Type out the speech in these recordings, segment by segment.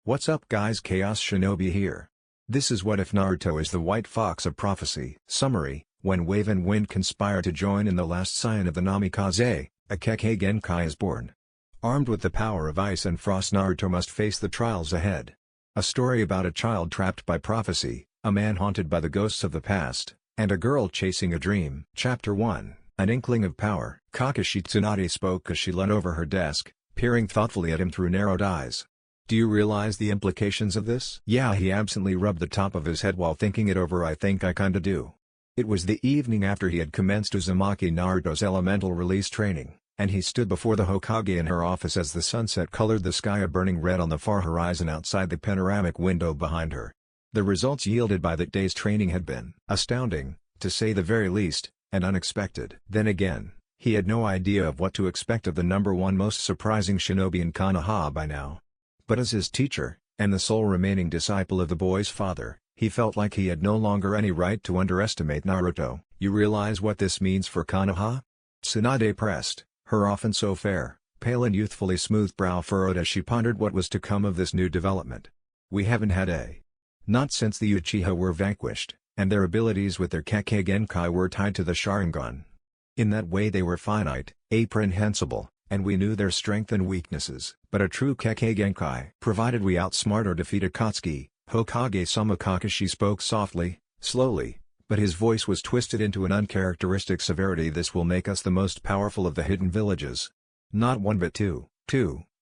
What's up guys, Chaos Shinobi here. This is What If Naruto is the White Fox of Prophecy. Summary: when Wave and Wind conspire to join in the last scion of the Namikaze, a Kekkei Genkai is born. Armed with the power of ice and frost, Naruto must face the trials ahead. A story about a child trapped by prophecy, a man haunted by the ghosts of the past, and a girl chasing a dream. Chapter 1, An Inkling of Power. Kakashi Tsunade spoke as she leant over her desk, peering thoughtfully at him through narrowed eyes. Do you realize the implications of this? Yeah, he absently rubbed the top of his head while thinking it over. I think I kinda do. It was the evening after he had commenced Uzumaki Naruto's elemental release training, and he stood before the Hokage in her office as the sunset colored the sky a burning red on the far horizon outside the panoramic window behind her. The results yielded by that day's training had been astounding, to say the very least, and unexpected. Then again, he had no idea of what to expect of the number one most surprising shinobi in Konoha by now. But as his teacher, and the sole remaining disciple of the boy's father, he felt like he had no longer any right to underestimate Naruto. You realize what this means for Konoha? Tsunade pressed, her often so fair, pale and youthfully smooth brow furrowed as she pondered what was to come of this new development. We haven't had a. Not since the Uchiha were vanquished, and their abilities with their Kekkei Genkai were tied to the Sharingan. In that way they were finite, apprehensible, and we knew their strength and weaknesses. But a true Kekkei Genkai, provided we outsmart or defeat Akatsuki, Hokage-sama. Kakashi spoke softly, slowly, but his voice was twisted into an uncharacteristic severity. This will make us the most powerful of the hidden villages. Not one but two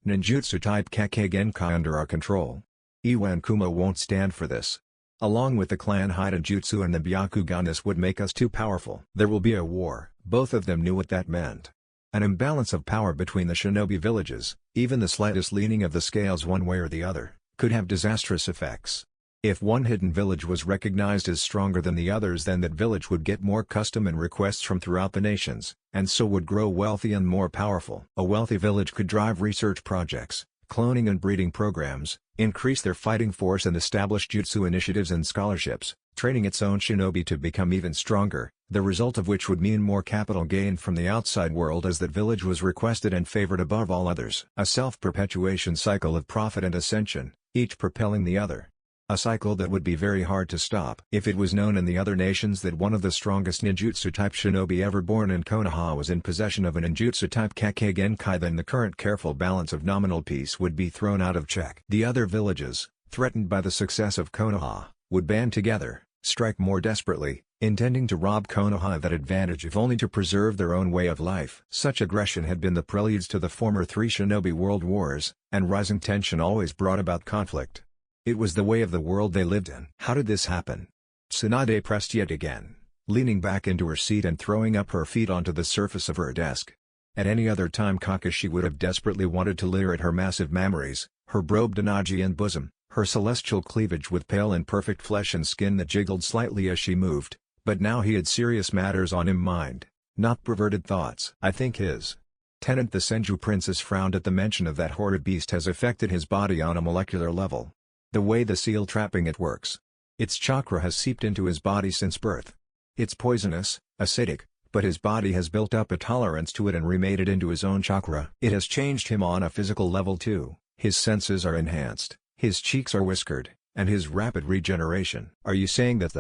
ninjutsu-type Kekkei Genkai under our control. Iwa and Kuma won't stand for this. Along with the clan Hidanjutsu and the Byakugan, this would make us too powerful. There will be a war. Both of them knew what that meant. An imbalance of power between the shinobi villages, even the slightest leaning of the scales one way or the other, could have disastrous effects. If one hidden village was recognized as stronger than the others, then that village would get more custom and requests from throughout the nations, and so would grow wealthy and more powerful. A wealthy village could drive research projects, cloning and breeding programs, increase their fighting force and establish jutsu initiatives and scholarships, training its own shinobi to become even stronger, the result of which would mean more capital gained from the outside world as that village was requested and favored above all others. A self-perpetuation cycle of profit and ascension, each propelling the other. A cycle that would be very hard to stop. If it was known in the other nations that one of the strongest ninjutsu-type shinobi ever born in Konoha was in possession of a ninjutsu-type Kekkei Genkai, then the current careful balance of nominal peace would be thrown out of check. The other villages, threatened by the success of Konoha, would band together, strike more desperately, intending to rob Konoha of that advantage if only to preserve their own way of life. Such aggression had been the preludes to the former three shinobi world wars, and rising tension always brought about conflict. It was the way of the world they lived in. How did this happen? Tsunade pressed yet again, leaning back into her seat and throwing up her feet onto the surface of her desk. At any other time Kakashi would have desperately wanted to leer at her massive mammaries, her robed Anajian bosom, her celestial cleavage with pale and perfect flesh and skin that jiggled slightly as she moved, but now he had serious matters on him mind, not perverted thoughts. I think his tenant the Senju princess frowned at the mention of that horrid beast has affected his body on a molecular level. The way the seal trapping it works. Its chakra has seeped into his body since birth. It's poisonous, acidic, but his body has built up a tolerance to it and remade it into his own chakra. It has changed him on a physical level too. His senses are enhanced, his cheeks are whiskered, and his rapid regeneration. Are you saying that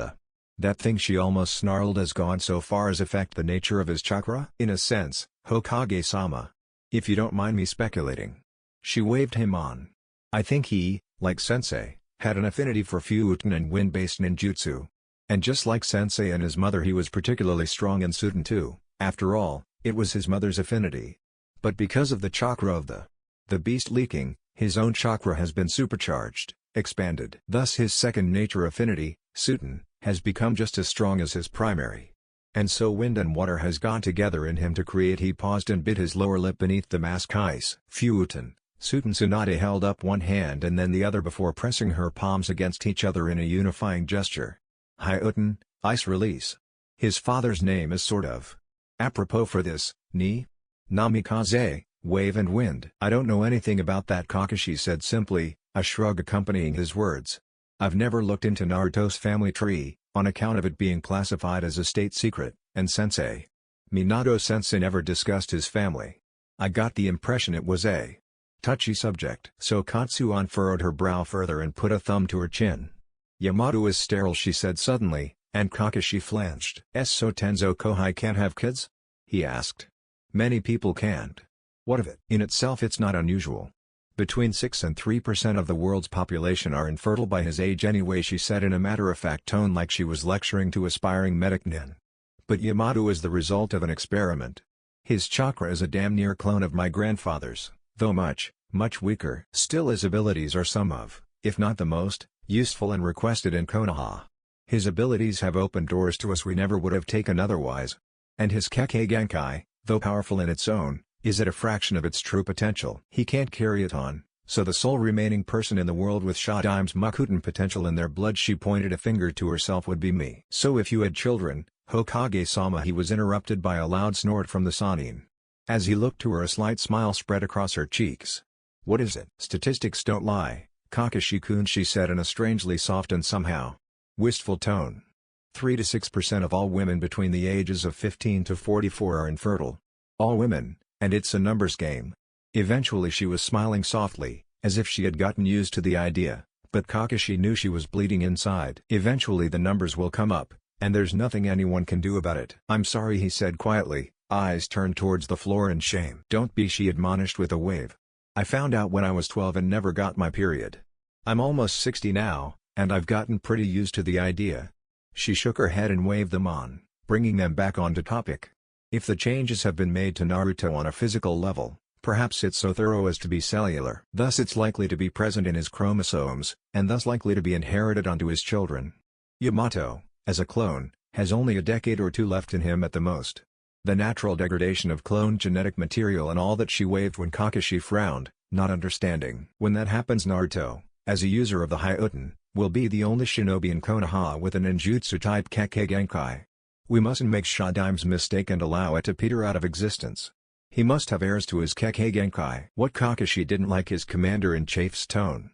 that thing, she almost snarled, has gone so far as affect the nature of his chakra? In a sense, Hokage-sama. If you don't mind me speculating. She waved him on. I think he, like Sensei, had an affinity for Futon and wind-based ninjutsu. And just like Sensei and his mother, he was particularly strong in Suten too. After all, it was his mother's affinity. But because of the chakra of the beast leaking, his own chakra has been supercharged, expanded. Thus his second nature affinity, Suten, has become just as strong as his primary. And so wind and water has gone together in him to create. He paused and bit his lower lip beneath the mask. Ice. Futon. Suten. Tsunade held up one hand and then the other before pressing her palms against each other in a unifying gesture. Hyuten, ice release. His father's name is sort of apropos for this, ni? Namikaze, wave and wind. I don't know anything about that, Kakashi said simply, a shrug accompanying his words. I've never looked into Naruto's family tree, on account of it being classified as a state secret, and Sensei Minato-sensei never discussed his family. I got the impression it was a Touchy subject. So Katsuo furrowed her brow further and put a thumb to her chin. Yamato is sterile, she said suddenly, and Kakashi flinched. So Tenzo Kohai can't have kids? He asked. Many people can't. What of it? In itself it's not unusual. Between 6 and 3% of the world's population are infertile by his age anyway, she said in a matter-of-fact tone like she was lecturing to aspiring medic nin. But Yamato is the result of an experiment. His chakra is a damn near clone of my grandfather's, though much, much weaker. Still his abilities are some of, if not the most, useful and requested in Konoha. His abilities have opened doors to us we never would have taken otherwise. And his Kekkei Genkai, though powerful in its own, is at a fraction of its true potential. He can't carry it on, so the sole remaining person in the world with Shadime's Makuten potential in their blood, she pointed a finger to herself, would be me. So if you had children, Hokage-sama. He was interrupted by a loud snort from the Sannin. As he looked to her, a slight smile spread across her cheeks. What is it? Statistics don't lie, Kakashi-kun, she said in a strangely soft and somehow wistful tone. 3 to 6% of all women between the ages of 15 to 44 are infertile. All women, and it's a numbers game. Eventually she was smiling softly, as if she had gotten used to the idea, but Kakashi knew she was bleeding inside. Eventually the numbers will come up, and there's nothing anyone can do about it. I'm sorry, he said quietly, eyes turned towards the floor in shame. Don't be, she admonished with a wave. I found out when I was 12 and never got my period. I'm almost 60 now, and I've gotten pretty used to the idea. She shook her head and waved them on, bringing them back onto topic. If the changes have been made to Naruto on a physical level, perhaps it's so thorough as to be cellular. Thus it's likely to be present in his chromosomes, and thus likely to be inherited onto his children. Yamato, as a clone, has only a decade or two left in him at the most. The natural degradation of cloned genetic material and all that. She waved when Kakashi frowned, not understanding. When that happens, Naruto, as a user of the Hyuten, will be the only shinobi in Konoha with an ninjutsu-type Kekkei Genkai. We mustn't make Shadime's mistake and allow it to peter out of existence. He must have heirs to his Kekkei Genkai. What? Kakashi didn't like his commander-in-chief's tone.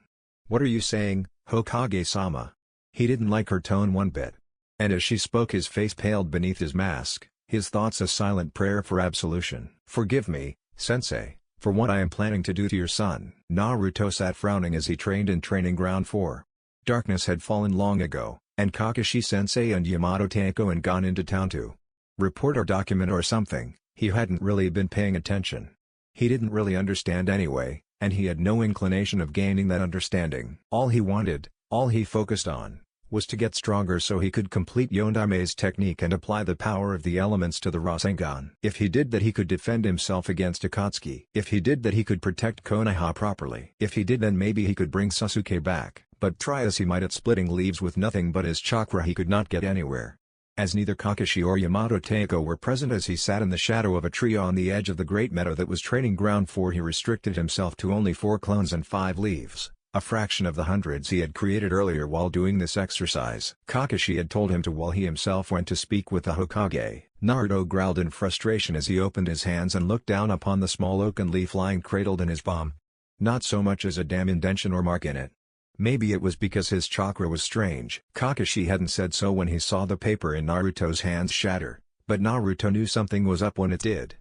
What are you saying, Hokage-sama? He didn't like her tone one bit. And as she spoke, his face paled beneath his mask, his thoughts a silent prayer for absolution. Forgive me, sensei, for what I am planning to do to your son. Naruto sat frowning as he trained in Training Ground 4. Darkness had fallen long ago, and Kakashi-sensei and Yamato Taiko had gone into town to report or document or something. He hadn't really been paying attention. He didn't really understand anyway, and he had no inclination of gaining that understanding. All he wanted, all he focused on, was to get stronger so he could complete Yondame's technique and apply the power of the elements to the Rasengan. If he did that, he could defend himself against Akatsuki. If he did that, he could protect Konoha properly. If he did, then maybe he could bring Sasuke back. But try as he might at splitting leaves with nothing but his chakra, he could not get anywhere. As neither Kakashi or Yamato Taiko were present as he sat in the shadow of a tree on the edge of the great meadow that was Training Ground 4, he restricted himself to only 4 clones and 5 leaves, a fraction of the hundreds he had created earlier while doing this exercise. Kakashi had told him to while he himself went to speak with the Hokage. Naruto growled in frustration as he opened his hands and looked down upon the small oaken leaf lying cradled in his palm. Not so much as a damn indentation or mark in it. Maybe it was because his chakra was strange. Kakashi hadn't said so when he saw the paper in Naruto's hands shatter, but Naruto knew something was up when it did.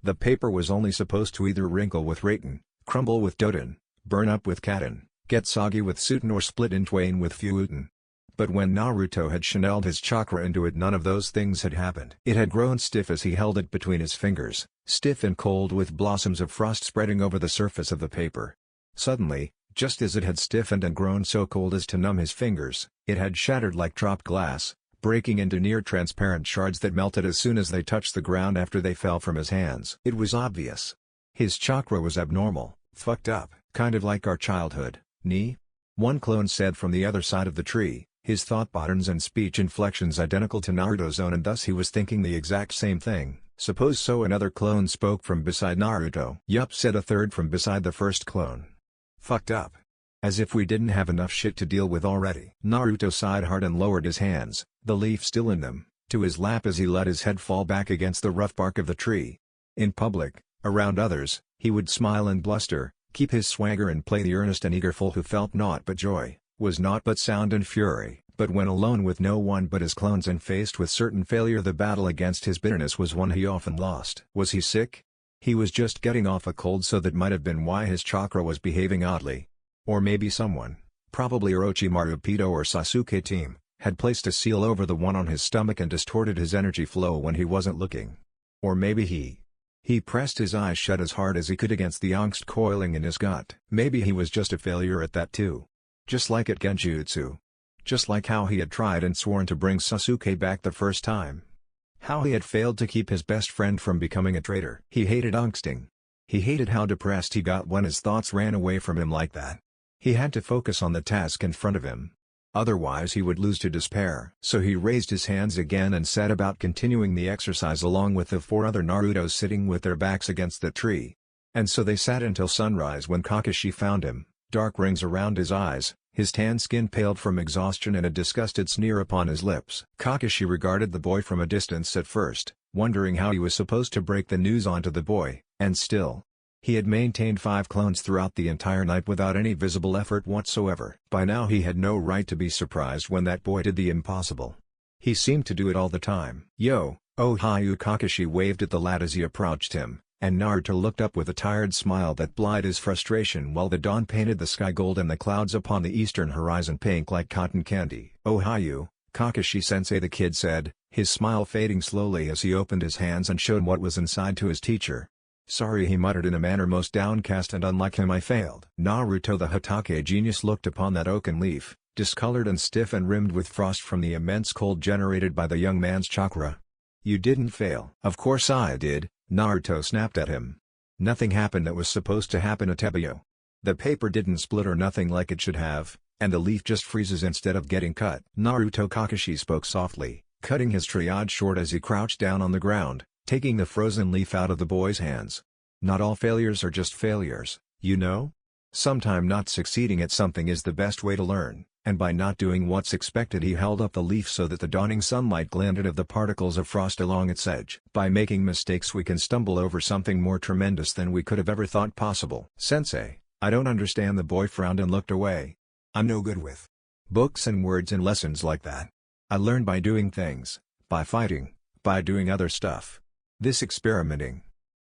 The paper was only supposed to either wrinkle with Raten, crumble with Doten, burn up with Katen, get soggy with Suten, or split in twain with Fuuten. But when Naruto had channeled his chakra into it, none of those things had happened. It had grown stiff as he held it between his fingers, stiff and cold with blossoms of frost spreading over the surface of the paper. Suddenly, just as it had stiffened and grown so cold as to numb his fingers, it had shattered like dropped glass, breaking into near-transparent shards that melted as soon as they touched the ground after they fell from his hands. It was obvious. His chakra was abnormal, fucked up, kind of like our childhood, ni? One clone said from the other side of the tree, his thought patterns and speech inflections identical to Naruto's own, and thus he was thinking the exact same thing. Suppose so. Another clone spoke from beside Naruto. Yup, said a third from beside the first clone. Fucked up. As if we didn't have enough shit to deal with already. Naruto sighed hard and lowered his hands, the leaf still in them, to his lap as he let his head fall back against the rough bark of the tree. In public, around others, he would smile and bluster, keep his swagger and play the earnest and eager fool who felt naught but joy, was naught but sound and fury. But when alone with no one but his clones and faced with certain failure, the battle against his bitterness was one he often lost. Was he sick? He was just getting off a cold, so that might have been why his chakra was behaving oddly. Or maybe someone, probably Orochimaru Pito or Sasuke team, had placed a seal over the one on his stomach and distorted his energy flow when he wasn't looking. Or maybe he pressed his eyes shut as hard as he could against the angst coiling in his gut. Maybe he was just a failure at that too. Just like at Genjutsu. Just like how he had tried and sworn to bring Sasuke back the first time. How he had failed to keep his best friend from becoming a traitor. He hated angsting. He hated how depressed he got when his thoughts ran away from him like that. He had to focus on the task in front of him. Otherwise he would lose to despair. So he raised his hands again and set about continuing the exercise along with the 4 other Narutos sitting with their backs against the tree. And so they sat until sunrise when Kakashi found him, dark rings around his eyes, his tan skin paled from exhaustion and a disgusted sneer upon his lips. Kakashi regarded the boy from a distance at first, wondering how he was supposed to break the news onto the boy, and still. He had maintained 5 clones throughout the entire night without any visible effort whatsoever. By now he had no right to be surprised when that boy did the impossible. He seemed to do it all the time. Yo, Ohayu! Kakashi waved at the lad as he approached him, and Naruto looked up with a tired smile that belied his frustration while the dawn painted the sky gold and the clouds upon the eastern horizon pink like cotton candy. Ohayu, Kakashi-sensei, the kid said, his smile fading slowly as he opened his hands and showed what was inside to his teacher. Sorry, he muttered in a manner most downcast, and unlike him I failed. Naruto the Hokage genius looked upon that oaken leaf, discolored and stiff and rimmed with frost from the immense cold generated by the young man's chakra. You didn't fail. Of course I did, Naruto snapped at him. Nothing happened that was supposed to happen at Tebio. The paper didn't split or nothing like it should have, and the leaf just freezes instead of getting cut. Naruto Kakashi spoke softly, cutting his tirade short as he crouched down on the ground, taking the frozen leaf out of the boy's hands. Not all failures are just failures, you know? Sometime not succeeding at something is the best way to learn, and by not doing what's expected he held up the leaf so that the dawning sunlight glinted of the particles of frost along its edge. By making mistakes we can stumble over something more tremendous than we could have ever thought possible. Sensei, I don't understand. The boy frowned and looked away. I'm no good with books and words and lessons like that. I learn by doing things, by fighting, by doing other stuff. This experimenting.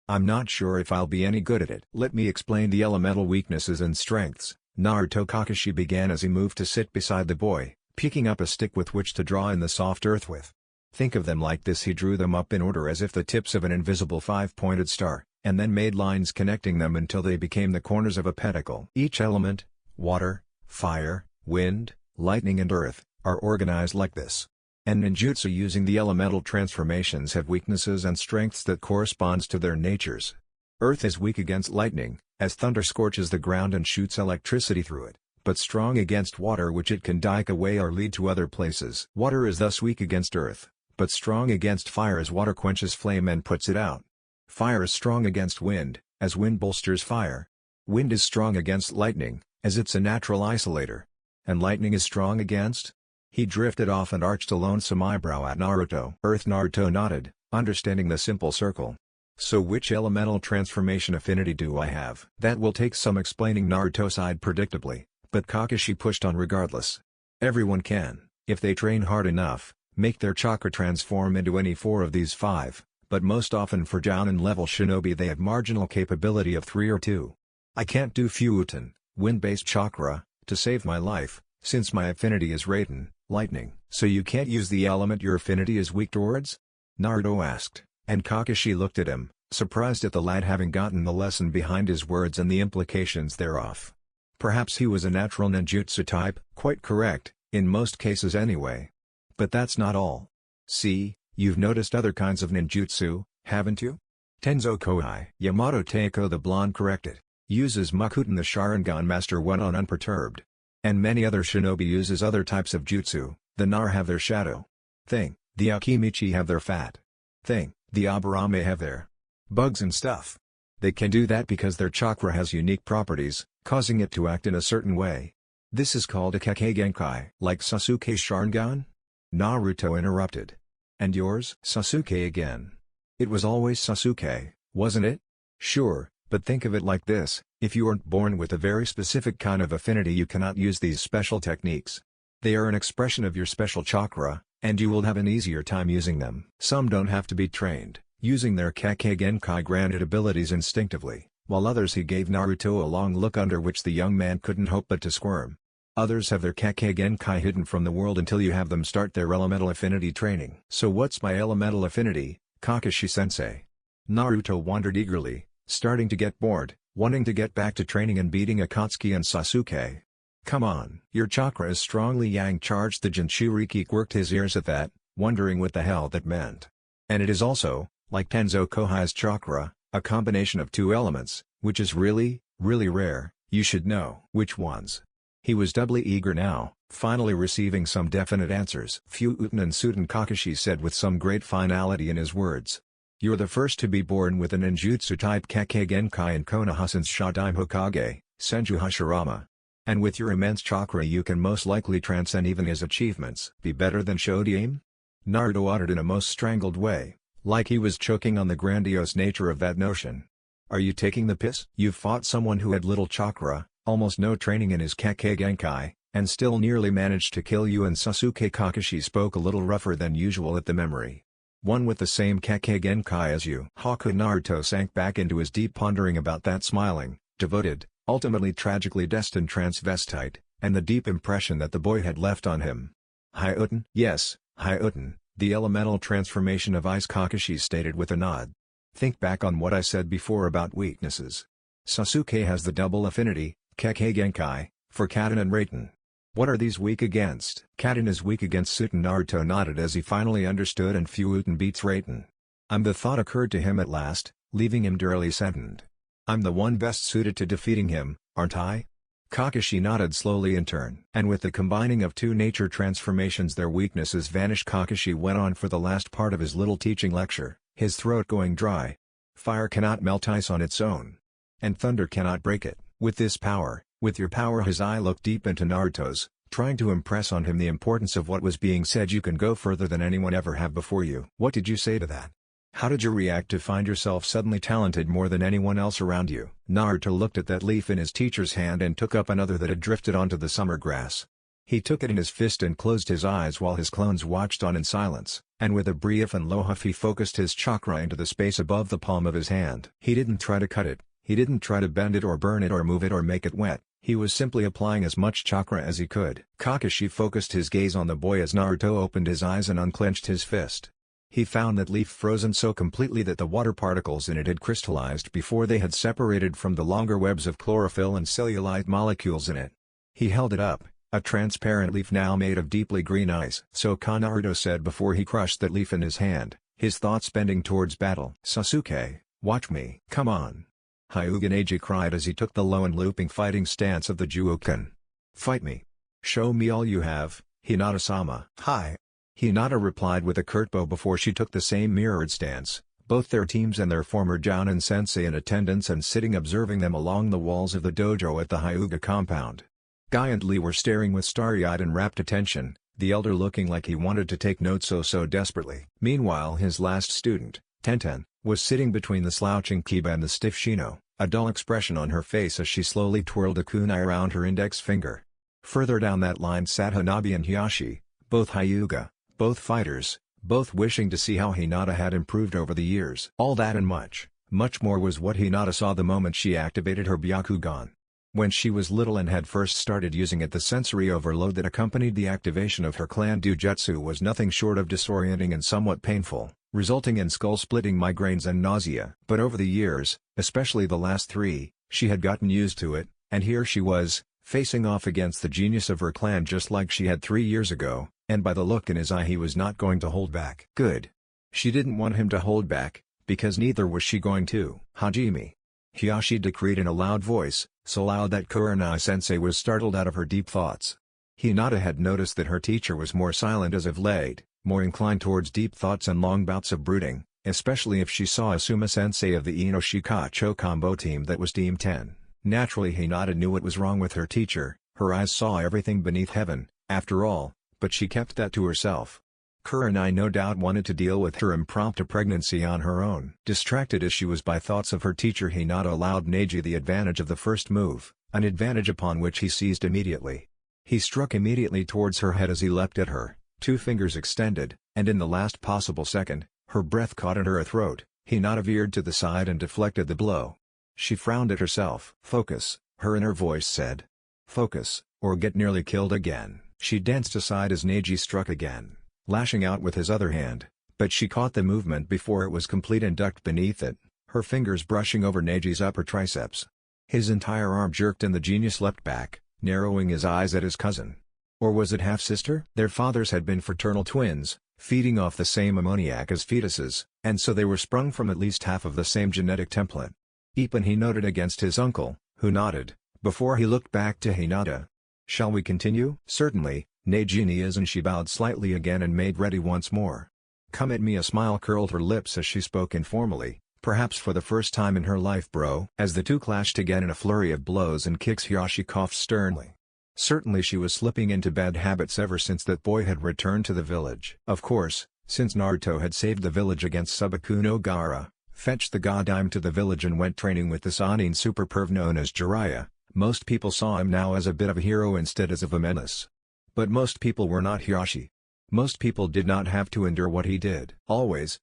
I'm not sure if I'll be any good at it. Let me explain the elemental weaknesses and strengths, Naruto Kakashi began as he moved to sit beside the boy, picking up a stick with which to draw in the soft earth with. Think of them like this. He drew them up in order as if the tips of an invisible 5-pointed star, and then made lines connecting them until they became the corners of a pentacle. Each element, water, fire, wind, lightning and earth, are organized like this. And ninjutsu using the elemental transformations have weaknesses and strengths that corresponds to their natures. Earth is weak against lightning, as thunder scorches the ground and shoots electricity through it, but strong against water, which it can dike away or lead to other places. Water is thus weak against earth, but strong against fire, as water quenches flame and puts it out. Fire is strong against wind, as wind bolsters fire. Wind is strong against lightning, as it's a natural isolator. And lightning is strong against? He drifted off and arched a lonesome eyebrow at Naruto. Earth. Naruto nodded, understanding the simple circle. So which elemental transformation affinity do I have? That will take some explaining, Naruto sighed predictably, but Kakashi pushed on regardless. Everyone can, if they train hard enough, make their chakra transform into any 4 of these 5, but most often for down level shinobi they have marginal capability of 3 or 2. I can't do Futon, wind-based chakra, to save my life, since my affinity is Raiden, lightning. So you can't use the element your affinity is weak towards? Naruto asked, and Kakashi looked at him, surprised at the lad having gotten the lesson behind his words and the implications thereof. Perhaps he was a natural ninjutsu type. Quite correct, in most cases anyway. But that's not all. See, you've noticed other kinds of ninjutsu, haven't you? Tenzo Kohai. Yamato Teiko the blonde corrected. Uses Makuten the Sharingan Master went on unperturbed. And many other shinobi uses other types of jutsu. The Nar have their shadow thing, the Akimichi have their fat thing, the Aburame have their bugs and stuff. They can do that because their chakra has unique properties, causing it to act in a certain way. This is called a Kekkei Genkai. Like Sasuke's Sharingan? Naruto interrupted. And yours? Sasuke again. It was always Sasuke, wasn't it? Sure, but think of it like this, if you aren't born with a very specific kind of affinity you cannot use these special techniques. They are an expression of your special chakra, and you will have an easier time using them. Some don't have to be trained, using their Kekkei Genkai granted abilities instinctively, while others he gave Naruto a long look under which the young man couldn't help but to squirm. Others have their Kekkei Genkai hidden from the world until you have them start their elemental affinity training. So what's my elemental affinity, Kakashi-sensei? Naruto wondered eagerly, starting to get bored, wanting to get back to training and beating Akatsuki and Sasuke. Come on. Your chakra is strongly yang-charged. The Jinchuriki quirked his ears at that, wondering what the hell that meant. And it is also, like Tenzo Kohai's chakra, a combination of two elements, which is really, really rare. You should know. Which ones? He was doubly eager now, finally receiving some definite answers. Fuuten and Suten, Kakashi said with some great finality in his words. You're the first to be born with a ninjutsu-type Kekkei Genkai and Konoha since Shadaime Hokage, Senju Hashirama. And with your immense chakra you can most likely transcend even his achievements. Be better than Shodaime? Naruto uttered in a most strangled way, like he was choking on the grandiose nature of that notion. Are you taking the piss? You fought someone who had little chakra, almost no training in his Kekkei Genkai, and still nearly managed to kill you and Sasuke. Kakashi spoke a little rougher than usual at the memory. One with the same Kekkei Genkai as you. Haku. Naruto sank back into his deep pondering about that smiling, devoted, ultimately tragically destined transvestite, and the deep impression that the boy had left on him. Hyuten? Yes, Hyuten, the elemental transformation of ice, Kakashi stated with a nod. Think back on what I said before about weaknesses. Sasuke has the double affinity, Kekkei Genkai, for Kaden and Raiten. What are these weak against? Kaden is weak against Suten. Naruto nodded as he finally understood, and Fuuten beats Raiten. The thought occurred to him at last, leaving him drearily saddened. I'm the one best suited to defeating him, aren't I? Kakashi nodded slowly in turn. And with the combining of two nature transformations their weaknesses vanished. Kakashi went on for the last part of his little teaching lecture, his throat going dry. Fire cannot melt ice on its own. And thunder cannot break it. With this power, with your power. His eye looked deep into Naruto's, trying to impress on him the importance of what was being said. You can go further than anyone ever have before you. What did you say to that? How did you react to find yourself suddenly talented more than anyone else around you? Naruto looked at that leaf in his teacher's hand and took up another that had drifted onto the summer grass. He took it in his fist and closed his eyes while his clones watched on in silence, and with a brief and low huff he focused his chakra into the space above the palm of his hand. He didn't try to cut it, he didn't try to bend it or burn it or move it or make it wet. He was simply applying as much chakra as he could. Kakashi focused his gaze on the boy as Naruto opened his eyes and unclenched his fist. He found that leaf frozen so completely that the water particles in it had crystallized before they had separated from the longer webs of chlorophyll and cellulite molecules in it. He held it up, a transparent leaf now made of deeply green ice. So Naruto said before he crushed that leaf in his hand, his thoughts bending towards battle. Sasuke, watch me. Come on. Hyuga Neji cried as he took the low and looping fighting stance of the Juoken. Fight me. Show me all you have, Hinata-sama. Hi. Hinata replied with a curt bow before she took the same mirrored stance, both their teams and their former Jounin sensei in attendance and sitting observing them along the walls of the dojo at the Hyuga compound. Guy and Lee were staring with starry-eyed and rapt attention, the elder looking like he wanted to take notes so desperately. Meanwhile his last student, Tenten, was sitting between the slouching Kiba and the stiff Shino, a dull expression on her face as she slowly twirled a kunai around her index finger. Further down that line sat Hanabi and Hiyashi, both Hyuga, both fighters, both wishing to see how Hinata had improved over the years. All that and much, much more was what Hinata saw the moment she activated her Byakugan. When she was little and had first started using it, the sensory overload that accompanied the activation of her clan Dujutsu was nothing short of disorienting and somewhat painful, resulting in skull-splitting migraines and nausea. But over the years, especially the last 3, she had gotten used to it, and here she was, facing off against the genius of her clan just like she had 3 years ago, and by the look in his eye he was not going to hold back. Good. She didn't want him to hold back, because neither was she going to. Hajime. Hiyashi decreed in a loud voice, so loud that Kurenai-sensei was startled out of her deep thoughts. Hinata had noticed that her teacher was more silent as of late, more inclined towards deep thoughts and long bouts of brooding, especially if she saw Asuma-sensei of the Inoshikacho combo team that was Team 10. Naturally Hinata knew what was wrong with her teacher, her eyes saw everything beneath heaven, after all, but she kept that to herself. Kurenai no doubt wanted to deal with her impromptu pregnancy on her own. Distracted as she was by thoughts of her teacher, Hinata allowed Neji the advantage of the first move, an advantage upon which he seized immediately. He struck immediately towards her head as he leapt at her, 2 fingers extended, and in the last possible second, Her breath caught in her throat. Hinata veered to the side and deflected the blow. She frowned at herself. "Focus," her inner voice said. "Focus, or get nearly killed again." She danced aside as Neji struck again, lashing out with his other hand, but she caught the movement before it was complete and ducked beneath it, her fingers brushing over Neji's upper triceps. His entire arm jerked and the genius leapt back, narrowing his eyes at his cousin. Or was it half-sister? Their fathers had been fraternal twins, feeding off the same ammoniac as fetuses, and so they were sprung from at least half of the same genetic template. Even he noted against his uncle, who nodded, before he looked back to Hinata. "Shall we continue?" "Certainly," Neji knees, and she bowed slightly again and made ready once more. "Come at me." A smile curled her lips as she spoke informally, perhaps for the first time in her life, bro. As the two clashed again in a flurry of blows and kicks, Hiyashi coughed sternly. Certainly she was slipping into bad habits ever since that boy had returned to the village. Of course, since Naruto had saved the village against Subaku no Gaara, fetched the Godime to the village and went training with the Sannin super perv known as Jiraiya, most people saw him now as a bit of a hero instead as of a menace. But most people were not Hiyashi. Most people did not have to endure what he did. Always,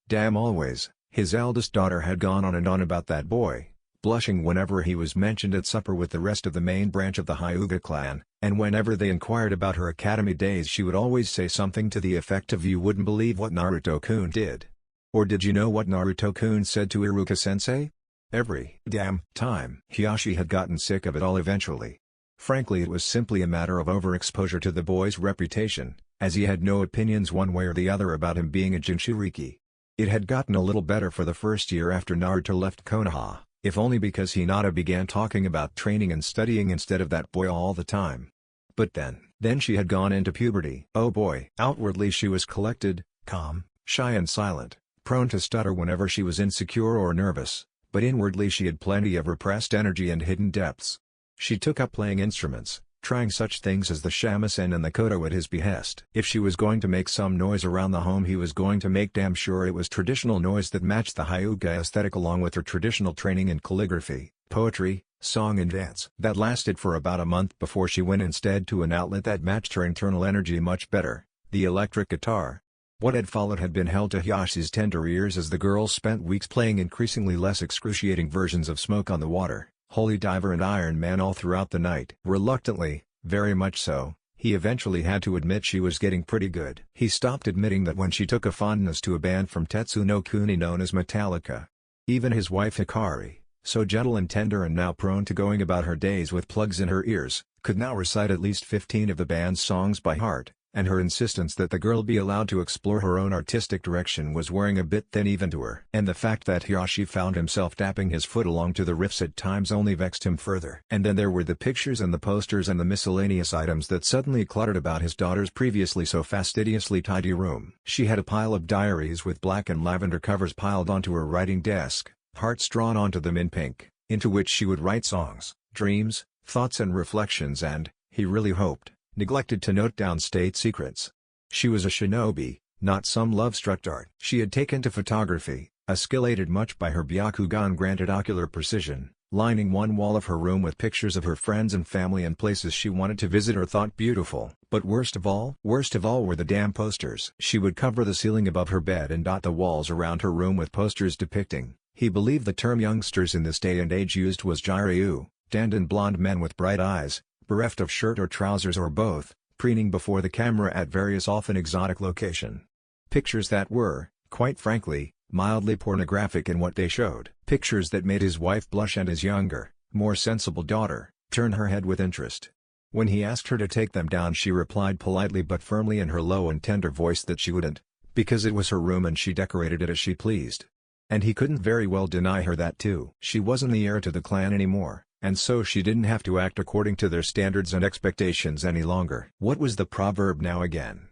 damn always, his eldest daughter had gone on and on about that boy, blushing whenever he was mentioned at supper with the rest of the main branch of the Hyuga clan, and whenever they inquired about her academy days she would always say something to the effect of, "You wouldn't believe what Naruto-kun did." Or, "Did you know what Naruto-kun said to Iruka-sensei?" Every damn time. Hiyashi had gotten sick of it all eventually. Frankly, it was simply a matter of overexposure to the boy's reputation, as he had no opinions one way or the other about him being a Jinchuriki. It had gotten a little better for the first year after Naruto left Konoha, if only because Hinata began talking about training and studying instead of that boy all the time. But then she had gone into puberty. Oh boy. Outwardly she was collected, calm, shy and silent, prone to stutter whenever she was insecure or nervous, but inwardly she had plenty of repressed energy and hidden depths. She took up playing instruments, trying such things as the shamisen and the koto at his behest. If she was going to make some noise around the home, he was going to make damn sure it was traditional noise that matched the Hyuga aesthetic along with her traditional training in calligraphy, poetry, song and dance. That lasted for about a month before she went instead to an outlet that matched her internal energy much better, the electric guitar. What had followed had been held to Hiyashi's tender ears as the girls spent weeks playing increasingly less excruciating versions of Smoke on the Water, Holy Diver and Iron Man all throughout the night. Reluctantly, very much so, he eventually had to admit she was getting pretty good. He stopped admitting that when she took a fondness to a band from Tetsu no Kuni known as Metallica. Even his wife Hikari, so gentle and tender and now prone to going about her days with plugs in her ears, could now recite at least 15 of the band's songs by heart, and her insistence that the girl be allowed to explore her own artistic direction was wearing a bit thin even to her. And the fact that Hiyashi found himself tapping his foot along to the riffs at times only vexed him further. And then there were the pictures and the posters and the miscellaneous items that suddenly cluttered about his daughter's previously so fastidiously tidy room. She had a pile of diaries with black and lavender covers piled onto her writing desk, hearts drawn onto them in pink, into which she would write songs, dreams, thoughts and reflections and, he really hoped, neglected to note down state secrets. She was a shinobi, not some love-struck dart. She had taken to photography, a skill aided much by her Byakugan-granted ocular precision, lining one wall of her room with pictures of her friends and family and places she wanted to visit or thought beautiful. But worst of all were the damn posters. She would cover the ceiling above her bed and dot the walls around her room with posters depicting, he believed the term youngsters in this day and age used was jiraiyu, dandan blonde men with bright eyes, bereft of shirt or trousers or both, preening before the camera at various often exotic locations. Pictures that were, quite frankly, mildly pornographic in what they showed. Pictures that made his wife blush and his younger, more sensible daughter, turn her head with interest. When he asked her to take them down, she replied politely but firmly in her low and tender voice that she wouldn't, because it was her room and she decorated it as she pleased. And he couldn't very well deny her that too. She wasn't the heir to the clan anymore, and so she didn't have to act according to their standards and expectations any longer. What was the proverb now again?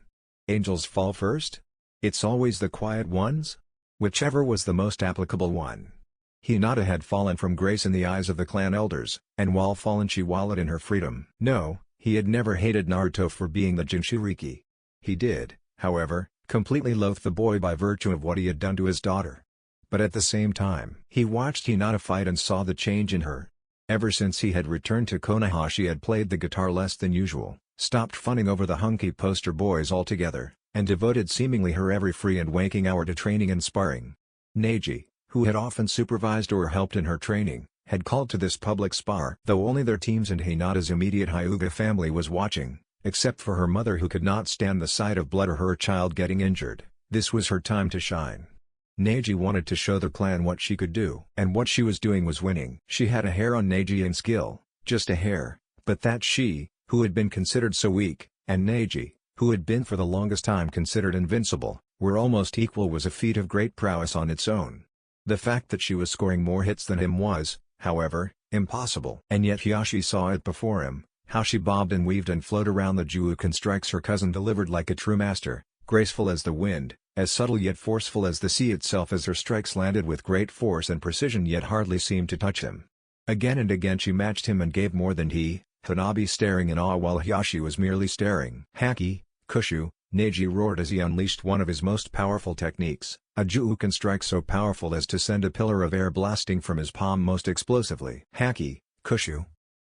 Angels fall first? It's always the quiet ones? Whichever was the most applicable one. Hinata had fallen from grace in the eyes of the clan elders, and while fallen she wallowed in her freedom. No, he had never hated Naruto for being the Jinchuriki. He did, however, completely loathe the boy by virtue of what he had done to his daughter. But at the same time, he watched Hinata fight and saw the change in her. Ever since he had returned to Konoha she had played the guitar less than usual, stopped funning over the hunky poster boys altogether, and devoted seemingly her every free and waking hour to training and sparring. Neji, who had often supervised or helped in her training, had called to this public spar. Though only their teams and Hinata's immediate Hyuga family was watching, except for her mother who could not stand the sight of blood or her child getting injured, this was her time to shine. Neji wanted to show the clan what she could do. And what she was doing was winning. She had a hair on Neji in skill, just a hair, but that she, who had been considered so weak, and Neji, who had been for the longest time considered invincible, were almost equal was a feat of great prowess on its own. The fact that she was scoring more hits than him was, however, impossible. And yet Hiashi saw it before him, how she bobbed and weaved and flowed around the Juukan strikes her cousin delivered like a true master, graceful as the wind, as subtle yet forceful as the sea itself as her strikes landed with great force and precision yet hardly seemed to touch him. Again and again she matched him and gave more than he, Hanabi staring in awe while Hiashi was merely staring. Haki, Kushu, Neji roared as he unleashed one of his most powerful techniques, a Juukan strike so powerful as to send a pillar of air blasting from his palm most explosively. Haki, Kushu.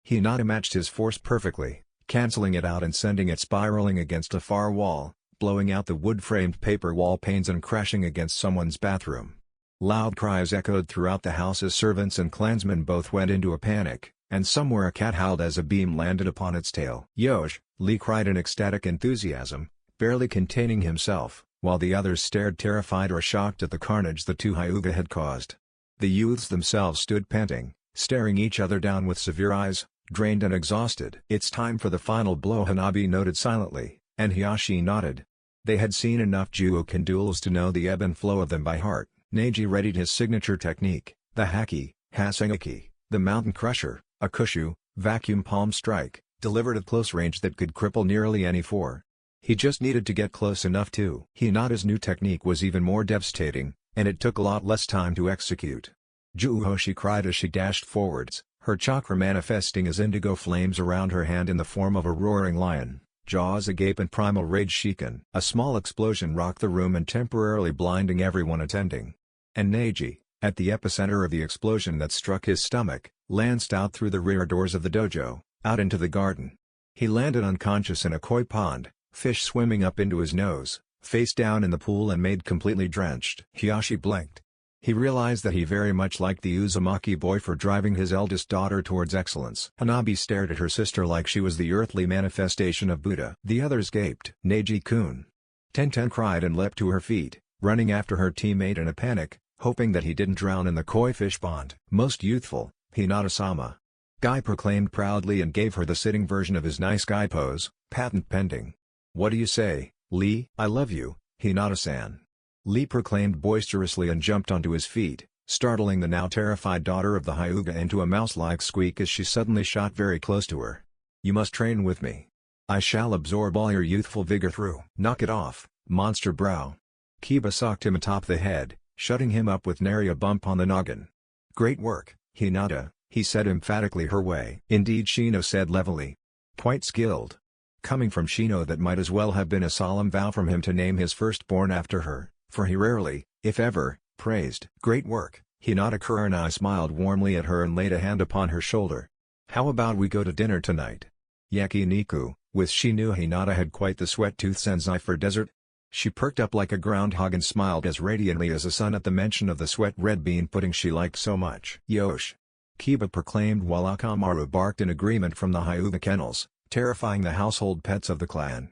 Hinata matched his force perfectly, cancelling it out and sending it spiraling against a far wall, blowing out the wood-framed paper wall panes and crashing against someone's bathroom. Loud cries echoed throughout the house as servants and clansmen both went into a panic, and somewhere a cat howled as a beam landed upon its tail. Yosh, Lee cried in ecstatic enthusiasm, barely containing himself, while the others stared terrified or shocked at the carnage the two Hyuga had caused. The youths themselves stood panting, staring each other down with severe eyes, drained and exhausted. "It's time for the final blow," Hanabi noted silently, and Hiashi nodded. They had seen enough Juukan duels to know the ebb and flow of them by heart. Neji readied his signature technique, the Haki, Hasengaki, the Mountain Crusher, a Kushu, vacuum palm strike, delivered at close range that could cripple nearly any foe. He just needed to get close enough to. Hinata's new technique was even more devastating, and it took a lot less time to execute. Juho, she cried as she dashed forwards, her chakra manifesting as indigo flames around her hand in the form of a roaring lion, jaws agape and primal rage shaken. A small explosion rocked the room and temporarily blinding everyone attending. And Neji, at the epicenter of the explosion that struck his stomach, lanced out through the rear doors of the dojo, out into the garden. He landed unconscious in a koi pond, fish swimming up into his nose, face down in the pool and made completely drenched. Hiashi blinked. He realized that he very much liked the Uzumaki boy for driving his eldest daughter towards excellence. Hanabi stared at her sister like she was the earthly manifestation of Buddha. The others gaped. "Neji-kun!" Tenten cried and leapt to her feet, running after her teammate in a panic, hoping that he didn't drown in the koi fish pond. "Most youthful, Hinata-sama!" Guy proclaimed proudly and gave her the sitting version of his nice guy pose, patent pending. "What do you say, Lee?" "I love you, Hinata-san." Lee proclaimed boisterously and jumped onto his feet, startling the now terrified daughter of the Hyuga into a mouse-like squeak as she suddenly shot very close to her. "You must train with me. I shall absorb all your youthful vigor through." "Knock it off, monster brow." Kiba socked him atop the head, shutting him up with nary a bump on the noggin. "Great work, Hinata," he said emphatically her way. "Indeed," Shino said levelly. "Quite skilled." Coming from Shino, that might as well have been a solemn vow from him to name his firstborn after her, for he rarely, if ever, praised. "Great work." Hinata Kurenai smiled warmly at her and laid a hand upon her shoulder. "How about we go to dinner tonight?" Yakiniku, with she knew Hinata had quite the sweat-tooth sensei for dessert. She perked up like a groundhog and smiled as radiantly as the sun at the mention of the sweat-red bean pudding she liked so much. "Yosh!" Kiba proclaimed while Akamaru barked in agreement from the Hyuga kennels, terrifying the household pets of the clan.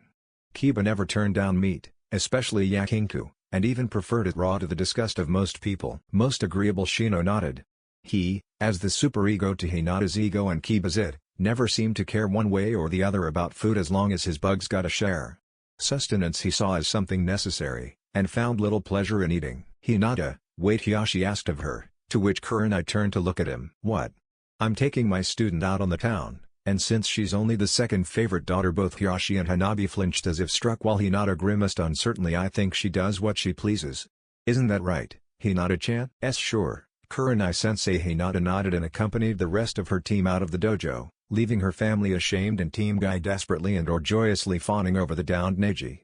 Kiba never turned down meat, especially yakinku, and even preferred it raw to the disgust of most people. "Most agreeable," Shino nodded. He, as the superego to Hinata's ego and Kiba's it, never seemed to care one way or the other about food as long as his bugs got a share. Sustenance he saw as something necessary, and found little pleasure in eating. "Hinata, wait," Hiashi asked of her, to which Kurenai turned to look at him. "What?" "I'm taking my student out on the town." And since she's only the second favorite daughter, both Hiashi and Hanabi flinched as if struck while Hinata grimaced uncertainly. "I think she does what she pleases. Isn't that right, Hinata-chan?" "Yes, sure." Kurenai-sensei. Hinata nodded and accompanied the rest of her team out of the dojo, leaving her family ashamed and Team Guy desperately and or joyously fawning over the downed Neji.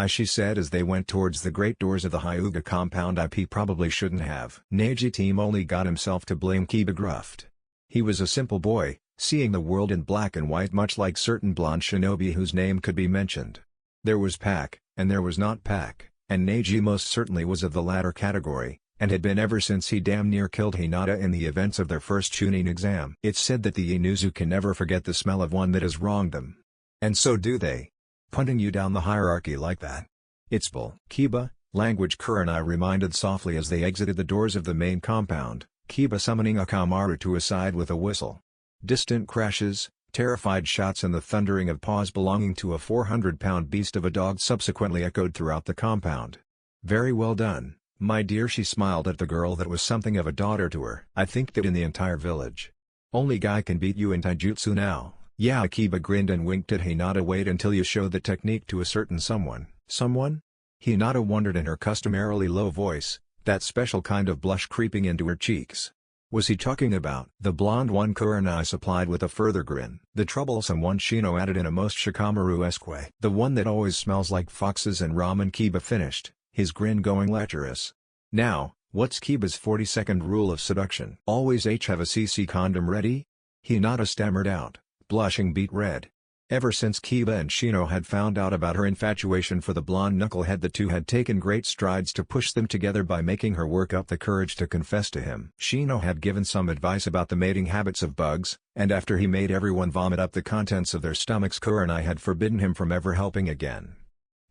She said as they went towards the great doors of the Hyuga compound. "IP probably shouldn't have." Neji team only got himself to blame, Kiba gruffed. He was a simple boy, seeing the world in black and white, much like certain blonde shinobi whose name could be mentioned. There was Pac, And there was not Pack, and Neji most certainly was of the latter category, and had been ever since he damn near killed Hinata in the events of their first Chunin exam. It's said that the Inuzu can never forget the smell of one that has wronged them. And so do they. Punting you down the hierarchy like that. It's bull. Kiba, language Kurenai reminded softly as they exited the doors of the main compound, Kiba summoning Akamaru to his side with a whistle. Distant crashes, terrified shouts and the thundering of paws belonging to a 400-pound beast of a dog subsequently echoed throughout the compound. Very well done, my dear, she smiled at the girl that was something of a daughter to her. I think that in the entire village, only Guy can beat you in taijutsu now. Yeah, Kiba grinned and winked at Hinata. Wait until you show the technique to a certain someone. Someone? Hinata wondered in her customarily low voice, that special kind of blush creeping into her cheeks. Was he talking about the blonde one? Kurenai supplied with a further grin. The troublesome one, Shino added in a most Shikamaru-esque way. The one that always smells like foxes and ramen, Kiba finished, his grin going lecherous. Now, what's Kiba's 40-second rule of seduction? Always have a CC condom ready? Hinata stammered out, blushing beet red. Ever since Kiba and Shino had found out about her infatuation for the blonde knucklehead, the two had taken great strides to push them together by making her work up the courage to confess to him. Shino had given some advice about the mating habits of bugs, and after he made everyone vomit up the contents of their stomachs, Kurenai had forbidden him from ever helping again.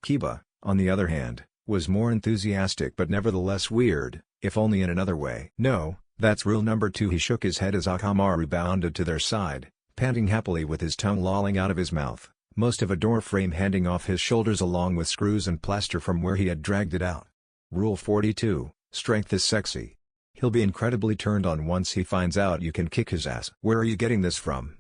Kiba, on the other hand, was more enthusiastic but nevertheless weird, if only in another way. No, that's rule number 2. He shook his head as Akamaru bounded to their side, panting happily with his tongue lolling out of his mouth, most of a door frame handing off his shoulders along with screws and plaster from where he had dragged it out. Rule 42, strength is sexy. He'll be incredibly turned on once he finds out you can kick his ass. Where are you getting this from?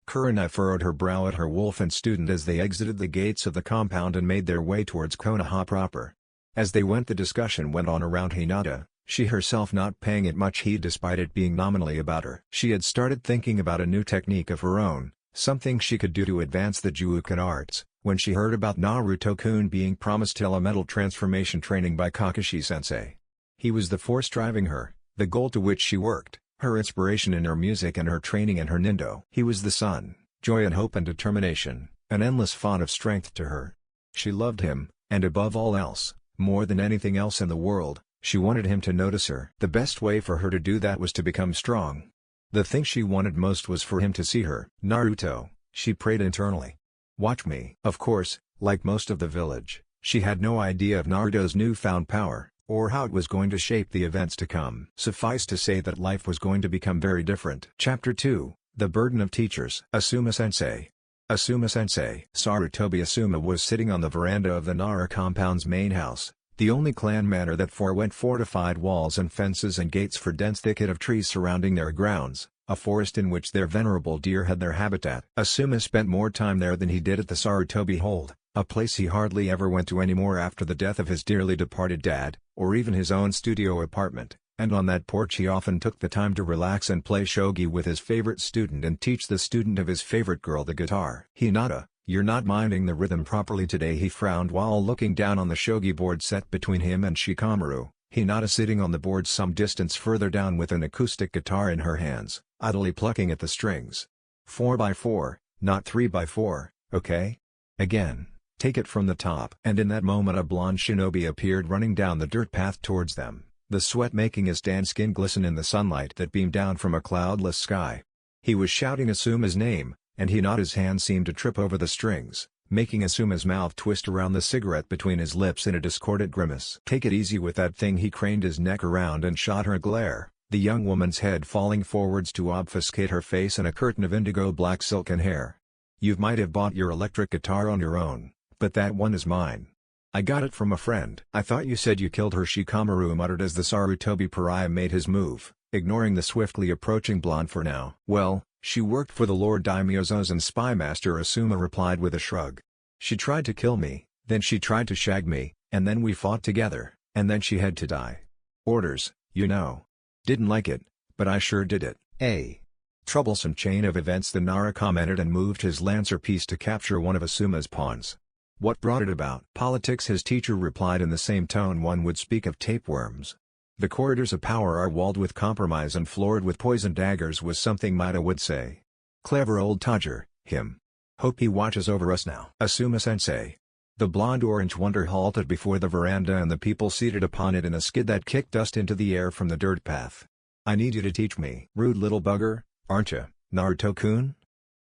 Kurenai furrowed her brow at her wolf and student as they exited the gates of the compound and made their way towards Konoha proper. As they went, the discussion went on around Hinata, she herself not paying it much heed despite it being nominally about her. She had started thinking about a new technique of her own, something she could do to advance the Juukan arts, when she heard about Naruto-kun being promised elemental transformation training by Kakashi-sensei. He was the force driving her, the goal to which she worked, her inspiration in her music and her training and her nindo. He was the sun, joy and hope and determination, an endless font of strength to her. She loved him, and above all else, more than anything else in the world, she wanted him to notice her. The best way for her to do that was to become strong. The thing she wanted most was for him to see her. Naruto, she prayed internally. Watch me. Of course, like most of the village, she had no idea of Naruto's newfound power, or how it was going to shape the events to come. Suffice to say that life was going to become very different. Chapter 2, The Burden of Teachers. Asuma-sensei. Asuma-sensei. Sarutobi Asuma was sitting on the veranda of the Nara compound's main house, the only clan manor that forewent fortified walls and fences and gates for dense thicket of trees surrounding their grounds, a forest in which their venerable deer had their habitat. Asuma spent more time there than he did at the Sarutobi hold, a place he hardly ever went to anymore after the death of his dearly departed dad, or even his own studio apartment, and on that porch he often took the time to relax and play shogi with his favorite student and teach the student of his favorite girl the guitar. Hinata, you're not minding the rhythm properly today, he frowned while looking down on the shogi board set between him and Shikamaru. Hinata sitting on the board some distance further down with an acoustic guitar in her hands, idly plucking at the strings. 4x4, not 3x4, okay? Again, take it from the top. And in that moment a blonde shinobi appeared running down the dirt path towards them, the sweat making his tan skin glisten in the sunlight that beamed down from a cloudless sky. He was shouting Asuma's name, and Hinata's hand seemed to trip over the strings, making Asuma's mouth twist around the cigarette between his lips in a discordant grimace. Take it easy with that thing. He craned his neck around and shot her a glare, the young woman's head falling forwards to obfuscate her face and a curtain of indigo black silken hair. You might have bought your electric guitar on your own, but that one is mine. I got it from a friend. I thought you said you killed her, Shikamaru muttered as the Sarutobi pariah made his move, ignoring the swiftly approaching blonde for now. Well, she worked for the Lord Daimyo's and spy master, Asuma replied with a shrug. She tried to kill me, then she tried to shag me, and then we fought together, and then she had to die. Orders, you know. Didn't like it, but I sure did it. A troublesome chain of events, the Nara commented and moved his lancer piece to capture one of Asuma's pawns. What brought it about? Politics, his teacher replied in the same tone one would speak of tapeworms. The corridors of power are walled with compromise and floored with poison daggers was something Maida would say. Clever old Todger, him. Hope he watches over us now. Asuma-sensei. The blonde-orange wonder halted before the veranda and the people seated upon it in a skid that kicked dust into the air from the dirt path. "I need you to teach me." "Rude little bugger, aren't you, Naruto-kun?"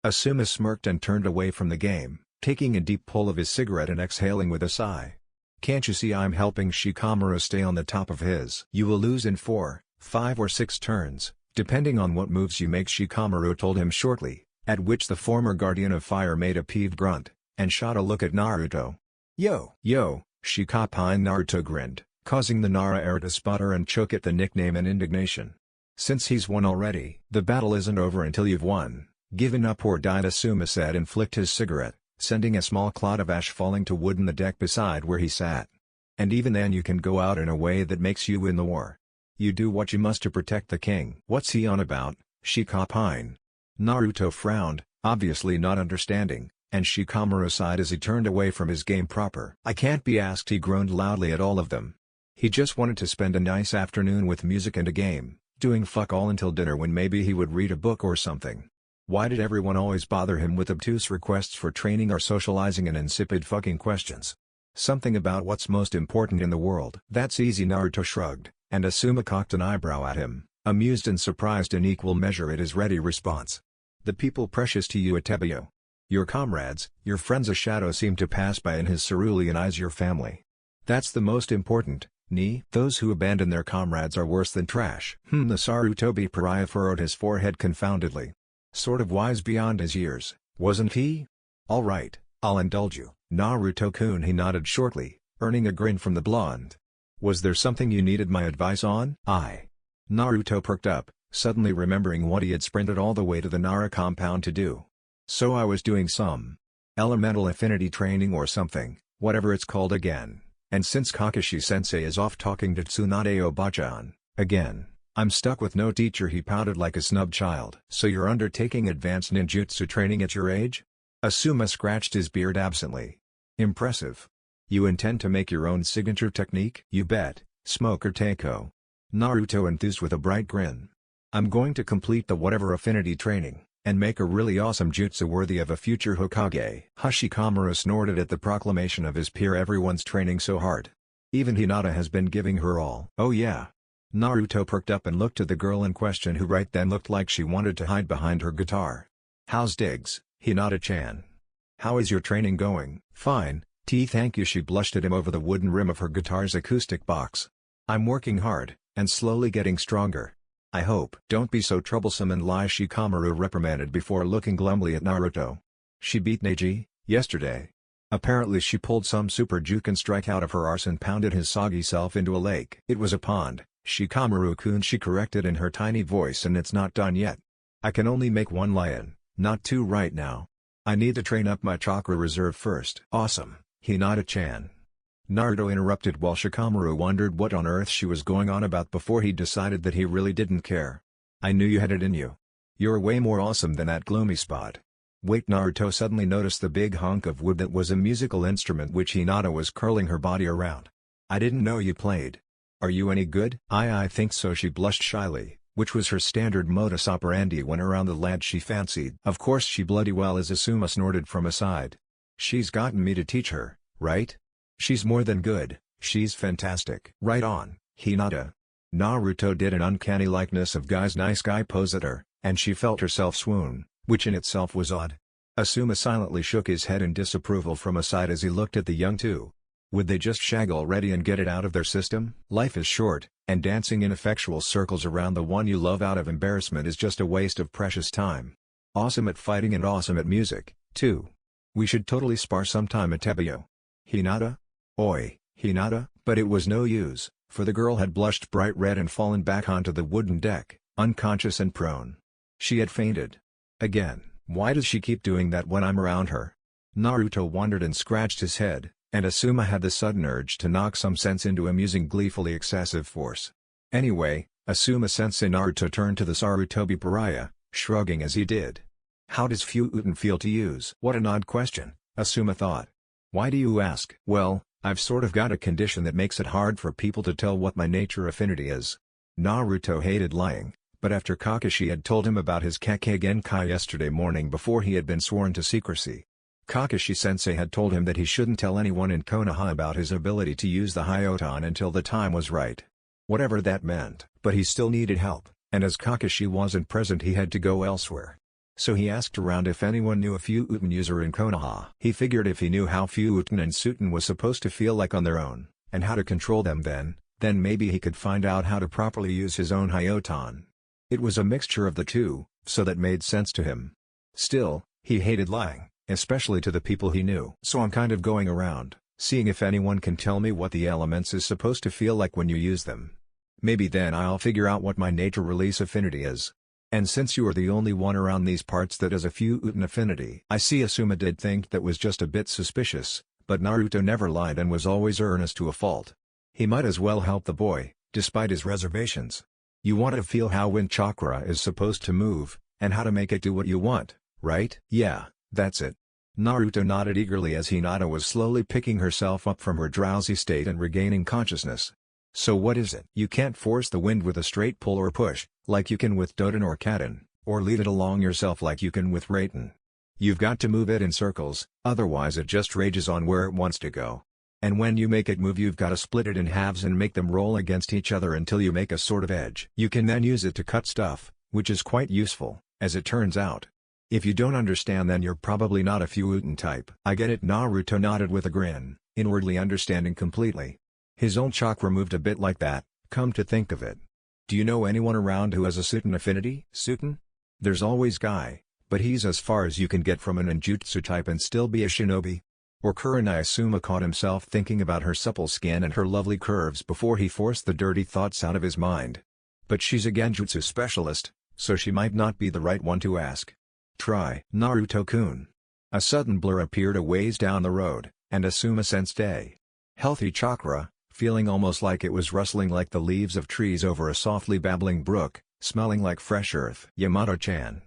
Asuma smirked and turned away from the game, taking a deep pull of his cigarette and exhaling with a sigh. "Can't you see I'm helping Shikamaru stay on the top of his?" "You will lose in 4, 5 or 6 turns, depending on what moves you make," Shikamaru told him shortly, at which the former Guardian of Fire made a peeved grunt, and shot a look at Naruto. Yo! Shikapine." Naruto grinned, causing the Nara heir to sputter and choke at the nickname in indignation. "Since he's won already." "The battle isn't over until you've won, given up or died," Asuma said and flicked his cigarette, sending a small cloud of ash falling to wood in the deck beside where he sat. "And even then you can go out in a way that makes you win the war. You do what you must to protect the king." "What's he on about, Shikapine?" Naruto frowned, obviously not understanding, and Shikamaru sighed as he turned away from his game proper. "I can't be asked." He groaned loudly at all of them. He just wanted to spend a nice afternoon with music and a game, doing fuck all until dinner when maybe he would read a book or something. Why did everyone always bother him with obtuse requests for training or socializing and insipid fucking questions? Something about what's most important in the world. "That's easy." Naruto shrugged, and Asuma cocked an eyebrow at him, amused and surprised in equal measure at his ready response. "The people precious to you at Tebio. Your comrades, your friends." A shadow seemed to pass by in his cerulean eyes. "Your family. That's the most important, ni." "Those who abandon their comrades are worse than trash." The Sarutobi pariah furrowed his forehead confoundedly. Sort of wise beyond his years, wasn't he? "All right, I'll indulge you, Naruto-kun." He nodded shortly, earning a grin from the blonde. "Was there something you needed my advice on?" Naruto perked up, suddenly remembering what he had sprinted all the way to the Nara compound to do. "So I was doing some elemental affinity training or something, whatever it's called again, and since Kakashi-sensei is off talking to Tsunade Obachan, again, I'm stuck with no teacher." He pouted like a snubbed child. "So you're undertaking advanced ninjutsu training at your age?" Asuma scratched his beard absently. "Impressive. You intend to make your own signature technique?" "You bet, Smoker Teiko." Naruto enthused with a bright grin. "I'm going to complete the whatever affinity training, and make a really awesome jutsu worthy of a future Hokage." Shikamaru snorted at the proclamation of his peer. "Everyone's training so hard. Even Hinata has been giving her all." "Oh yeah?" Naruto perked up and looked at the girl in question, who right then looked like she wanted to hide behind her guitar. "How's digs, Hinata-chan? How is your training going?" "Fine, thank you." She blushed at him over the wooden rim of her guitar's acoustic box. "I'm working hard, and slowly getting stronger. I hope." "Don't be so troublesome and lie," Shikamaru reprimanded before looking glumly at Naruto. "She beat Neji, yesterday. Apparently she pulled some super juken strike out of her arse and pounded his soggy self into a lake." "It was a pond, Shikamaru-kun," she corrected in her tiny voice, "and it's not done yet. I can only make 1 lion, not 2 right now. I need to train up my chakra reserve first." "Awesome, Hinata-chan." Naruto interrupted while Shikamaru wondered what on earth she was going on about before he decided that he really didn't care. "I knew you had it in you. You're way more awesome than that gloomy spot." Wait! Naruto suddenly noticed the big hunk of wood that was a musical instrument which Hinata was curling her body around. "I didn't know you played. Are you any good?" I think so." She blushed shyly, which was her standard modus operandi when around the lad she fancied. "Of course she bloody well," as Asuma snorted from a side. "She's gotten me to teach her, right? She's more than good, she's fantastic." "Right on, Hinata." Naruto did an uncanny likeness of guy's nice guy pose at her, and she felt herself swoon, which in itself was odd. Asuma silently shook his head in disapproval from a side as he looked at the young two. Would they just shag already and get it out of their system? Life is short, and dancing ineffectual circles around the one you love out of embarrassment is just a waste of precious time. Awesome at fighting and awesome at music, too. We should totally spar sometime at Tebio. Hinata? Oi, Hinata? But it was no use, for the girl had blushed bright red and fallen back onto the wooden deck, unconscious and prone. She had fainted. Again. Why does she keep doing that when I'm around her? Naruto wondered and scratched his head, and Asuma had the sudden urge to knock some sense into him using gleefully excessive force. "Anyway, Asuma-sensei," Naruto turned to the Sarutobi pariah, shrugging as he did. "How does Fuuten feel to use?" What an odd question, Asuma thought. "Why do you ask?" "Well, I've sort of got a condition that makes it hard for people to tell what my nature affinity is." Naruto hated lying, but after Kakashi had told him about his Keke Genkai yesterday morning before he had been sworn to secrecy, Kakashi-sensei had told him that he shouldn't tell anyone in Konoha about his ability to use the Hyoton until the time was right. Whatever that meant, but he still needed help, and as Kakashi wasn't present he had to go elsewhere. So he asked around if anyone knew a few Uten user in Konoha. He figured if he knew how few Uten and Suten was supposed to feel like on their own, and how to control them then maybe he could find out how to properly use his own Hyoton. It was a mixture of the two, so that made sense to him. Still, he hated lying, especially to the people he knew. So I'm kind of going around, seeing if anyone can tell me what the elements is supposed to feel like when you use them. Maybe then I'll figure out what my nature release affinity is. And since you are the only one around these parts that has a few Uten affinity. I see Asuma did think that was just a bit suspicious, but Naruto never lied and was always earnest to a fault. He might as well help the boy, despite his reservations. You want to feel how wind chakra is supposed to move, and how to make it do what you want, right? Yeah, that's it. Naruto nodded eagerly as Hinata was slowly picking herself up from her drowsy state and regaining consciousness. So what is it? You can't force the wind with a straight pull or push, like you can with Doton or Katon, or lead it along yourself like you can with Raiten. You've got to move it in circles, otherwise it just rages on where it wants to go. And when you make it move you've got to split it in halves and make them roll against each other until you make a sort of edge. You can then use it to cut stuff, which is quite useful, as it turns out. If you don't understand then you're probably not a Fuuten type. I get it. Naruto nodded with a grin, inwardly understanding completely. His own chakra moved a bit like that, come to think of it. Do you know anyone around who has a Suten affinity? Suten? There's always Guy, but he's as far as you can get from an ninjutsu type and still be a shinobi. Or Kurenai. Asuma caught himself thinking about her supple skin and her lovely curves before he forced the dirty thoughts out of his mind. But she's a genjutsu specialist, so she might not be the right one to ask. Try Naruto-kun. A sudden blur appeared a ways down the road, and Asuma sensed a healthy chakra, feeling almost like it was rustling like the leaves of trees over a softly babbling brook, smelling like fresh earth. Yamato-chan.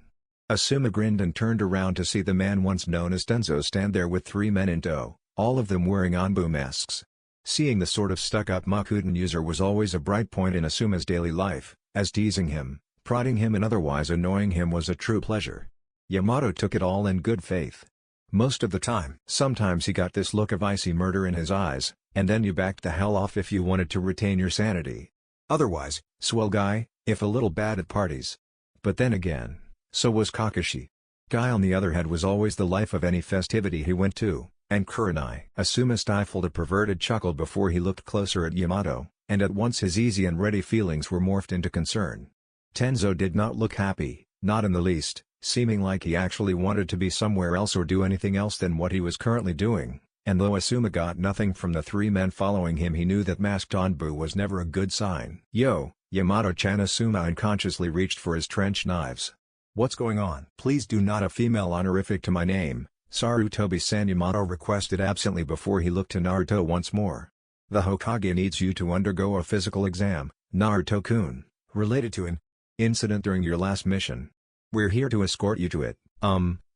Asuma grinned and turned around to see the man once known as Tenzo stand there with 3 men in tow, all of them wearing Anbu masks. Seeing the sort of stuck-up Makuten user was always a bright point in Asuma's daily life, as teasing him, prodding him and otherwise annoying him was a true pleasure. Yamato took it all in good faith. Most of the time. Sometimes he got this look of icy murder in his eyes, and then you backed the hell off if you wanted to retain your sanity. Otherwise, swell guy, if a little bad at parties. But then again, so was Kakashi. Guy on the other hand was always the life of any festivity he went to, and Kurenai. Asuma stifled a perverted chuckle before he looked closer at Yamato, and at once his easy and ready feelings were morphed into concern. Tenzo did not look happy, not in the least, seeming like he actually wanted to be somewhere else or do anything else than what he was currently doing, and though Asuma got nothing from the 3 men following him he knew that masked Anbu was never a good sign. Yo, Yamato-chan. Asuma unconsciously reached for his trench knives. What's going on? Please do not a female honorific to my name, Sarutobi-san. Yamato requested absently before he looked to Naruto once more. The Hokage needs you to undergo a physical exam, Naruto-kun, related to an incident during your last mission. We're here to escort you to it.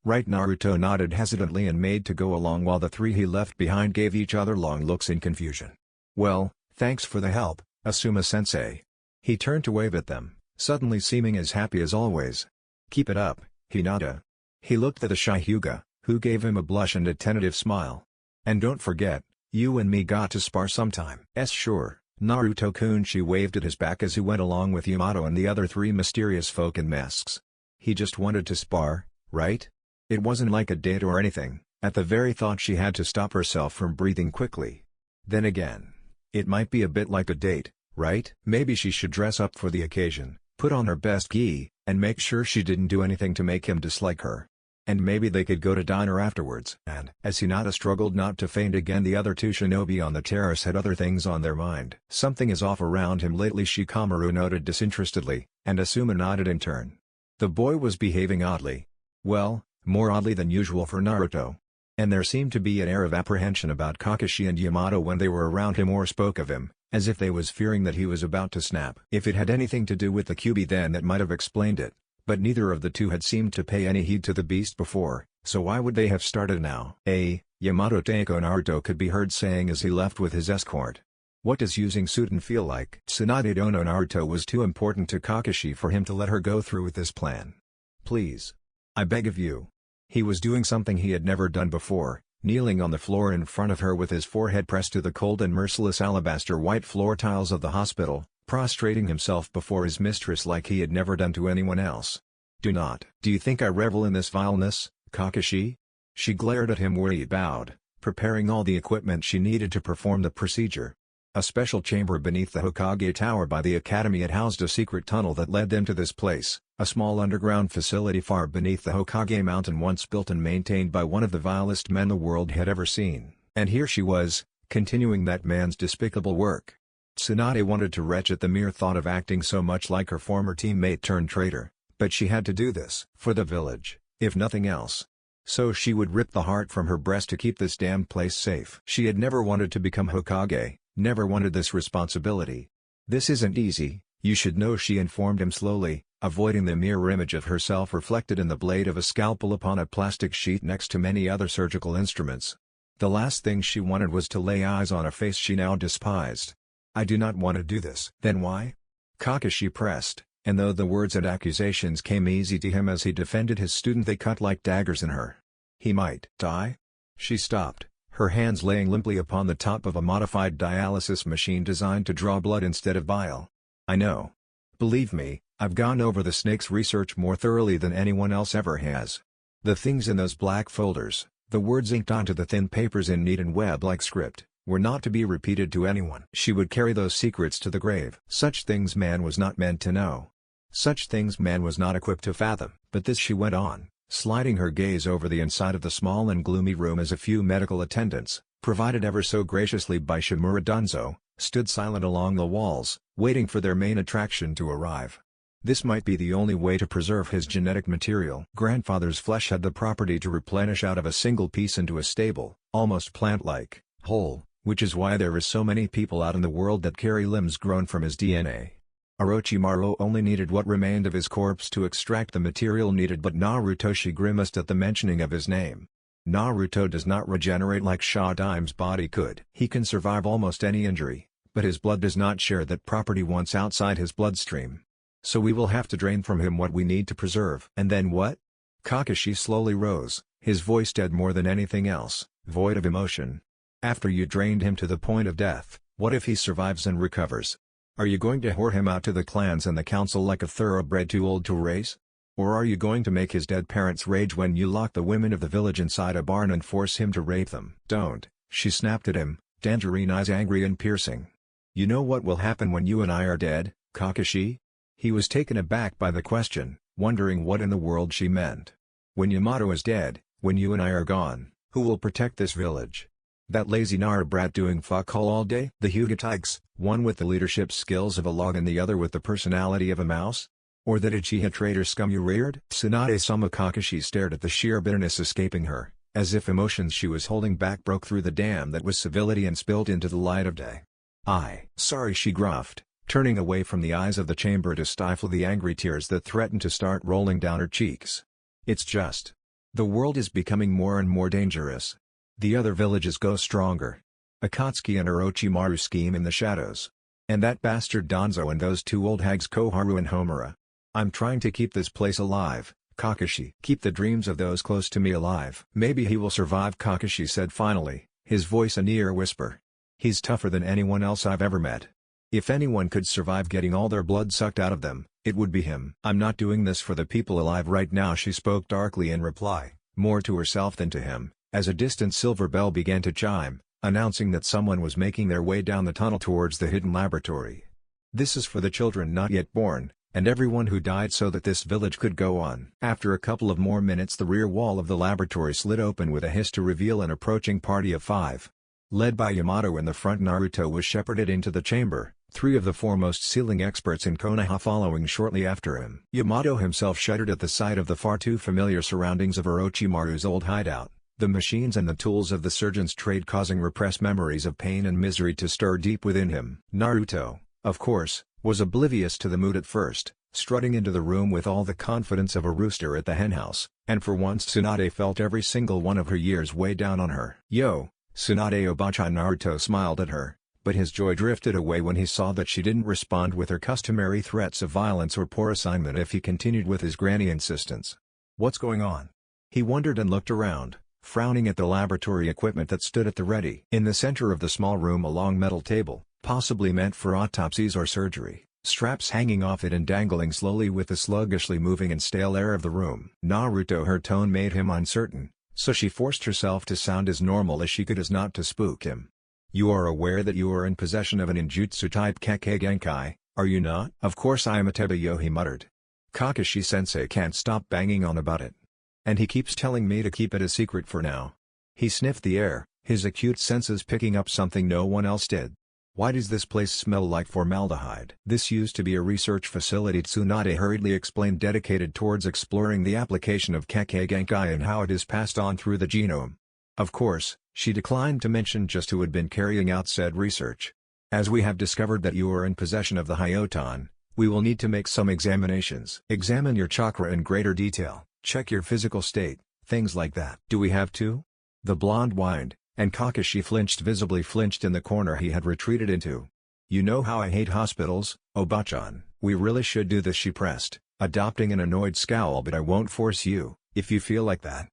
Right. Naruto nodded hesitantly and made to go along while the 3 he left behind gave each other long looks in confusion. Well, thanks for the help, Asuma-sensei. He turned to wave at them, suddenly seeming as happy as always. Keep it up, Hinata. He looked at the shy Hyuga, who gave him a blush and a tentative smile. And don't forget, you and me got to spar sometime. Sure, Naruto-kun. She waved at his back as he went along with Yamato and the other 3 mysterious folk in masks. He just wanted to spar, right? It wasn't like a date or anything. At the very thought she had to stop herself from breathing quickly. Then again, it might be a bit like a date, right? Maybe she should dress up for the occasion, put on her best gi, and make sure she didn't do anything to make him dislike her. And maybe they could go to diner afterwards. And as Hinata struggled not to faint again, the other 2 shinobi on the terrace had other things on their mind. Something is off around him lately, Shikamaru noted disinterestedly, and Asuma nodded in turn. The boy was behaving oddly. Well, more oddly than usual for Naruto. And there seemed to be an air of apprehension about Kakashi and Yamato when they were around him or spoke of him, as if they was fearing that he was about to snap. If it had anything to do with the Kyuubi then that might have explained it, but neither of the 2 had seemed to pay any heed to the beast before, so why would they have started now? Yamato Teiko, Naruto could be heard saying as he left with his escort. What does using Suten feel like? Tsunade Dono. Naruto was too important to Kakashi for him to let her go through with this plan. Please. I beg of you. He was doing something he had never done before, kneeling on the floor in front of her with his forehead pressed to the cold and merciless alabaster white floor tiles of the hospital, prostrating himself before his mistress like he had never done to anyone else. Do you think I revel in this vileness, Kakashi? She glared at him where he bowed, preparing all the equipment she needed to perform the procedure. A special chamber beneath the Hokage Tower by the academy had housed a secret tunnel that led them to this place, a small underground facility far beneath the Hokage mountain once built and maintained by one of the vilest men the world had ever seen. And here she was, continuing that man's despicable work. Tsunade wanted to retch at the mere thought of acting so much like her former teammate turned traitor, but she had to do this for the village, if nothing else. So she would rip the heart from her breast to keep this damned place safe. She had never wanted to become Hokage, never wanted this responsibility. This isn't easy, you should know, she informed him slowly, avoiding the mirror image of herself reflected in the blade of a scalpel upon a plastic sheet next to many other surgical instruments. The last thing she wanted was to lay eyes on a face she now despised. I do not want to do this. Then why? Kakashi pressed, and though the words and accusations came easy to him as he defended his student, they cut like daggers in her. He might die? She stopped, her hands laying limply upon the top of a modified dialysis machine designed to draw blood instead of bile. I know. Believe me, I've gone over the snake's research more thoroughly than anyone else ever has. The things in those black folders, the words inked onto the thin papers in neat and web-like script, were not to be repeated to anyone. She would carry those secrets to the grave. Such things man was not meant to know. Such things man was not equipped to fathom. But this, she went on, sliding her gaze over the inside of the small and gloomy room as a few medical attendants, provided ever so graciously by Shimura Dunzo, stood silent along the walls, waiting for their main attraction to arrive. This might be the only way to preserve his genetic material. Grandfather's flesh had the property to replenish out of a single piece into a stable, almost plant-like, whole, which is why there is so many people out in the world that carry limbs grown from his DNA. Orochimaru only needed what remained of his corpse to extract the material needed, but Naruto, she grimaced at the mentioning of his name. Naruto does not regenerate like Shadime's body could. He can survive almost any injury, but his blood does not share that property once outside his bloodstream. So we will have to drain from him what we need to preserve. And then what? Kakashi slowly rose, his voice dead more than anything else, void of emotion. After you drained him to the point of death, what if he survives and recovers? Are you going to whore him out to the clans and the council like a thoroughbred too old to race? Or are you going to make his dead parents rage when you lock the women of the village inside a barn and force him to rape them? Don't, she snapped at him, tangerine eyes angry and piercing. You know what will happen when you and I are dead, Kakashi? He was taken aback by the question, wondering what in the world she meant. When Yamato is dead, when you and I are gone, who will protect this village? That lazy Nara brat doing fuck all day? The Hugatigs, one with the leadership skills of a log and the other with the personality of a mouse? Or that Uchiha traitor scum you reared? Tsunade-sama. Kakashi stared at the sheer bitterness escaping her, as if emotions she was holding back broke through the dam that was civility and spilled into the light of day. Sorry, she gruffed, turning away from the eyes of the chamber to stifle the angry tears that threatened to start rolling down her cheeks. It's just. The world is becoming more and more dangerous. The other villages go stronger. Akatsuki and Orochimaru scheme in the shadows. And that bastard Danzo and those two old hags Koharu and Homura. I'm trying to keep this place alive, Kakashi. Keep the dreams of those close to me alive. Maybe he will survive, Kakashi said finally, his voice a near whisper. He's tougher than anyone else I've ever met. If anyone could survive getting all their blood sucked out of them, it would be him. I'm not doing this for the people alive right now, she spoke darkly in reply, more to herself than to him, as a distant silver bell began to chime, announcing that someone was making their way down the tunnel towards the hidden laboratory. This is for the children not yet born, and everyone who died so that this village could go on. After a couple of more minutes, the rear wall of the laboratory slid open with a hiss to reveal an approaching party of 5. Led by Yamato in the front, Naruto was shepherded into the chamber, 3 of the foremost sealing experts in Konoha following shortly after him. Yamato himself shuddered at the sight of the far too familiar surroundings of Orochimaru's old hideout, the machines and the tools of the surgeon's trade causing repressed memories of pain and misery to stir deep within him. Naruto, of course, was oblivious to the mood at first, strutting into the room with all the confidence of a rooster at the henhouse, and for once Tsunade felt every single one of her years weigh down on her. Yo, Tsunade Obachi. Naruto smiled at her, but his joy drifted away when he saw that she didn't respond with her customary threats of violence or poor assignment if he continued with his granny insistence. What's going on? He wondered and looked around, frowning at the laboratory equipment that stood at the ready. In the center of the small room a long metal table, possibly meant for autopsies or surgery, straps hanging off it and dangling slowly with the sluggishly moving and stale air of the room. Naruto, her tone made him uncertain, so she forced herself to sound as normal as she could as not to spook him. You are aware that you are in possession of an ninjutsu-type Kekkei Genkai, are you not? Of course I am a Tebayo, he muttered. Kakashi-sensei can't stop banging on about it. And he keeps telling me to keep it a secret for now. He sniffed the air, his acute senses picking up something no one else did. Why does this place smell like formaldehyde? This used to be a research facility, Tsunade hurriedly explained, dedicated towards exploring the application of Kekkei Genkai and how it is passed on through the genome. Of course, she declined to mention just who had been carrying out said research. As we have discovered that you are in possession of the Hyoton, we will need to make some examinations. Examine your chakra in greater detail, check your physical state, things like that. Do we have to? The blonde whined, and Kakashi visibly flinched in the corner he had retreated into. You know how I hate hospitals, Obachan. We really should do this, she pressed, adopting an annoyed scowl, but I won't force you, if you feel like that.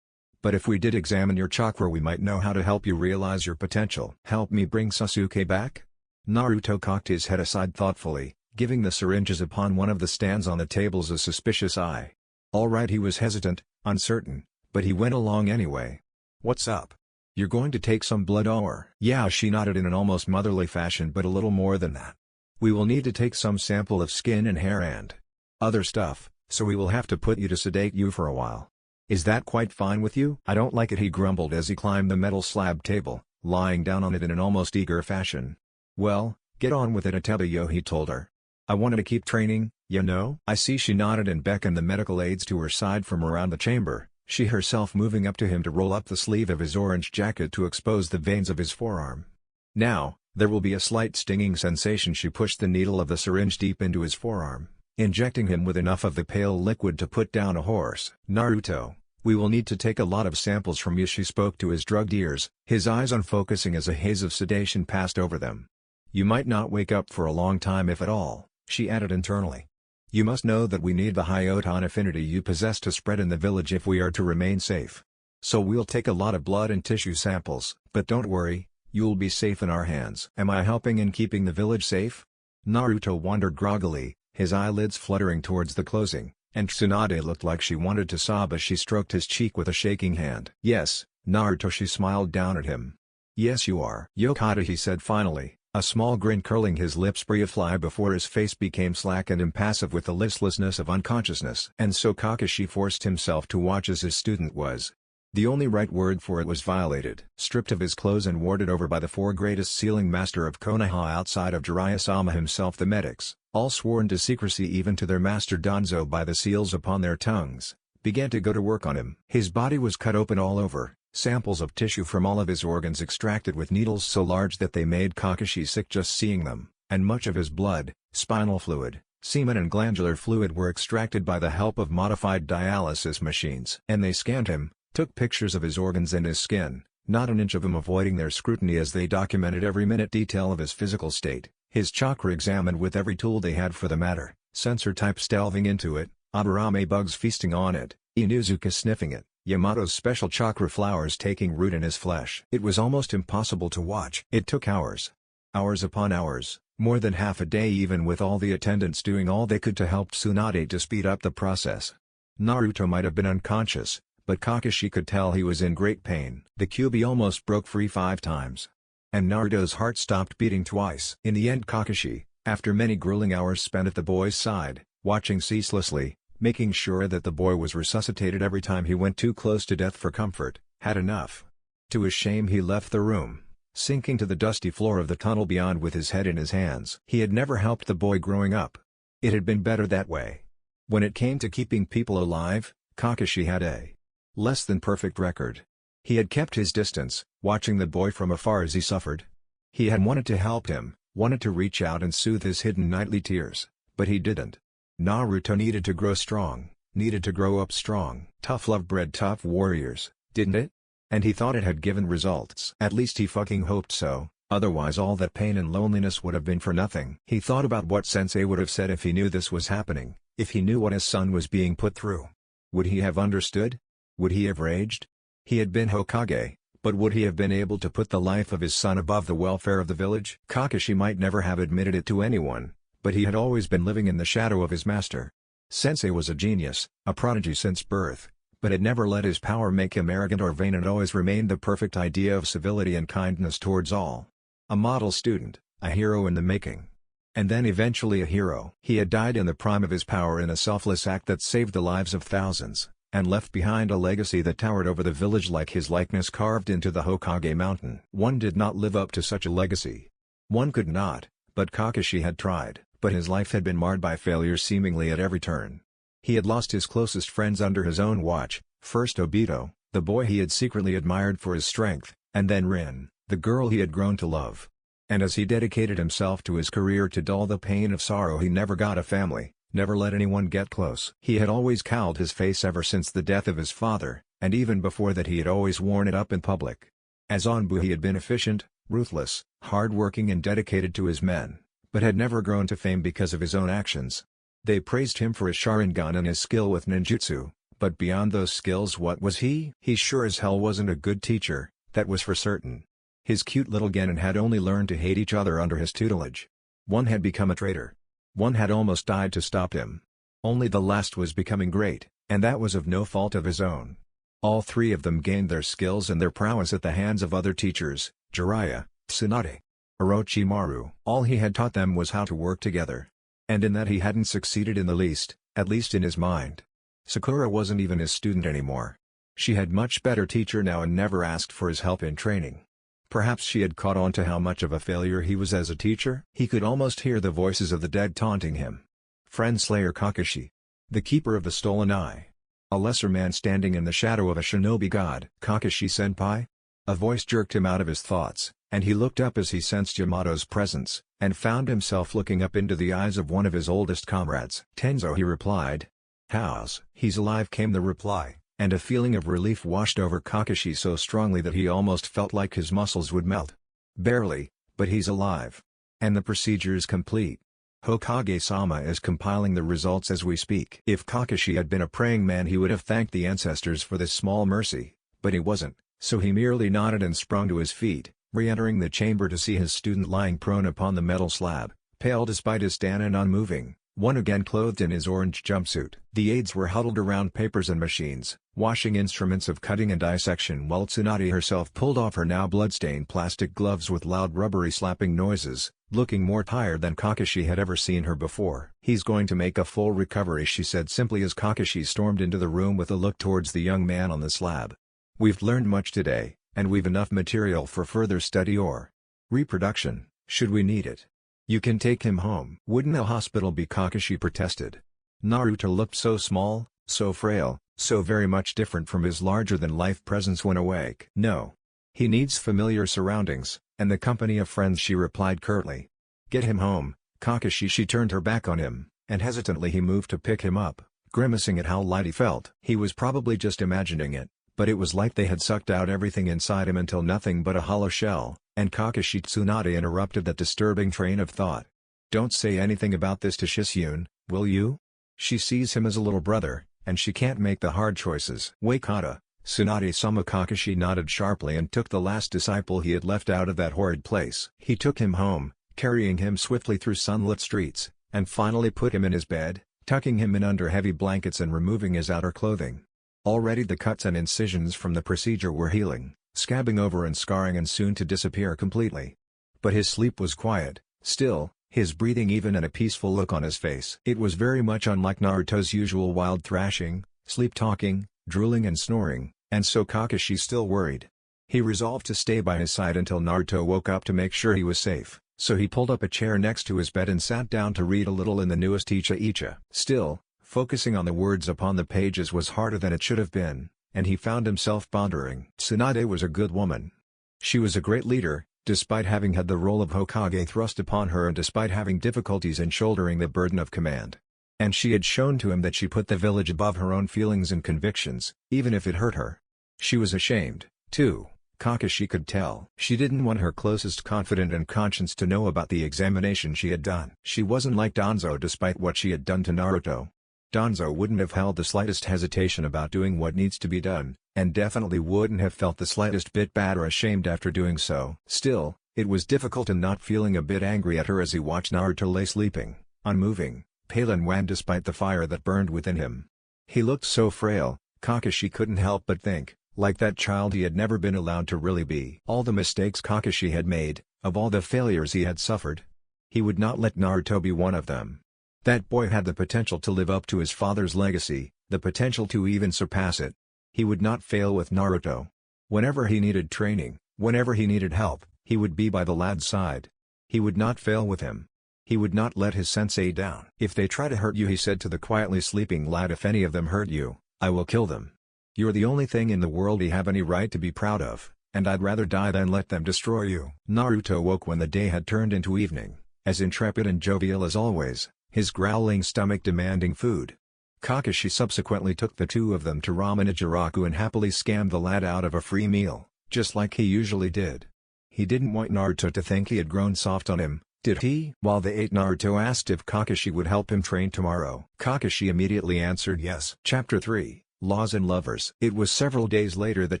But if we did examine your chakra we might know how to help you realize your potential. Help me bring Sasuke back? Naruto cocked his head aside thoughtfully, giving the syringes upon one of the stands on the tables a suspicious eye. Alright, he was hesitant, uncertain, but he went along anyway. What's up? You're going to take some blood or? Yeah, she nodded in an almost motherly fashion, but a little more than that. We will need to take some sample of skin and hair and other stuff, so we will have to put you to sedate you for a while. Is that quite fine with you? I don't like it, he grumbled as he climbed the metal slab table, lying down on it in an almost eager fashion. Well, get on with it, Atebayo, he told her. I wanted to keep training, you know? I see. She nodded and beckoned the medical aides to her side from around the chamber, she herself moving up to him to roll up the sleeve of his orange jacket to expose the veins of his forearm. Now, there will be a slight stinging sensation. She pushed the needle of the syringe deep into his forearm, injecting him with enough of the pale liquid to put down a horse. Naruto, we will need to take a lot of samples from you, she spoke to his drugged ears, his eyes unfocusing as a haze of sedation passed over them. You might not wake up for a long time if at all, she added internally. You must know that we need the Hyoton affinity you possess to spread in the village if we are to remain safe. So we'll take a lot of blood and tissue samples, but don't worry, you'll be safe in our hands. Am I helping in keeping the village safe? Naruto wondered groggily, his eyelids fluttering towards the closing, and Tsunade looked like she wanted to sob as she stroked his cheek with a shaking hand. Yes, Naruto, she smiled down at him. Yes you are. Yokata, he said finally, a small grin curling his lips briefly before his face became slack and impassive with the listlessness of unconsciousness. And so Kakashi forced himself to watch as his student was. The only right word for it was violated. Stripped of his clothes and warded over by the four greatest sealing master of Konoha outside of Jiraiya-sama himself, the medics, all sworn to secrecy even to their master Danzo by the seals upon their tongues, began to go to work on him. His body was cut open all over, samples of tissue from all of his organs extracted with needles so large that they made Kakashi sick just seeing them, and much of his blood, spinal fluid, semen and glandular fluid were extracted by the help of modified dialysis machines. And they scanned him, took pictures of his organs and his skin, not an inch of him avoiding their scrutiny as they documented every minute detail of his physical state, his chakra examined with every tool they had for the matter, sensor types delving into it, Aburame bugs feasting on it, Inuzuka sniffing it, Yamato's special chakra flowers taking root in his flesh. It was almost impossible to watch. It took hours. Hours upon hours, more than half a day, even with all the attendants doing all they could to help Tsunade to speed up the process. Naruto might have been unconscious, but Kakashi could tell he was in great pain. The Kyuubi almost broke free 5 times. And Naruto's heart stopped beating twice. In the end, Kakashi, after many grueling hours spent at the boy's side, watching ceaselessly, making sure that the boy was resuscitated every time he went too close to death for comfort, had enough. To his shame he left the room, sinking to the dusty floor of the tunnel beyond with his head in his hands. He had never helped the boy growing up. It had been better that way. When it came to keeping people alive, Kakashi had a less than perfect record. He had kept his distance, watching the boy from afar as he suffered. He had wanted to help him, wanted to reach out and soothe his hidden nightly tears, but he didn't. Naruto needed to grow strong, needed to grow up strong. Tough love bred tough warriors, didn't it? And he thought it had given results. At least he fucking hoped so, otherwise all that pain and loneliness would have been for nothing. He thought about what Sensei would have said if he knew this was happening, if he knew what his son was being put through. Would he have understood? Would he have raged? He had been Hokage, but would he have been able to put the life of his son above the welfare of the village? Kakashi might never have admitted it to anyone, but he had always been living in the shadow of his master. Sensei was a genius, a prodigy since birth, but had never let his power make him arrogant or vain and always remained the perfect idea of civility and kindness towards all. A model student, a hero in the making. And then eventually a hero. He had died in the prime of his power in a selfless act that saved the lives of thousands, and left behind a legacy that towered over the village like his likeness carved into the Hokage mountain. One did not live up to such a legacy. One could not, but Kakashi had tried, but his life had been marred by failure seemingly at every turn. He had lost his closest friends under his own watch, first Obito, the boy he had secretly admired for his strength, and then Rin, the girl he had grown to love. And as he dedicated himself to his career to dull the pain of sorrow, he never got a family, never let anyone get close. He had always cowled his face ever since the death of his father, and even before that he had always worn it up in public. As Anbu he had been efficient, ruthless, hard-working and dedicated to his men, but had never grown to fame because of his own actions. They praised him for his Sharingan and his skill with ninjutsu, but beyond those skills what was he? He sure as hell wasn't a good teacher, that was for certain. His cute little genin had only learned to hate each other under his tutelage. One had become a traitor. One had almost died to stop him. Only the last was becoming great, and that was of no fault of his own. All three of them gained their skills and their prowess at the hands of other teachers, Jiraiya, Tsunade, Orochimaru. All he had taught them was how to work together. And in that he hadn't succeeded in the least, at least in his mind. Sakura wasn't even his student anymore. She had much better teacher now and never asked for his help in training. Perhaps she had caught on to how much of a failure he was as a teacher. He could almost hear the voices of the dead taunting him. Friend Slayer Kakashi. The keeper of the stolen eye. A lesser man standing in the shadow of a shinobi god. Kakashi-senpai? A voice jerked him out of his thoughts, and he looked up as he sensed Yamato's presence, and found himself looking up into the eyes of one of his oldest comrades. Tenzo, he replied. How's? He's alive, came the reply. And a feeling of relief washed over Kakashi so strongly that he almost felt like his muscles would melt. Barely, but he's alive. And the procedure's complete. Hokage-sama is compiling the results as we speak. If Kakashi had been a praying man he would have thanked the ancestors for this small mercy, but he wasn't, so he merely nodded and sprung to his feet, re-entering the chamber to see his student lying prone upon the metal slab, pale despite his tan and unmoving. One again clothed in his orange jumpsuit. The aides were huddled around papers and machines, washing instruments of cutting and dissection while Tsunade herself pulled off her now bloodstained plastic gloves with loud rubbery slapping noises, looking more tired than Kakashi had ever seen her before. He's going to make a full recovery, she said simply as Kakashi stormed into the room with a look towards the young man on the slab. We've learned much today, and we've enough material for further study or reproduction, should we need it. You can take him home. Wouldn't a hospital be? Kakashi protested. Naruto looked so small, so frail, so very much different from his larger-than-life presence when awake. No. He needs familiar surroundings, and the company of friends, she replied curtly. Get him home, Kakashi. She turned her back on him, and hesitantly he moved to pick him up, grimacing at how light he felt. He was probably just imagining it, but it was like they had sucked out everything inside him until nothing but a hollow shell. And Kakashi. Tsunade interrupted that disturbing train of thought. Don't say anything about this to Shisyun, will you? She sees him as a little brother, and she can't make the hard choices. Wakata, Tsunade-sama. Kakashi nodded sharply and took the last disciple he had left out of that horrid place. He took him home, carrying him swiftly through sunlit streets, and finally put him in his bed, tucking him in under heavy blankets and removing his outer clothing. Already the cuts and incisions from the procedure were healing, scabbing over and scarring and soon to disappear completely. But his sleep was quiet, still, his breathing even and a peaceful look on his face. It was very much unlike Naruto's usual wild thrashing, sleep-talking, drooling and snoring, and so Kakashi still worried. He resolved to stay by his side until Naruto woke up to make sure he was safe, so he pulled up a chair next to his bed and sat down to read a little in the newest Icha. Still, focusing on the words upon the pages was harder than it should have been, and he found himself pondering. Tsunade was a good woman. She was a great leader, despite having had the role of Hokage thrust upon her and despite having difficulties in shouldering the burden of command. And she had shown to him that she put the village above her own feelings and convictions, even if it hurt her. She was ashamed, too, Kakashi could tell. She didn't want her closest confidant and conscience to know about the examination she had done. She wasn't like Danzo despite what she had done to Naruto. Danzo wouldn't have held the slightest hesitation about doing what needs to be done, and definitely wouldn't have felt the slightest bit bad or ashamed after doing so. Still, it was difficult in not feeling a bit angry at her as he watched Naruto lay sleeping, unmoving, pale and wan despite the fire that burned within him. He looked so frail, Kakashi couldn't help but think, like that child he had never been allowed to really be. All the mistakes Kakashi had made, of all the failures he had suffered, he would not let Naruto be one of them. That boy had the potential to live up to his father's legacy, the potential to even surpass it. He would not fail with Naruto. Whenever he needed training, whenever he needed help, he would be by the lad's side. He would not fail with him. He would not let his sensei down. "If they try to hurt you," he said to the quietly sleeping lad, "if any of them hurt you, I will kill them. You're the only thing in the world we have any right to be proud of, and I'd rather die than let them destroy you." Naruto woke when the day had turned into evening, as intrepid and jovial as always, his growling stomach demanding food. Kakashi subsequently took the two of them to Ramen Ichiraku and happily scammed the lad out of a free meal, just like he usually did. He didn't want Naruto to think he had grown soft on him, did he? While they ate, Naruto asked if Kakashi would help him train tomorrow. Kakashi immediately answered yes. Chapter 3, Laws and Lovers. It was several days later that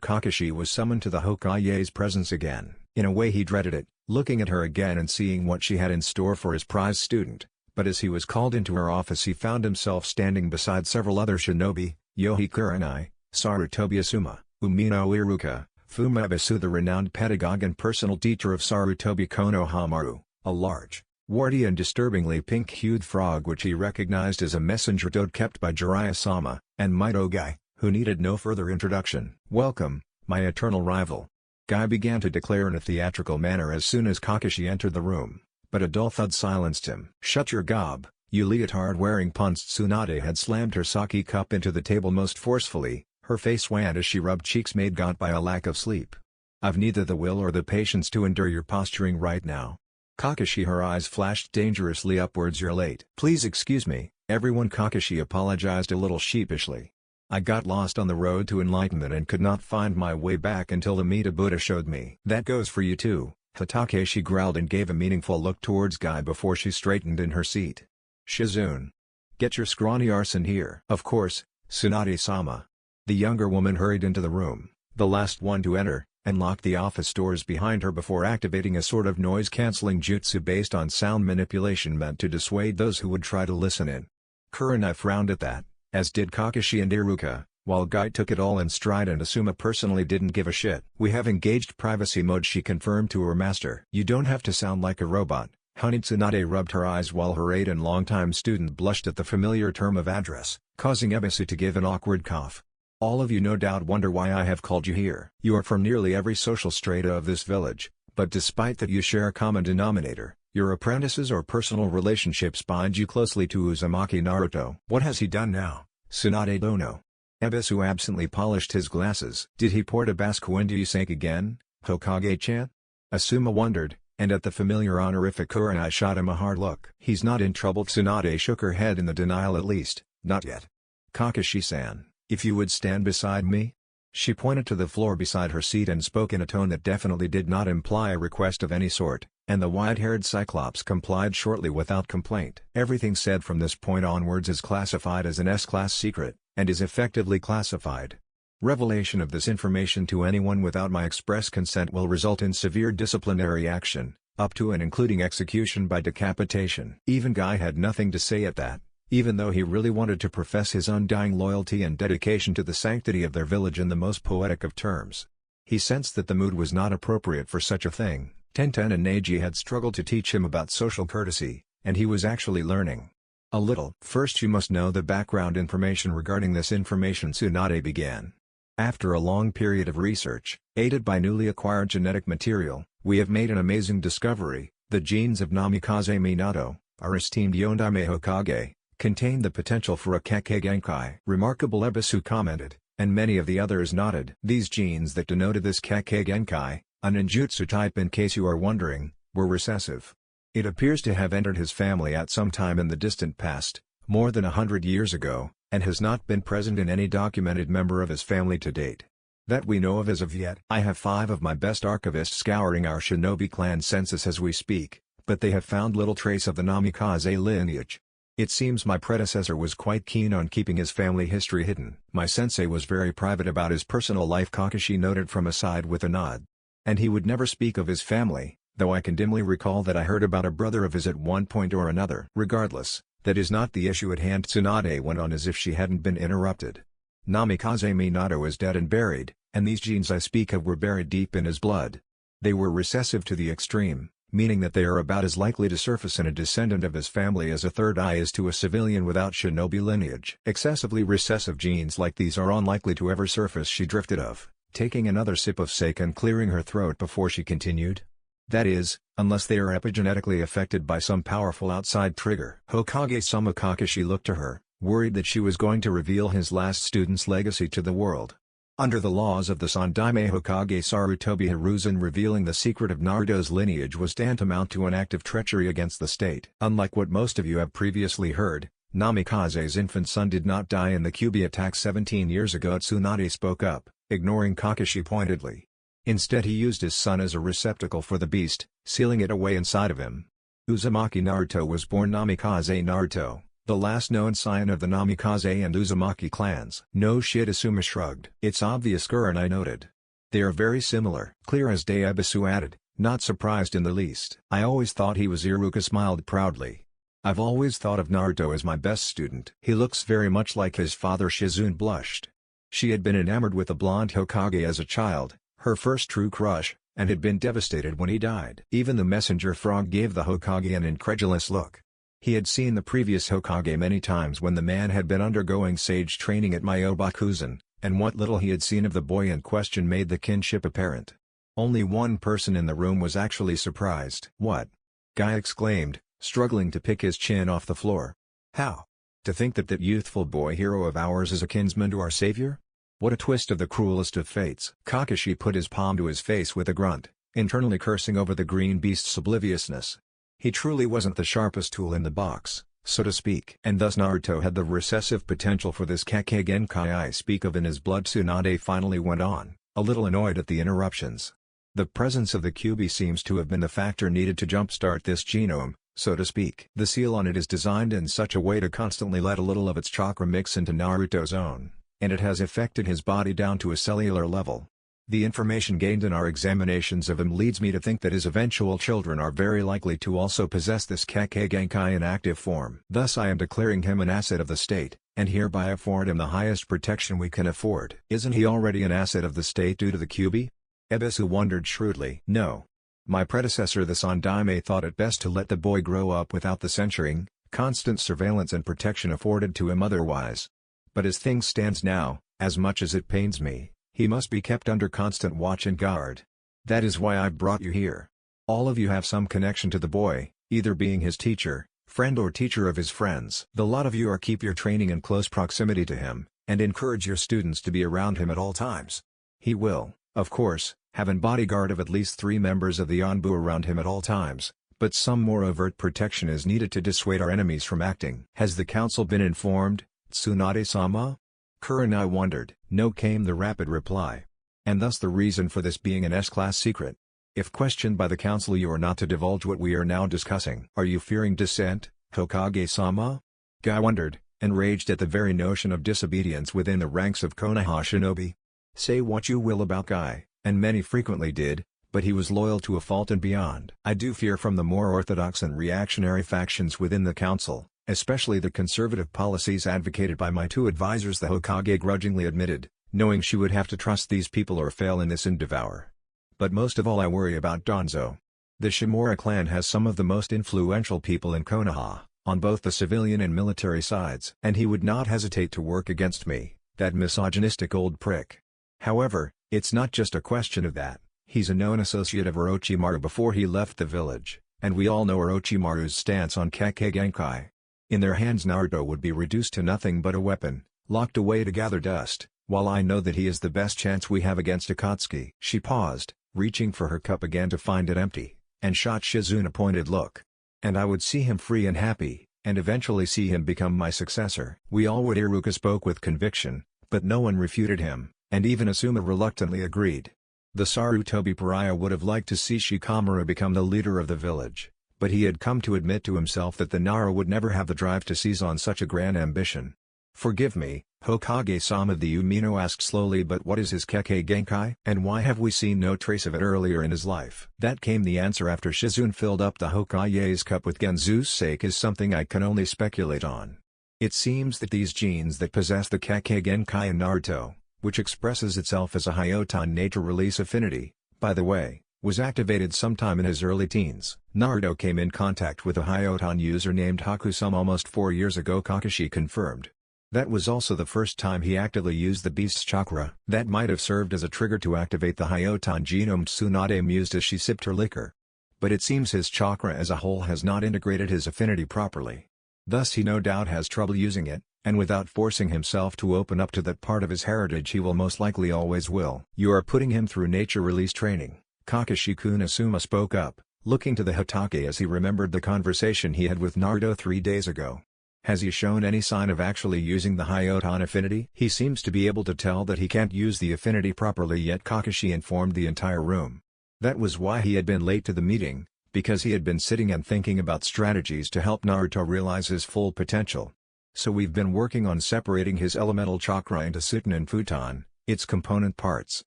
Kakashi was summoned to the Hokage's presence again. In a way he dreaded it, looking at her again and seeing what she had in store for his prize student, but as he was called into her office he found himself standing beside several other shinobi, Yohei Kurenai, Sarutobi Asuma, Umino Iruka, Fumabasu, the renowned pedagogue and personal teacher of Sarutobi Konohamaru, a large, warty and disturbingly pink-hued frog which he recognized as a messenger toad kept by Jiraiya-sama, and Mito Guy, who needed no further introduction. "Welcome, my eternal rival," Guy began to declare in a theatrical manner as soon as Kakashi entered the room, but a dull thud silenced him. "Shut your gob, you leotard-wearing punce." Tsunade had slammed her sake cup into the table most forcefully, her face wan as she rubbed cheeks made gaunt by a lack of sleep. "I've neither the will or the patience to endure your posturing right now." Kakashi, her eyes flashed dangerously upwards. "You're late." "Please excuse me, everyone." Kakashi apologized a little sheepishly. "I got lost on the road to enlightenment and could not find my way back until the Mita Buddha showed me." "That goes for you too." Hatake, she growled and gave a meaningful look towards Guy before she straightened in her seat. "Shizune, get your scrawny arse in here." "Of course, Tsunade-sama." The younger woman hurried into the room, the last one to enter, and locked the office doors behind her before activating a sort of noise-canceling jutsu based on sound manipulation meant to dissuade those who would try to listen in. Kurenai frowned at that, as did Kakashi and Iruka, while Guy took it all in stride and Asuma personally didn't give a shit. "We have engaged privacy mode," she confirmed to her master. "You don't have to sound like a robot, honey." Tsunade rubbed her eyes while her aide and longtime student blushed at the familiar term of address, causing Ebisu to give an awkward cough. "All of you no doubt wonder why I have called you here. You are from nearly every social strata of this village, but despite that you share a common denominator. Your apprentices or personal relationships bind you closely to Uzumaki Naruto." "What has he done now?" Tsunade don't know. Ebisu absently polished his glasses. "Did he pour Tabasco into your sink again, Hokage-chan?" Asuma wondered, and at the familiar honorific Kurenai shot him a hard look. "He's not in trouble." Tsunade shook her head in the denial. "At least, not yet. Kakashi-san, if you would stand beside me?" She pointed to the floor beside her seat and spoke in a tone that definitely did not imply a request of any sort, and the wide-haired Cyclops complied shortly without complaint. "Everything said from this point onwards is classified as an S-class secret, and is effectively classified. Revelation of this information to anyone without my express consent will result in severe disciplinary action, up to and including execution by decapitation." Even Guy had nothing to say at that. Even though he really wanted to profess his undying loyalty and dedication to the sanctity of their village in the most poetic of terms, he sensed that the mood was not appropriate for such a thing. Tenten and Neji had struggled to teach him about social courtesy, and he was actually learning a little. "First you must know the background information regarding this information," Tsunade began. "After a long period of research, aided by newly acquired genetic material, we have made an amazing discovery. The genes of Namikaze Minato, our esteemed Yondaime Hokage, contain the potential for a Kekkei Genkai." "Remarkable," Ebisu commented, and many of the others nodded. These genes that denoted this Kekkei Genkai, a ninjutsu type in case you are wondering, were recessive. It appears to have entered his family at some time in the distant past, more than 100 years ago, and has not been present in any documented member of his family to date. That we know of as of yet. I have 5 of my best archivists scouring our shinobi clan census as we speak, but they have found little trace of the Namikaze lineage. It seems my predecessor was quite keen on keeping his family history hidden. My sensei was very private about his personal life, Kakashi noted from a side with a nod. And he would never speak of his family, though I can dimly recall that I heard about a brother of his at one point or another. Regardless, that is not the issue at hand, Tsunade went on as if she hadn't been interrupted. Namikaze Minato is dead and buried, and these genes I speak of were buried deep in his blood. They were recessive to the extreme, meaning that they are about as likely to surface in a descendant of his family as a third eye is to a civilian without shinobi lineage. Excessively recessive genes like these are unlikely to ever surface, she drifted off, taking another sip of sake and clearing her throat before she continued. That is, unless they are epigenetically affected by some powerful outside trigger. Hokage-sama Kakashi looked to her, worried that she was going to reveal his last student's legacy to the world. Under the laws of the Sandaime Hokage Sarutobi Hiruzen, revealing the secret of Naruto's lineage was tantamount to an act of treachery against the state. Unlike what most of you have previously heard, Namikaze's infant son did not die in the Kyuubi attack 17 years ago. Tsunade spoke up, ignoring Kakashi pointedly. Instead he used his son as a receptacle for the beast, sealing it away inside of him. Uzumaki Naruto was born Namikaze Naruto, the last known scion of the Namikaze and Uzumaki clans. No shit, Asuma shrugged. It's obvious, Kurenai noted. They are very similar. Clear as day, Ebisu added, not surprised in the least. I always thought he was. Iruka smiled proudly. I've always thought of Naruto as my best student. He looks very much like his father. Shizune blushed. She had been enamored with the blonde Hokage as a child, her first true crush, and had been devastated when he died. Even the messenger frog gave the Hokage an incredulous look. He had seen the previous Hokage many times when the man had been undergoing sage training at Myobakuzen, and what little he had seen of the boy in question made the kinship apparent. Only one person in the room was actually surprised. What? Guy exclaimed, struggling to pick his chin off the floor. How? To think that youthful boy hero of ours is a kinsman to our savior? What a twist of the cruelest of fates. Kakashi put his palm to his face with a grunt, internally cursing over the green beast's obliviousness. He truly wasn't the sharpest tool in the box, so to speak. And thus Naruto had the recessive potential for this Kekkei Genkai I speak of in his blood. Tsunade finally went on, a little annoyed at the interruptions. The presence of the Kyuubi seems to have been the factor needed to jumpstart this genome, so to speak. The seal on it is designed in such a way to constantly let a little of its chakra mix into Naruto's own, and it has affected his body down to a cellular level. The information gained in our examinations of him leads me to think that his eventual children are very likely to also possess this Kekkei Genkai in active form. Thus I am declaring him an asset of the state, and hereby afford him the highest protection we can afford. Isn't he already an asset of the state due to the Kyuubi? Ebisu wondered shrewdly. No. My predecessor the Sandaime thought it best to let the boy grow up without the censoring, constant surveillance and protection afforded to him otherwise. But as things stands now, as much as it pains me, he must be kept under constant watch and guard. That is why I've brought you here. All of you have some connection to the boy, either being his teacher, friend or teacher of his friends. The lot of you are keep your training in close proximity to him, and encourage your students to be around him at all times. He will, of course, have a bodyguard of at least 3 members of the Anbu around him at all times, but some more overt protection is needed to dissuade our enemies from acting. Has the council been informed, Tsunade-sama? Kurenai wondered. No, came the rapid reply. And thus the reason for this being an S-class secret. If questioned by the council, you are not to divulge what we are now discussing. Are you fearing dissent, Hokage-sama? Guy wondered, enraged at the very notion of disobedience within the ranks of Konoha shinobi. Say what you will about Guy, and many frequently did, but he was loyal to a fault and beyond. I do fear from the more orthodox and reactionary factions within the council, especially the conservative policies advocated by my 2 advisors, the Hokage grudgingly admitted, knowing she would have to trust these people or fail in this endeavor. But most of all I worry about Danzo. The Shimura clan has some of the most influential people in Konoha, on both the civilian and military sides. And he would not hesitate to work against me, that misogynistic old prick. However, it's not just a question of that. He's a known associate of Orochimaru before he left the village, and we all know Orochimaru's stance on Kekkei Genkai. In their hands Naruto would be reduced to nothing but a weapon, locked away to gather dust, while I know that he is the best chance we have against Akatsuki. She paused, reaching for her cup again to find it empty, and shot Shizune a pointed look. And I would see him free and happy, and eventually see him become my successor. We all would. Iruka spoke with conviction, but no one refuted him, and even Asuma reluctantly agreed. The Sarutobi pariah would have liked to see Shikamaru become the leader of the village, But he had come to admit to himself that the Nara would never have the drive to seize on such a grand ambition. "Forgive me, Hokage-sama," the Umino asked slowly, "but what is his Kekkei Genkai? And why have we seen no trace of it earlier in his life?" That came the answer after Shizune filled up the Hokage's cup with Genzu's sake is something I can only speculate on. It seems that these genes that possess the Kekkei Genkai in Naruto, which expresses itself as a Hyoton nature release affinity, by the way, was activated sometime in his early teens. Naruto came in contact with a Hyoton user named Hakusum almost 4 years ago, Kakashi confirmed. That was also the first time he actively used the beast's chakra. That might have served as a trigger to activate the Hyoton genome Tsunade mused as she sipped her liquor. But it seems his chakra as a whole has not integrated his affinity properly. Thus he no doubt has trouble using it, and without forcing himself to open up to that part of his heritage he will most likely always will. "You are putting him through nature release training," Kakashi-kun Asuma spoke up, looking to the Hokage as he remembered the conversation he had with Naruto 3 days ago. "Has he shown any sign of actually using the Hyoton affinity?" "He seems to be able to tell that he can't use the affinity properly yet," Kakashi informed the entire room. That was why he had been late to the meeting, because he had been sitting and thinking about strategies to help Naruto realize his full potential. "So we've been working on separating his elemental chakra into Suton and Futon, its component parts.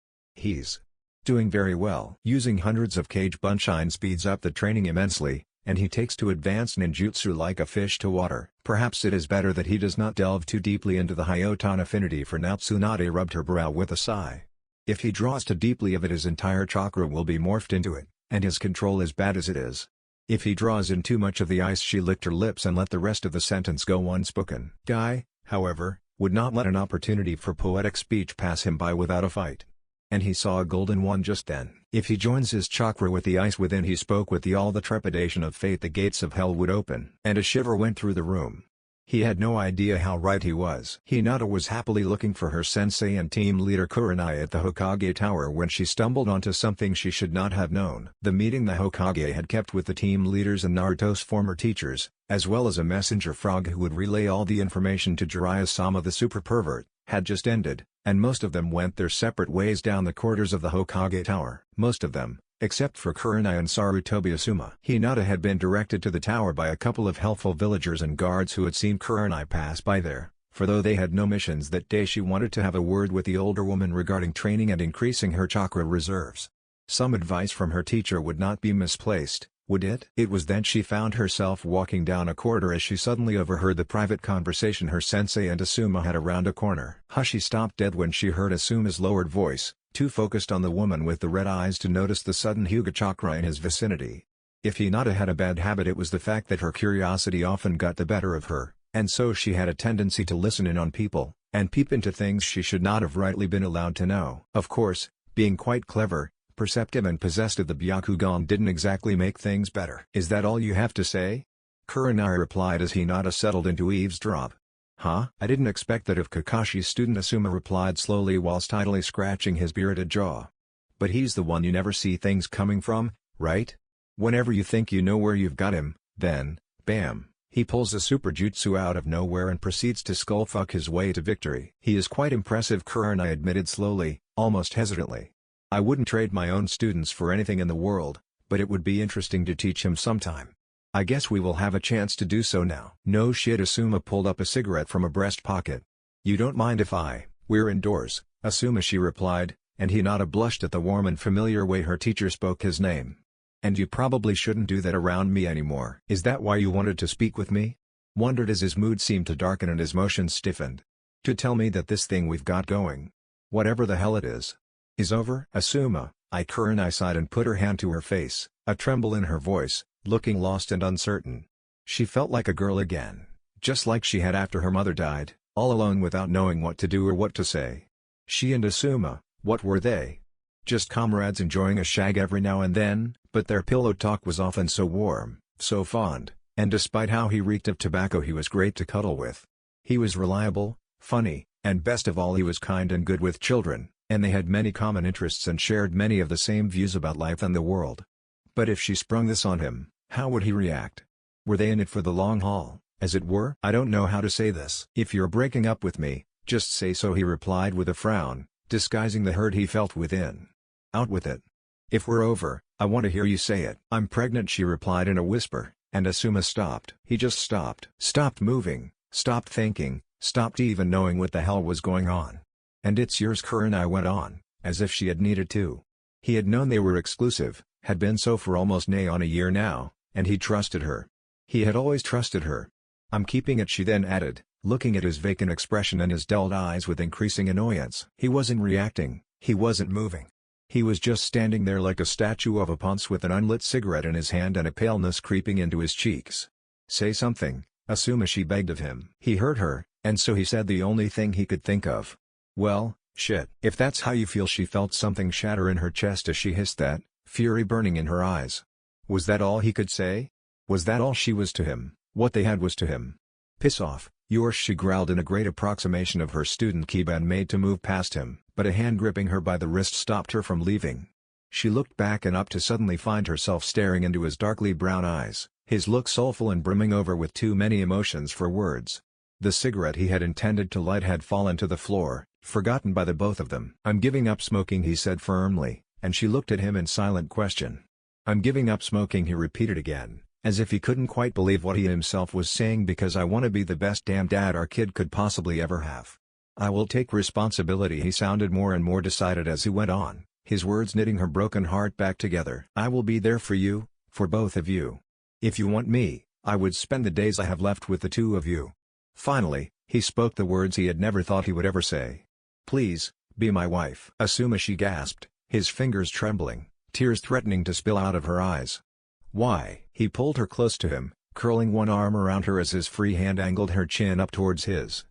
He's doing very well. Using hundreds of Kage Bunshine speeds up the training immensely, and he takes to advanced ninjutsu like a fish to water. Perhaps it is better that he does not delve too deeply into the Hyoton affinity for now." Tsunade rubbed her brow with a sigh. "If he draws too deeply of it his entire chakra will be morphed into it, and his control is bad as it is. If he draws in too much of the ice." She licked her lips and let the rest of the sentence go unspoken. Guy, however, would not let an opportunity for poetic speech pass him by without a fight. And he saw a golden one just then. If he joins his chakra with the ice within, he spoke with all the trepidation of fate, the gates of hell would open. And a shiver went through the room. He had no idea how right he was. Hinata was happily looking for her sensei and team leader Kurenai at the Hokage Tower when she stumbled onto something she should not have known. The meeting the Hokage had kept with the team leaders and Naruto's former teachers, as well as a messenger frog who would relay all the information to Jiraiya-sama the super pervert, had just ended, and most of them went their separate ways down the corridors of the Hokage Tower. Most of them, except for Kurenai and Sarutobi Asuma. Hinata had been directed to the tower by a couple of helpful villagers and guards who had seen Kurenai pass by there, for though they had no missions that day she wanted to have a word with the older woman regarding training and increasing her chakra reserves. Some advice from her teacher would not be misplaced, would it? It was then she found herself walking down a corridor as she suddenly overheard the private conversation her sensei and Asuma had around a corner. She stopped dead when she heard Asuma's lowered voice, too focused on the woman with the red eyes to notice the sudden Hyuga chakra in his vicinity. If Hinata had a bad habit, it was the fact that her curiosity often got the better of her, and so she had a tendency to listen in on people, and peep into things she should not have rightly been allowed to know. Of course, being quite clever, perceptive and possessed of the Byakugan didn't exactly make things better. "Is that all you have to say?" Kurenai replied as Hinata settled into eavesdrop. "Huh? I didn't expect that of Kakashi's student," Asuma replied slowly whilst idly scratching his bearded jaw. "But he's the one you never see things coming from, right? Whenever you think you know where you've got him, then, bam, he pulls a super jutsu out of nowhere and proceeds to skullfuck his way to victory." "He is quite impressive," Kurenai admitted slowly, almost hesitantly. "I wouldn't trade my own students for anything in the world, but it would be interesting to teach him sometime. I guess we will have a chance to do so now." "No shit." Asuma pulled up a cigarette from a breast pocket. "You don't mind if we're indoors, Asuma," she replied, and Hinata blushed at the warm and familiar way her teacher spoke his name. "And you probably shouldn't do that around me anymore." "Is that why you wanted to speak with me?" Wondered as his mood seemed to darken and his motions stiffened. "To tell me that this thing we've got going, whatever the hell it is over?" "Asuma," Kurenai sighed and put her hand to her face, a tremble in her voice, looking lost and uncertain. She felt like a girl again, just like she had after her mother died, all alone without knowing what to do or what to say. She and Asuma, what were they? Just comrades enjoying a shag every now and then? But their pillow talk was often so warm, so fond, and despite how he reeked of tobacco he was great to cuddle with. He was reliable, funny, and best of all he was kind and good with children, and they had many common interests and shared many of the same views about life and the world. But if she sprung this on him, how would he react? Were they in it for the long haul, as it were? "I don't know how to say this." "If you're breaking up with me, just say so," he replied with a frown, disguising the hurt he felt within. "Out with it. If we're over, I want to hear you say it. I'm pregnant, she replied in a whisper, and Asuma stopped. He just stopped. Stopped moving, stopped thinking, stopped even knowing what the hell was going on. And it's yours, Kurenai went on, as if she had needed to. He had known they were exclusive, had been so for almost nigh on a year now, and he trusted her. He had always trusted her. I'm keeping it, she then added, looking at his vacant expression and his dulled eyes with increasing annoyance. He wasn't reacting, he wasn't moving. He was just standing there like a statue of a ponce with an unlit cigarette in his hand and a paleness creeping into his cheeks. Say something, Asuma, she begged of him. He heard her, and so he said the only thing he could think of. Well, shit. If that's how you feel, she felt something shatter in her chest as she hissed that, fury burning in her eyes. Was that all he could say? Was that all she was to him, what they had was to him? Piss off, yours, she growled in a great approximation of her student Kiba and made to move past him, but a hand gripping her by the wrist stopped her from leaving. She looked back and up to suddenly find herself staring into his darkly brown eyes, his look soulful and brimming over with too many emotions for words. The cigarette he had intended to light had fallen to the floor, forgotten by the both of them. I'm giving up smoking, he said firmly, and she looked at him in silent question. I'm giving up smoking, he repeated again, as if he couldn't quite believe what he himself was saying, because I want to be the best damn dad our kid could possibly ever have. I will take responsibility, he sounded more and more decided as he went on, his words knitting her broken heart back together. I will be there for you, for both of you. If you want me, I would spend the days I have left with the two of you. Finally, he spoke the words he had never thought he would ever say. Please, be my wife. Asuma, she gasped, his fingers trembling, tears threatening to spill out of her eyes. Why? He pulled her close to him, curling one arm around her as his free hand angled her chin up towards his.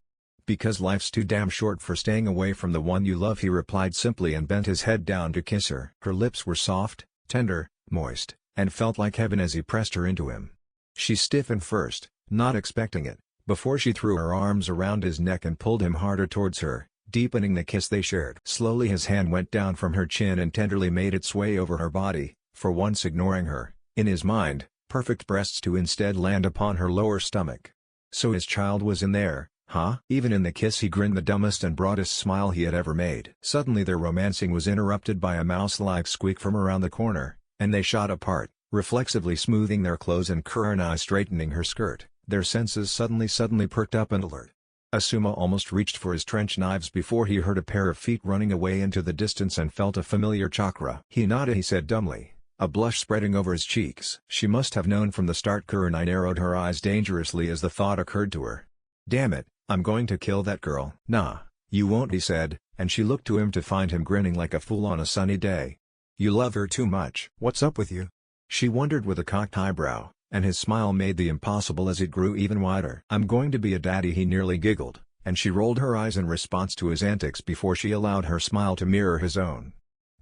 Because life's too damn short for staying away from the one you love, he replied simply and bent his head down to kiss her. Her lips were soft, tender, moist, and felt like heaven as he pressed her into him. She stiffened first, not expecting it, before she threw her arms around his neck and pulled him harder towards her, deepening the kiss they shared. Slowly his hand went down from her chin and tenderly made its way over her body, for once ignoring her, in his mind, perfect breasts to instead land upon her lower stomach. So his child was in there, huh? Even in the kiss he grinned the dumbest and broadest smile he had ever made. Suddenly their romancing was interrupted by a mouse-like squeak from around the corner, and they shot apart, reflexively smoothing their clothes and Kurenai straightening her skirt, their senses suddenly perked up and alert. Asuma almost reached for his trench knives before he heard a pair of feet running away into the distance and felt a familiar chakra. Hinata, he said dumbly, a blush spreading over his cheeks. She must have known from the start. Kurenai narrowed her eyes dangerously as the thought occurred to her. Damn it, I'm going to kill that girl. Nah, you won't, he said, and she looked to him to find him grinning like a fool on a sunny day. You love her too much. What's up with you? She wondered with a cocked eyebrow, and his smile made the impossible as it grew even wider. I'm going to be a daddy, he nearly giggled, and she rolled her eyes in response to his antics before she allowed her smile to mirror his own.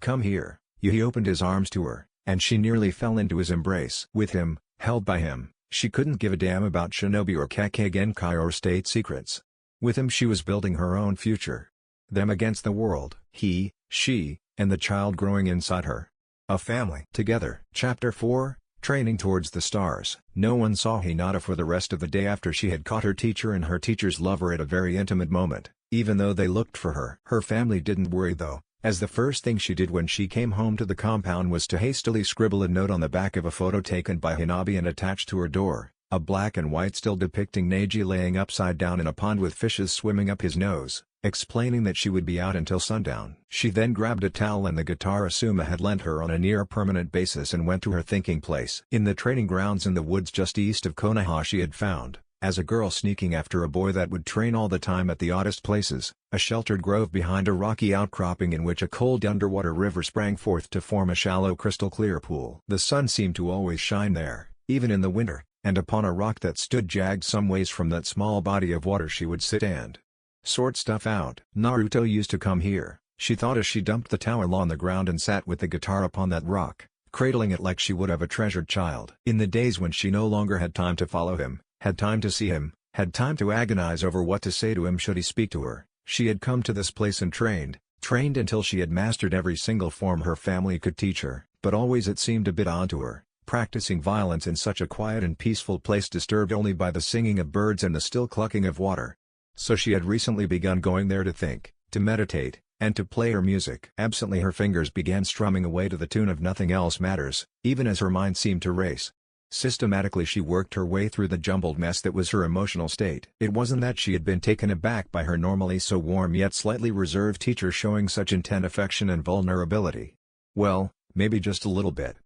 Come here, you. He opened his arms to her, and she nearly fell into his embrace. With him, held by him, she couldn't give a damn about shinobi or Hokage or state secrets. With him she was building her own future. Them against the world. He, she, and the child growing inside her. A family. Together. Chapter 4, Training Towards the Stars. No one saw Hinata for the rest of the day after she had caught her teacher and her teacher's lover at a very intimate moment, even though they looked for her. Her family didn't worry though, as the first thing she did when she came home to the compound was to hastily scribble a note on the back of a photo taken by Hinabi and attached to her door, a black and white still depicting Neji laying upside down in a pond with fishes swimming up his nose, explaining that she would be out until sundown. She then grabbed a towel and the guitar Asuma had lent her on a near-permanent basis and went to her thinking place. In the training grounds in the woods just east of Konoha she had found, as a girl sneaking after a boy that would train all the time at the oddest places, a sheltered grove behind a rocky outcropping in which a cold underwater river sprang forth to form a shallow crystal-clear pool. The sun seemed to always shine there, even in the winter, and upon a rock that stood jagged some ways from that small body of water she would sit and sort stuff out. Naruto used to come here, she thought as she dumped the towel on the ground and sat with the guitar upon that rock, cradling it like she would have a treasured child. In the days when she no longer had time to follow him, had time to see him, had time to agonize over what to say to him should he speak to her, she had come to this place and trained until she had mastered every single form her family could teach her. But always it seemed a bit odd to her, practicing violence in such a quiet and peaceful place disturbed only by the singing of birds and the still clucking of water. So she had recently begun going there to think, to meditate, and to play her music. Absently her fingers began strumming away to the tune of Nothing Else Matters, even as her mind seemed to race. Systematically she worked her way through the jumbled mess that was her emotional state. It wasn't that she had been taken aback by her normally so warm yet slightly reserved teacher showing such intent affection and vulnerability. Well, maybe just a little bit.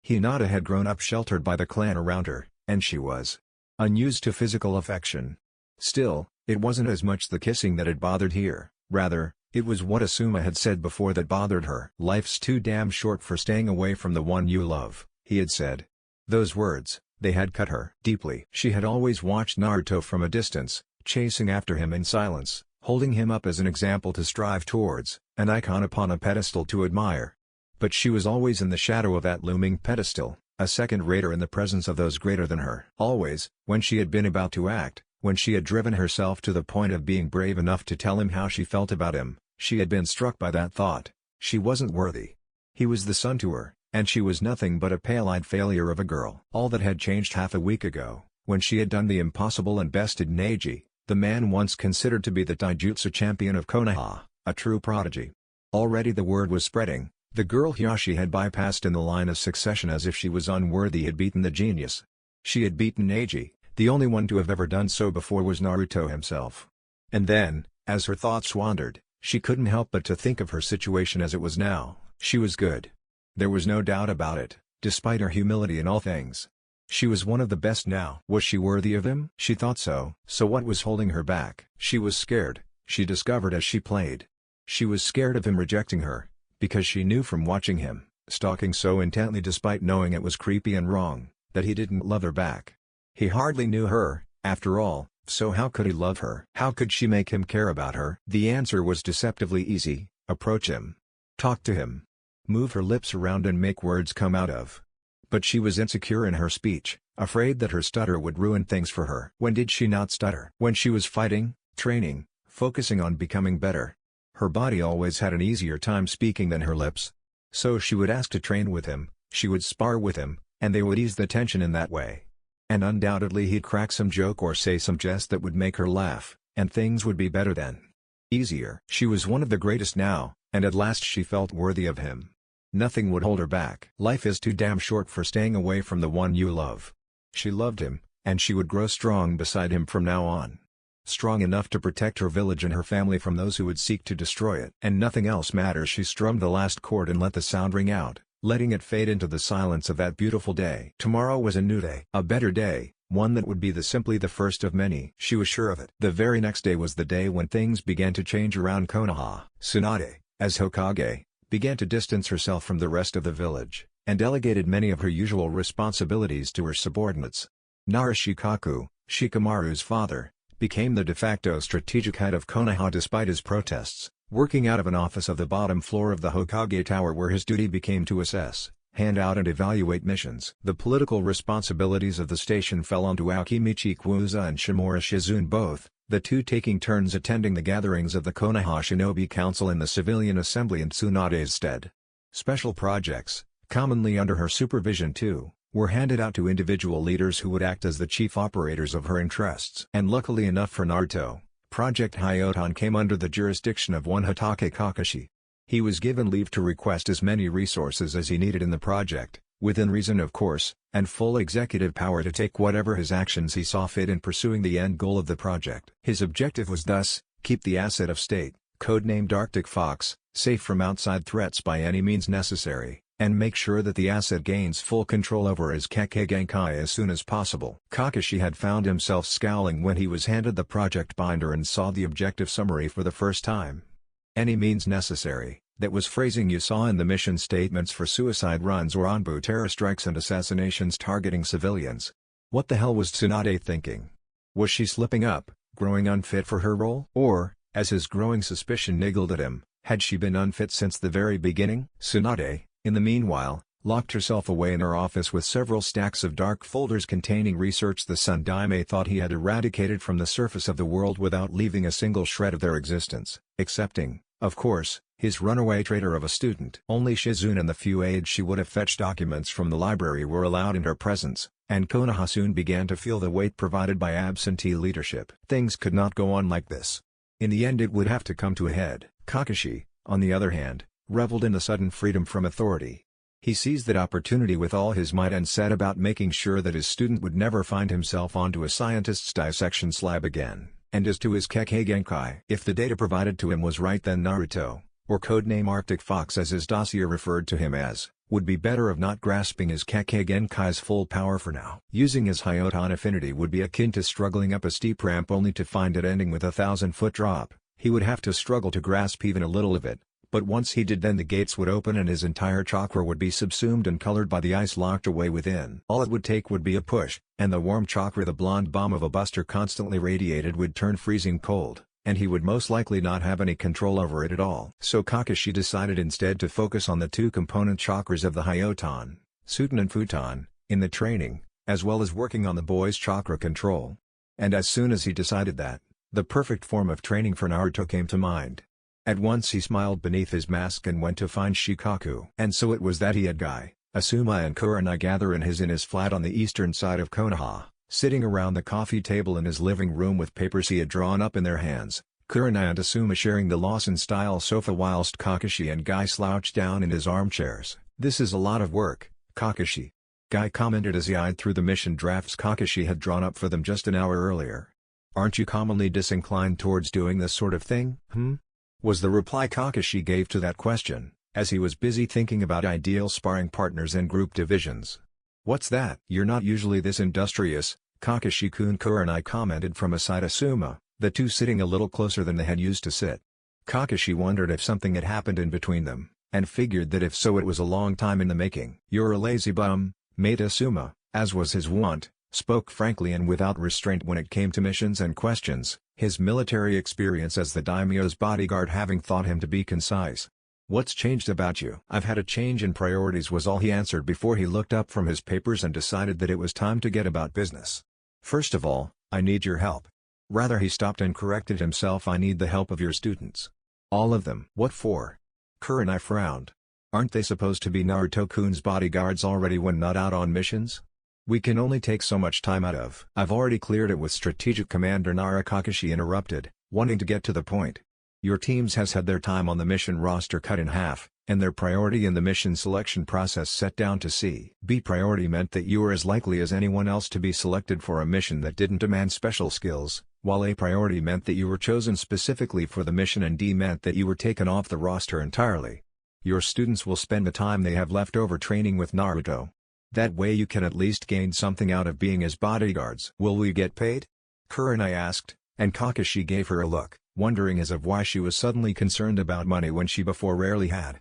Hinata had grown up sheltered by the clan around her, and she was unused to physical affection. Still, it wasn't as much the kissing that had bothered here, rather, it was what Asuma had said before that bothered her. "Life's too damn short for staying away from the one you love," he had said. Those words, they had cut her deeply. She had always watched Naruto from a distance, chasing after him in silence, holding him up as an example to strive towards, an icon upon a pedestal to admire. But she was always in the shadow of that looming pedestal, a second-rater in the presence of those greater than her. Always, when she had been about to act, when she had driven herself to the point of being brave enough to tell him how she felt about him, she had been struck by that thought. She wasn't worthy. He was the sun to her, and she was nothing but a pale-eyed failure of a girl. All that had changed half a week ago, when she had done the impossible and bested Neji, the man once considered to be the taijutsu champion of Konoha, a true prodigy. Already the word was spreading. The girl Hiyashi had bypassed in the line of succession as if she was unworthy had beaten the genius. She had beaten Neji, the only one to have ever done so before was Naruto himself. And then, as her thoughts wandered, she couldn't help but to think of her situation as it was now. She was good. There was no doubt about it, despite her humility in all things. She was one of the best now. Was she worthy of him? She thought so. So what was holding her back? She was scared, she discovered as she played. She was scared of him rejecting her, because she knew from watching him, stalking so intently despite knowing it was creepy and wrong, that he didn't love her back. He hardly knew her, after all, so how could he love her? How could she make him care about her? The answer was deceptively easy: approach him. Talk to him. Move her lips around and make words come out of. But she was insecure in her speech, afraid that her stutter would ruin things for her. When did she not stutter? When she was fighting, training, focusing on becoming better. Her body always had an easier time speaking than her lips. So she would ask to train with him, she would spar with him, and they would ease the tension in that way. And undoubtedly he'd crack some joke or say some jest that would make her laugh, and things would be better then. Easier. She was one of the greatest now, and at last she felt worthy of him. Nothing would hold her back. Life is too damn short for staying away from the one you love. She loved him, and she would grow strong beside him from now on. Strong enough to protect her village and her family from those who would seek to destroy it. And nothing else matters. She strummed the last chord and let the sound ring out, letting it fade into the silence of that beautiful day. Tomorrow was a new day. A better day, one that would be simply the first of many. She was sure of it. The very next day was the day when things began to change around Konoha. Tsunade, as Hokage, began to distance herself from the rest of the village, and delegated many of her usual responsibilities to her subordinates. Narashikaku, Shikamaru's father, became the de facto strategic head of Konoha despite his protests, working out of an office of the bottom floor of the Hokage Tower where his duty became to assess, hand out and evaluate missions. The political responsibilities of the station fell onto Akimichi Kuuza and Shimura Shizune both, the two taking turns attending the gatherings of the Konoha Shinobi Council in the Civilian Assembly in Tsunade's stead. Special projects, commonly under her supervision too, were handed out to individual leaders who would act as the chief operators of her interests. And luckily enough for Naruto, Project Hyoton came under the jurisdiction of one Hatake Kakashi. He was given leave to request as many resources as he needed in the project, within reason of course, and full executive power to take whatever his actions he saw fit in pursuing the end goal of the project. His objective was thus, keep the asset of state, codenamed Arctic Fox, safe from outside threats by any means necessary, and make sure that the asset gains full control over his Kekkei Genkai as soon as possible. Kakashi had found himself scowling when he was handed the project binder and saw the objective summary for the first time. Any means necessary, that was phrasing you saw in the mission statements for suicide runs or Anbu terror strikes and assassinations targeting civilians. What the hell was Tsunade thinking? Was she slipping up, growing unfit for her role? Or, as his growing suspicion niggled at him, had she been unfit since the very beginning? Tsunade, in the meanwhile, locked herself away in her office with several stacks of dark folders containing research the Sun Daime thought he had eradicated from the surface of the world without leaving a single shred of their existence, excepting, of course, his runaway traitor of a student. Only Shizune and the few aides she would have fetched documents from the library were allowed in her presence, and Konoha soon began to feel the weight provided by absentee leadership. Things could not go on like this. In the end it would have to come to a head. Kakashi, on the other hand, reveled in the sudden freedom from authority. He seized that opportunity with all his might and set about making sure that his student would never find himself onto a scientist's dissection slab again. And as to his Kekkei Genkai, if the data provided to him was right, then Naruto, or codename Arctic Fox as his dossier referred to him as, would be better of not grasping his Kekkei Genkai's full power for now. Using his Hyoton affinity would be akin to struggling up a steep ramp only to find it ending with a 1,000-foot drop. He would have to struggle to grasp even a little of it, but once he did, then the gates would open and his entire chakra would be subsumed and colored by the ice locked away within. All it would take would be a push, and the warm chakra the blonde bomb of a buster constantly radiated would turn freezing cold, and he would most likely not have any control over it at all. So Kakashi decided instead to focus on the two component chakras of the Hyoton, Suton and Futon, in the training, as well as working on the boy's chakra control. And as soon as he decided that, the perfect form of training for Naruto came to mind. At once he smiled beneath his mask and went to find Shikaku. And so it was that he had Guy, Asuma and Kurenai gather in his flat on the eastern side of Konoha, sitting around the coffee table in his living room with papers he had drawn up in their hands, Kurenai and Asuma sharing the Lawson-style sofa whilst Kakashi and Guy slouched down in his armchairs. "This is a lot of work, Kakashi," Guy commented as he eyed through the mission drafts Kakashi had drawn up for them just an hour earlier. "Aren't you commonly disinclined towards doing this sort of thing, was the reply Kakashi gave to that question, as he was busy thinking about ideal sparring partners and group divisions. "What's that? You're not usually this industrious, Kakashi-kun," Kurenai commented from aside Asuma, the two sitting a little closer than they had used to sit. Kakashi wondered if something had happened in between them, and figured that if so it was a long time in the making. "You're a lazy bum," mate Asuma, as was his wont, spoke frankly and without restraint when it came to missions and questions, his military experience as the daimyo's bodyguard having taught him to be concise. "What's changed about you?" "I've had a change in priorities," was all he answered before he looked up from his papers and decided that it was time to get about business. "First of all, I need your help." Rather, he stopped and corrected himself, "I need the help of your students. All of them." "What for?" Kurenai frowned. "Aren't they supposed to be Naruto-kun's bodyguards already when not out on missions? We can only take so much time out of." "I've already cleared it with Strategic Commander Nara," Kakashi interrupted, wanting to get to the point. "Your teams has had their time on the mission roster cut in half, and their priority in the mission selection process set down to C. B priority meant that you were as likely as anyone else to be selected for a mission that didn't demand special skills, while A priority meant that you were chosen specifically for the mission and D meant that you were taken off the roster entirely. Your students will spend the time they have left over training with Naruto. That way you can at least gain something out of being his bodyguards." "Will we get paid?" Kurenai asked, and Kakashi gave her a look, wondering as of why she was suddenly concerned about money when she before rarely had.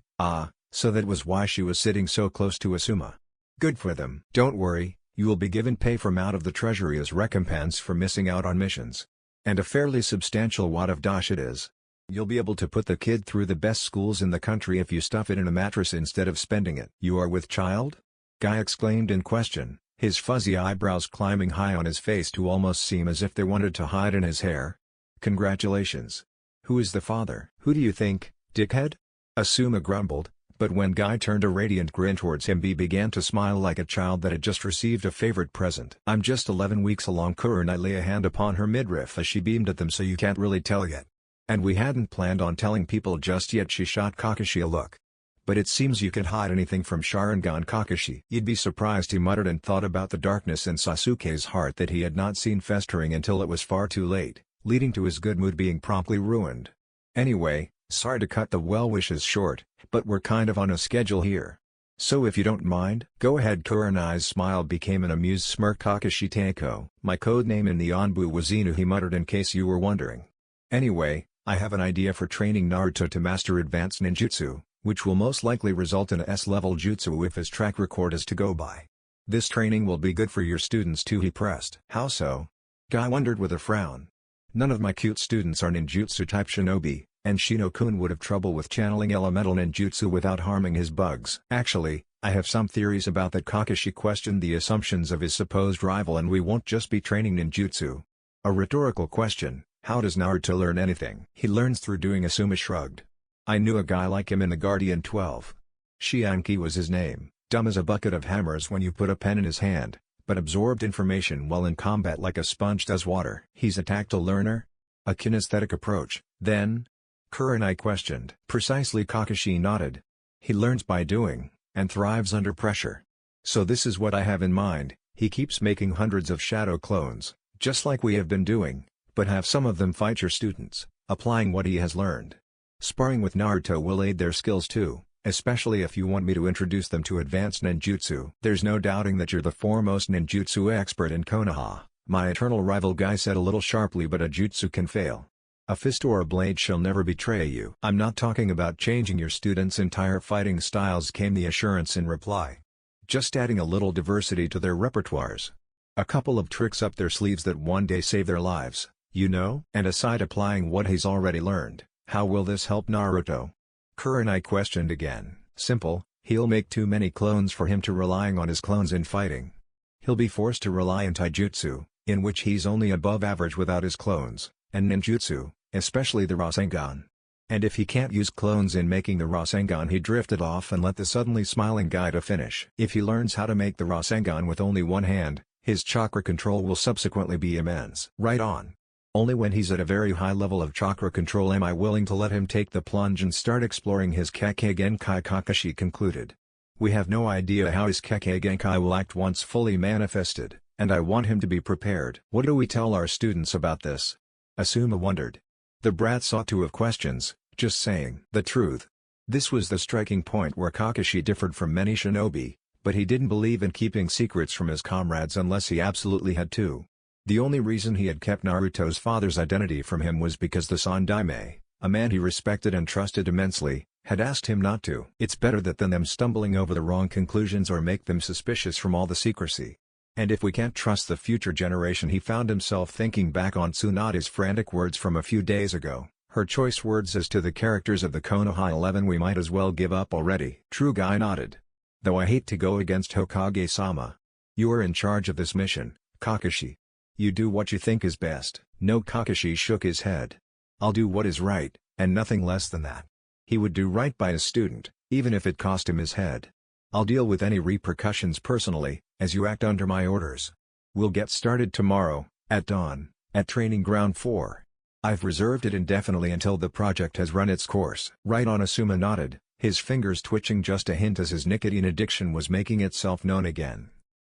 So that was why she was sitting so close to Asuma. "Good for them." "Don't worry, you will be given pay from out of the treasury as recompense for missing out on missions. And a fairly substantial wad of dash it is. You'll be able to put the kid through the best schools in the country if you stuff it in a mattress instead of spending it." "You are with child?" Guy exclaimed in question, his fuzzy eyebrows climbing high on his face to almost seem as if they wanted to hide in his hair. "Congratulations. Who is the father?" "Who do you think, dickhead?" Asuma grumbled, but when Guy turned a radiant grin towards him he began to smile like a child that had just received a favorite present. "I'm just 11 weeks along." Kurenai lay a hand upon her midriff as she beamed at them. "So you can't really tell yet." "And we hadn't planned on telling people just yet." She shot Kakashi a look. "But it seems you can hide anything from Sharingan." Kakashi. "You'd be surprised," he muttered, and thought about the darkness in Sasuke's heart that he had not seen festering until it was far too late, leading to his good mood being promptly ruined. "Anyway, sorry to cut the well wishes short, but we're kind of on a schedule here. So if you don't mind, go ahead." Kurenai's smile became an amused smirk. "Kakashi Teiko. My code name in the Anbu was Inu," he muttered, "in case you were wondering. Anyway, I have an idea for training Naruto to master advanced ninjutsu, which will most likely result in a S-level jutsu if his track record is to go by. This training will be good for your students too." He pressed. "How so?" Guy wondered with a frown. "None of my cute students are ninjutsu-type shinobi, and Shino-kun would have trouble with channeling elemental ninjutsu without harming his bugs." "Actually, I have some theories about that." Kakashi questioned the assumptions of his supposed rival. "And we won't just be training ninjutsu." A rhetorical question. "How does Naruto learn anything?" "He learns through doing." Asuma shrugged. "I knew a guy like him in the Guardian 12. Shianki was his name, dumb as a bucket of hammers when you put a pen in his hand, but absorbed information while in combat like a sponge does water." "He's a tactile learner? A kinesthetic approach, then?" Kurenai questioned. Precisely, Kakashi nodded. He learns by doing, and thrives under pressure. So this is what I have in mind. He keeps making hundreds of shadow clones, just like we have been doing, but have some of them fight your students, applying what he has learned. Sparring with Naruto will aid their skills too, especially if you want me to introduce them to advanced ninjutsu. There's no doubting that you're the foremost ninjutsu expert in Konoha, my eternal rival, Guy said a little sharply, but a jutsu can fail. A fist or a blade shall never betray you. I'm not talking about changing your students' entire fighting styles, came the assurance in reply. Just adding a little diversity to their repertoires. A couple of tricks up their sleeves that one day save their lives, you know? And aside applying what he's already learned, how will this help Naruto? Kurenai questioned again. Simple, he'll make too many clones for him to relying on his clones in fighting. He'll be forced to rely on taijutsu, in which he's only above average without his clones, and ninjutsu, especially the Rasengan. And if he can't use clones in making the Rasengan, he drifted off and let the suddenly smiling guy to finish. If he learns how to make the Rasengan with only one hand, his chakra control will subsequently be immense. Right on. Only when he's at a very high level of chakra control am I willing to let him take the plunge and start exploring his Kekkei Genkai, Kakashi concluded. We have no idea how his Kekkei Genkai will act once fully manifested, and I want him to be prepared. What do we tell our students about this? Asuma wondered. The brat sought to have questions, just saying the truth. This was the striking point where Kakashi differed from many shinobi, but he didn't believe in keeping secrets from his comrades unless he absolutely had to. The only reason he had kept Naruto's father's identity from him was because the Sandaime, a man he respected and trusted immensely, had asked him not to. It's better that than them stumbling over the wrong conclusions or make them suspicious from all the secrecy. And if we can't trust the future generation, he found himself thinking back on Tsunade's frantic words from a few days ago, her choice words as to the characters of the Konoha 11. We might as well give up already. True, Guy nodded. Though I hate to go against Hokage-sama. You are in charge of this mission, Kakashi. You do what you think is best. No, Kakashi shook his head. I'll do what is right, and nothing less than that. He would do right by his student, even if it cost him his head. I'll deal with any repercussions personally, as you act under my orders. We'll get started tomorrow, at dawn, at Training Ground 4. I've reserved it indefinitely until the project has run its course. Right on. Asuma nodded, his fingers twitching just a hint as his nicotine addiction was making itself known again.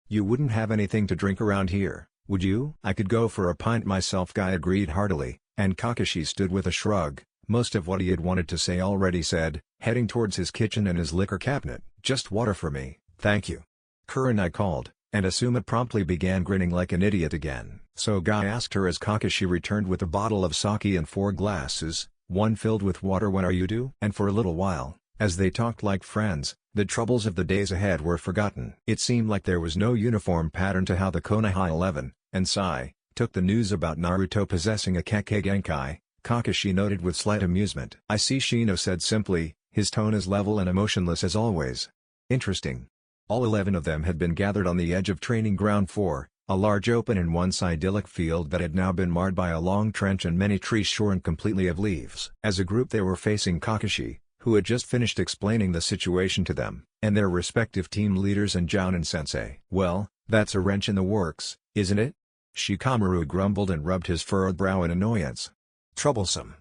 You wouldn't have anything to drink around here, would you? I could go for a pint myself, Guy agreed heartily, and Kakashi stood with a shrug, most of what he had wanted to say already said, heading towards his kitchen and his liquor cabinet. Just water for me, thank you. Kurenai called, and Asuma promptly began grinning like an idiot again. So Guy asked her as Kakashi returned with a bottle of sake and 4 glasses, one filled with water. When are you due? And for a little while, as they talked like friends, the troubles of the days ahead were forgotten. It seemed like there was no uniform pattern to how the Konoha 11, and Sai, took the news about Naruto possessing a Kekkei Genkai. Kakashi noted with slight amusement. I see, Shino said simply, his tone as level and emotionless as always. Interesting. All 11 of them had been gathered on the edge of Training Ground 4, a large open and once idyllic field that had now been marred by a long trench and many trees shorn completely of leaves. As a group they were facing Kakashi, who had just finished explaining the situation to them, and their respective team leaders and Jounin-sensei. Well, that's a wrench in the works, isn't it? Shikamaru grumbled and rubbed his furrowed brow in annoyance. Troublesome.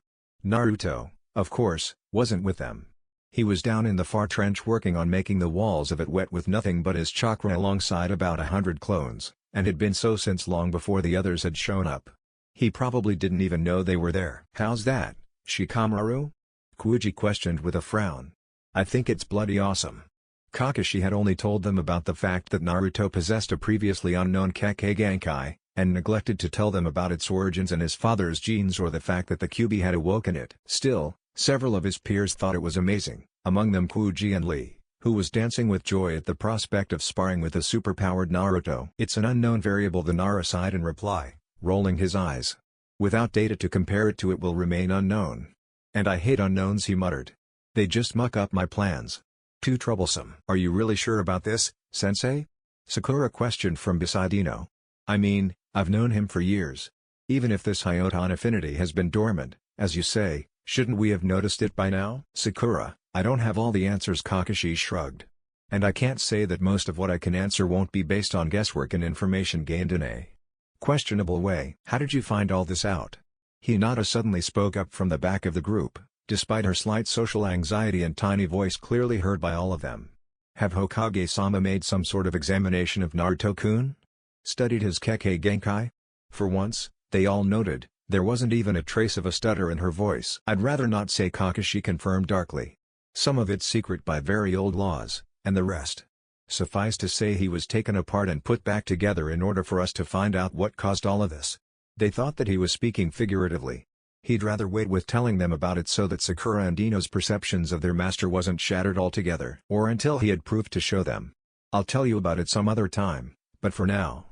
Naruto, of course, wasn't with them. He was down in the far trench working on making the walls of it wet with nothing but his chakra alongside about 100 clones, and had been so since long before the others had shown up. He probably didn't even know they were there. How's that, Shikamaru? Kuuji questioned with a frown. I think it's bloody awesome. Kakashi had only told them about the fact that Naruto possessed a previously unknown Kekkei Genkai, and neglected to tell them about its origins and his father's genes or the fact that the Kyuubi had awoken it. Still, several of his peers thought it was amazing, among them Kuuji and Lee, who was dancing with joy at the prospect of sparring with a superpowered Naruto. It's an unknown variable, the Nara sighed in reply, rolling his eyes. Without data to compare it to, it will remain unknown. And I hate unknowns, he muttered. They just muck up my plans. Too troublesome. Are you really sure about this, sensei? Sakura questioned from beside Ino. I mean, I've known him for years. Even if this Hyoton affinity has been dormant, as you say, shouldn't we have noticed it by now? Sakura, I don't have all the answers, Kakashi shrugged. And I can't say that most of what I can answer won't be based on guesswork and information gained in a questionable way. How did you find all this out? Hinata suddenly spoke up from the back of the group, despite her slight social anxiety and tiny voice clearly heard by all of them. Have Hokage-sama made some sort of examination of Naruto-kun? Studied his Kekkei Genkai? For once, they all noted, there wasn't even a trace of a stutter in her voice. I'd rather not say, Kakashi confirmed darkly. Some of it's secret by very old laws, and the rest. Suffice to say he was taken apart and put back together in order for us to find out what caused all of this. They thought that he was speaking figuratively. He'd rather wait with telling them about it so that Sakura and Ino's perceptions of their master wasn't shattered altogether. Or until he had proof to show them. I'll tell you about it some other time, but for now.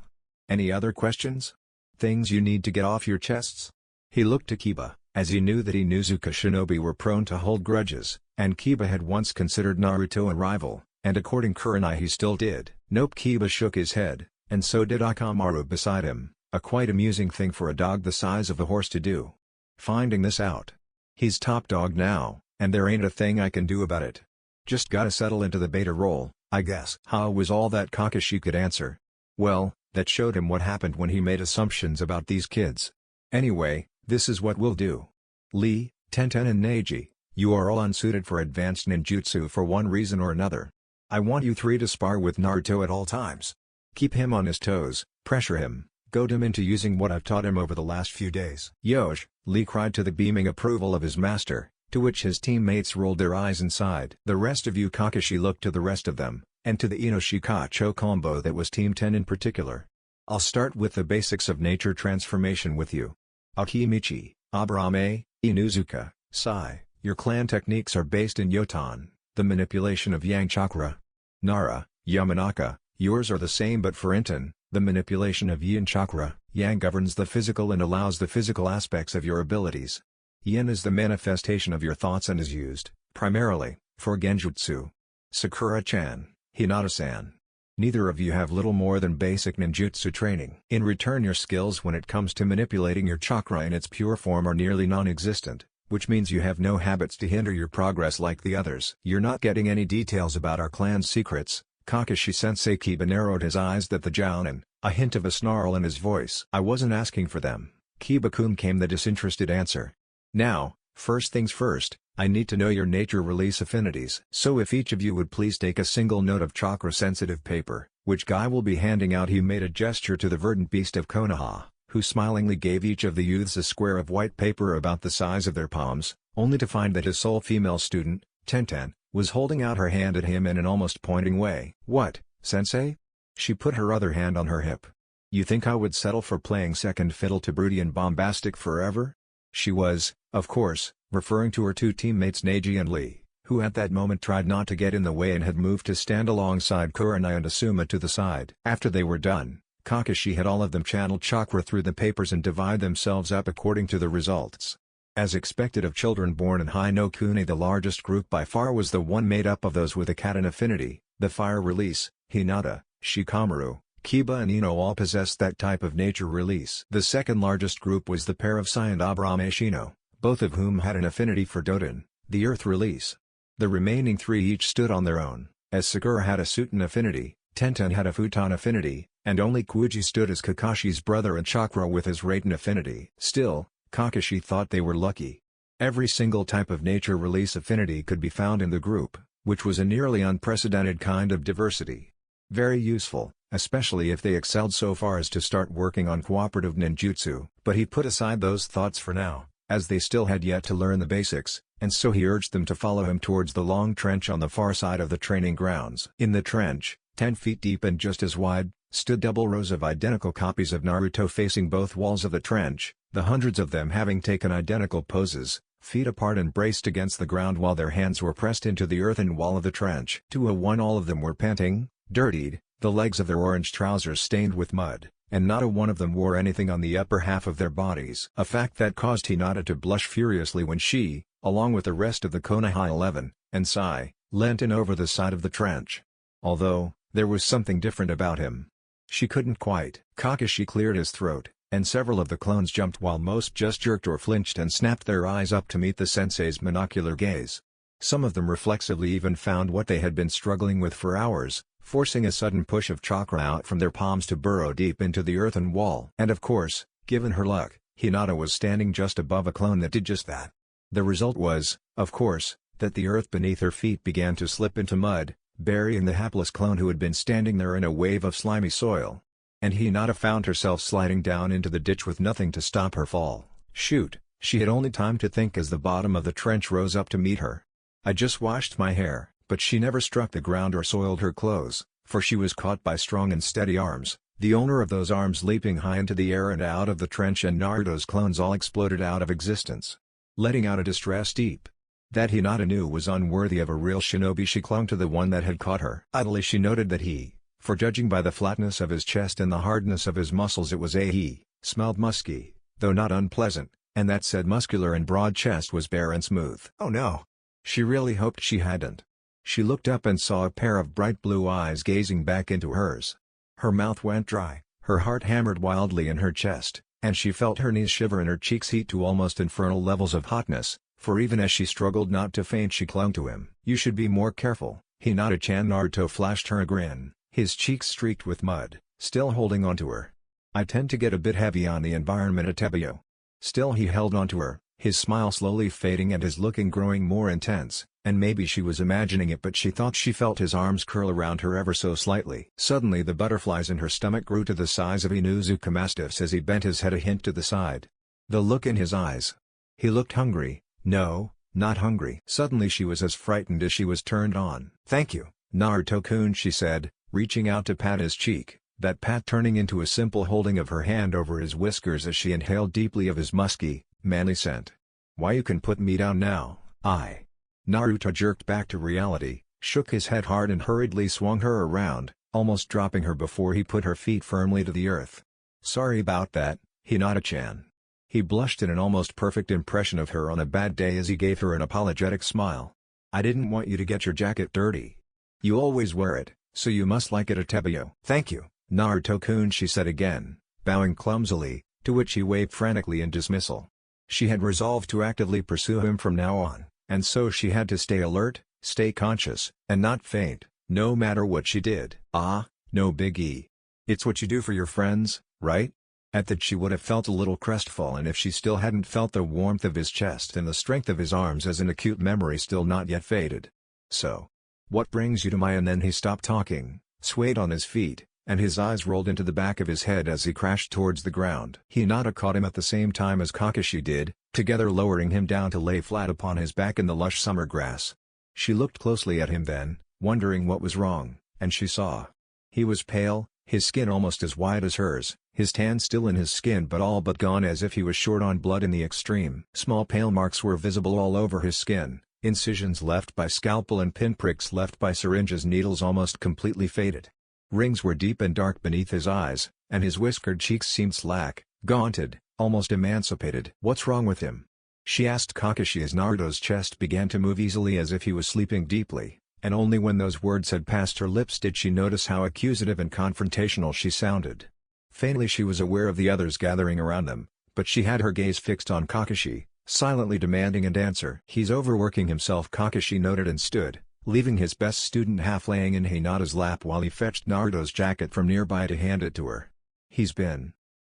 Any other questions? Things you need to get off your chests? He looked to Kiba, as he knew that Inuzuka shinobi were prone to hold grudges, and Kiba had once considered Naruto a rival, and according to Kurenai he still did. Nope. Kiba shook his head, and so did Akamaru beside him, a quite amusing thing for a dog the size of a horse to do. Finding this out. He's top dog now, and there ain't a thing I can do about it. Just gotta settle into the beta role, I guess. How was all that Kakashi could answer? Well, that showed him what happened when he made assumptions about these kids. Anyway, this is what we'll do. Lee, Tenten and Neji, you are all unsuited for advanced ninjutsu for one reason or another. I want you three to spar with Naruto at all times. Keep him on his toes, pressure him, goad him into using what I've taught him over the last few days. Yosh, Lee cried to the beaming approval of his master, to which his teammates rolled their eyes and sighed. The rest of you, Kakashi looked to the rest of them, and to the Ino-Shikacho combo that was Team 10 in particular. I'll start with the basics of nature transformation with you. Akimichi, Aburame, Inuzuka, Sai, your clan techniques are based in Yotan, the manipulation of Yang Chakra. Nara, Yamanaka, yours are the same but for Inton, the manipulation of Yin Chakra. Yang governs the physical and allows the physical aspects of your abilities. Yin is the manifestation of your thoughts and is used, primarily, for genjutsu. Sakura-chan, Hinata-san. Neither of you have little more than basic ninjutsu training. In return, your skills when it comes to manipulating your chakra in its pure form are nearly non-existent, which means you have no habits to hinder your progress like the others. You're not getting any details about our clan's secrets, Kakashi-sensei. Kiba narrowed his eyes at the jounin, a hint of a snarl in his voice. I wasn't asking for them, Kiba-kun, came the disinterested answer. Now, first things first, I need to know your nature release affinities. So if each of you would please take a single note of chakra-sensitive paper, which Guy will be handing out. He made a gesture to the verdant beast of Konoha, who smilingly gave each of the youths a square of white paper about the size of their palms, only to find that his sole female student, Tenten, was holding out her hand at him in an almost pointing way. What, sensei? She put her other hand on her hip. You think I would settle for playing second fiddle to broody and bombastic forever? She was, of course, referring to her two teammates Neji and Lee, who at that moment tried not to get in the way and had moved to stand alongside Kurenai and Asuma to the side. After they were done, Kakashi had all of them channel chakra through the papers and divide themselves up according to the results. As expected of children born in Hinokuni, the largest group by far was the one made up of those with a Katen affinity, the fire release. Hinata, Shikamaru, Kiba and Ino all possessed that type of nature release. The second largest group was the pair of Sai and Aburame Shino, both of whom had an affinity for Doten, the earth release. The remaining three each stood on their own, as Sakura had a Sutan affinity, Tenten had a Futon affinity, and only Kuji stood as Kakashi's brother and Chakra with his Raiden affinity. Still, Kakashi thought they were lucky. Every single type of nature release affinity could be found in the group, which was a nearly unprecedented kind of diversity. Very useful, especially if they excelled so far as to start working on cooperative ninjutsu. But he put aside those thoughts for now, as they still had yet to learn the basics, and so he urged them to follow him towards the long trench on the far side of the training grounds. In the trench, 10 feet deep and just as wide, stood double rows of identical copies of Naruto facing both walls of the trench, the hundreds of them having taken identical poses, feet apart and braced against the ground while their hands were pressed into the earthen wall of the trench. 201 All of them were panting, dirtied, the legs of their orange trousers stained with mud, and not a one of them wore anything on the upper half of their bodies. A fact that caused Hinata to blush furiously when she, along with the rest of the Konoha 11, and Sai, leant in over the side of the trench. Although, there was something different about him. She couldn't quite. Kakashi cleared his throat, and several of the clones jumped while most just jerked or flinched and snapped their eyes up to meet the sensei's monocular gaze. Some of them reflexively even found what they had been struggling with for hours, forcing a sudden push of chakra out from their palms to burrow deep into the earthen wall. And of course, given her luck, Hinata was standing just above a clone that did just that. The result was, of course, that the earth beneath her feet began to slip into mud, burying the hapless clone who had been standing there in a wave of slimy soil. And Hinata found herself sliding down into the ditch with nothing to stop her fall. Shoot, she had only time to think as the bottom of the trench rose up to meet her. I just washed my hair, but she never struck the ground or soiled her clothes, for she was caught by strong and steady arms, the owner of those arms leaping high into the air and out of the trench, and Naruto's clones all exploded out of existence, letting out a distressed "eep." That Hinata knew was unworthy of a real shinobi. She clung to the one that had caught her. Idly she noted that for judging by the flatness of his chest and the hardness of his muscles, smelled musky, though not unpleasant, and that said muscular and broad chest was bare and smooth. Oh no! She really hoped she hadn't. She looked up and saw a pair of bright blue eyes gazing back into hers. Her mouth went dry, her heart hammered wildly in her chest, and she felt her knees shiver and her cheeks heat to almost infernal levels of hotness, for even as she struggled not to faint she clung to him. "You should be more careful, Hinata-chan." Naruto flashed her a grin, his cheeks streaked with mud, still holding onto her. "I tend to get a bit heavy on the environment at Tebio." Still he held onto her, his smile slowly fading and his looking growing more intense, and maybe she was imagining it, but she thought she felt his arms curl around her ever so slightly. Suddenly the butterflies in her stomach grew to the size of Inuzuka mastiffs as he bent his head a hint to the side. The look in his eyes. He looked hungry. No, not hungry. Suddenly she was as frightened as she was turned on. "Thank you, Naruto-kun," she said, reaching out to pat his cheek, that pat turning into a simple holding of her hand over his whiskers as she inhaled deeply of his musky, manly scent. "Why, you can put me down now." Naruto jerked back to reality, shook his head hard and hurriedly swung her around, almost dropping her before he put her feet firmly to the earth. "Sorry about that, Hinata-chan." He blushed in an almost perfect impression of her on a bad day as he gave her an apologetic smile. "I didn't want you to get your jacket dirty. You always wear it, so you must like it at Tebio." "Thank you, Naruto-kun," she said again, bowing clumsily, to which he waved frantically in dismissal. She had resolved to actively pursue him from now on, and so she had to stay alert, stay conscious, and not faint, no matter what she did. No biggie. It's what you do for your friends, right? At that she would have felt a little crestfallen if she still hadn't felt the warmth of his chest and the strength of his arms as an acute memory still not yet faded. "So, what brings you to my?" And then he stopped talking, swayed on his feet, and his eyes rolled into the back of his head as he crashed towards the ground. Hinata caught him at the same time as Kakashi did, together lowering him down to lay flat upon his back in the lush summer grass. She looked closely at him then, wondering what was wrong, and she saw. He was pale, his skin almost as white as hers, his tan still in his skin but all but gone, as if he was short on blood in the extreme. Small pale marks were visible all over his skin, incisions left by scalpel and pinpricks left by syringes, needles almost completely faded. Rings were deep and dark beneath his eyes, and his whiskered cheeks seemed slack, gaunted, almost emancipated. "What's wrong with him?" she asked Kakashi as Naruto's chest began to move easily as if he was sleeping deeply, and only when those words had passed her lips did she notice how accusative and confrontational she sounded. Faintly she was aware of the others gathering around them, but she had her gaze fixed on Kakashi, silently demanding an answer. "He's overworking himself," Kakashi noted and stood, leaving his best student half laying in Hinata's lap while he fetched Naruto's jacket from nearby to hand it to her.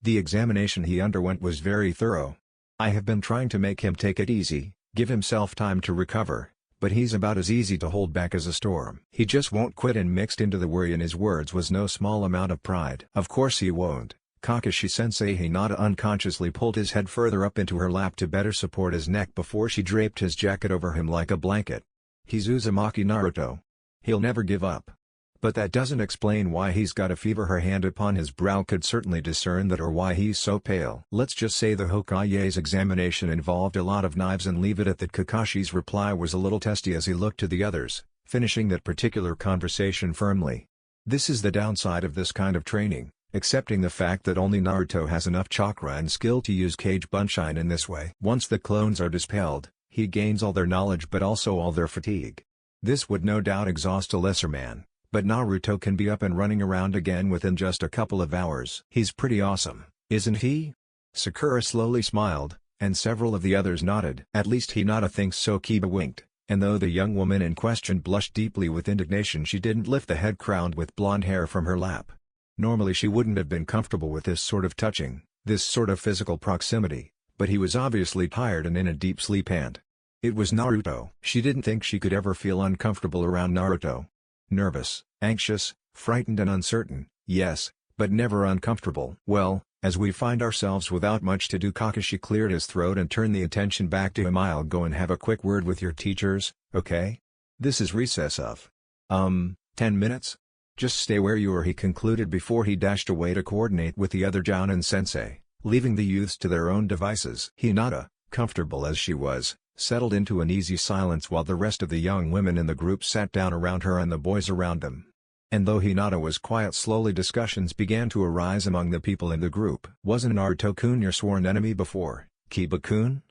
The examination he underwent was very thorough. I have been trying to make him take it easy, give himself time to recover, but he's about as easy to hold back as a storm. He just won't quit." And mixed into the worry in his words was no small amount of pride. "Of course he won't, Kakashi-sensei." Hinata unconsciously pulled his head further up into her lap to better support his neck before she draped his jacket over him like a blanket. "He's Uzumaki Naruto. He'll never give up. But that doesn't explain why he's got a fever." Her hand upon his brow could certainly discern that, or why he's so pale. "Let's just say the Hokage's examination involved a lot of knives and leave it at that." Kakashi's reply was a little testy as he looked to the others, finishing that particular conversation firmly. "This is the downside of this kind of training, accepting the fact that only Naruto has enough chakra and skill to use Kage Bunshin in this way. Once the clones are dispelled, he gains all their knowledge but also all their fatigue. This would no doubt exhaust a lesser man, but Naruto can be up and running around again within just a couple of hours. He's pretty awesome, isn't he?" Sakura slowly smiled, and several of the others nodded. "At least Hinata thinks so." Kiba winked, and though the young woman in question blushed deeply with indignation, she didn't lift the head crowned with blonde hair from her lap. Normally she wouldn't have been comfortable with this sort of touching, this sort of physical proximity, but he was obviously tired and in a deep sleep and it was Naruto. She didn't think she could ever feel uncomfortable around Naruto. Nervous, anxious, frightened and uncertain, yes, but never uncomfortable. Well, as we find ourselves without much to do, Kakashi cleared his throat and turned the attention back to him. I'll go and have a quick word with your teachers, okay? This is recess of 10 minutes? Just stay where you are, he concluded before he dashed away to coordinate with the other Jounin sensei, leaving the youths to their own devices. Hinata, comfortable as she was, settled into an easy silence while the rest of the young women in the group sat down around her and the boys around them. And though Hinata was quiet, slowly discussions began to arise among the people in the group. Wasn't Naruto-kun your sworn enemy before, Kiba-kun?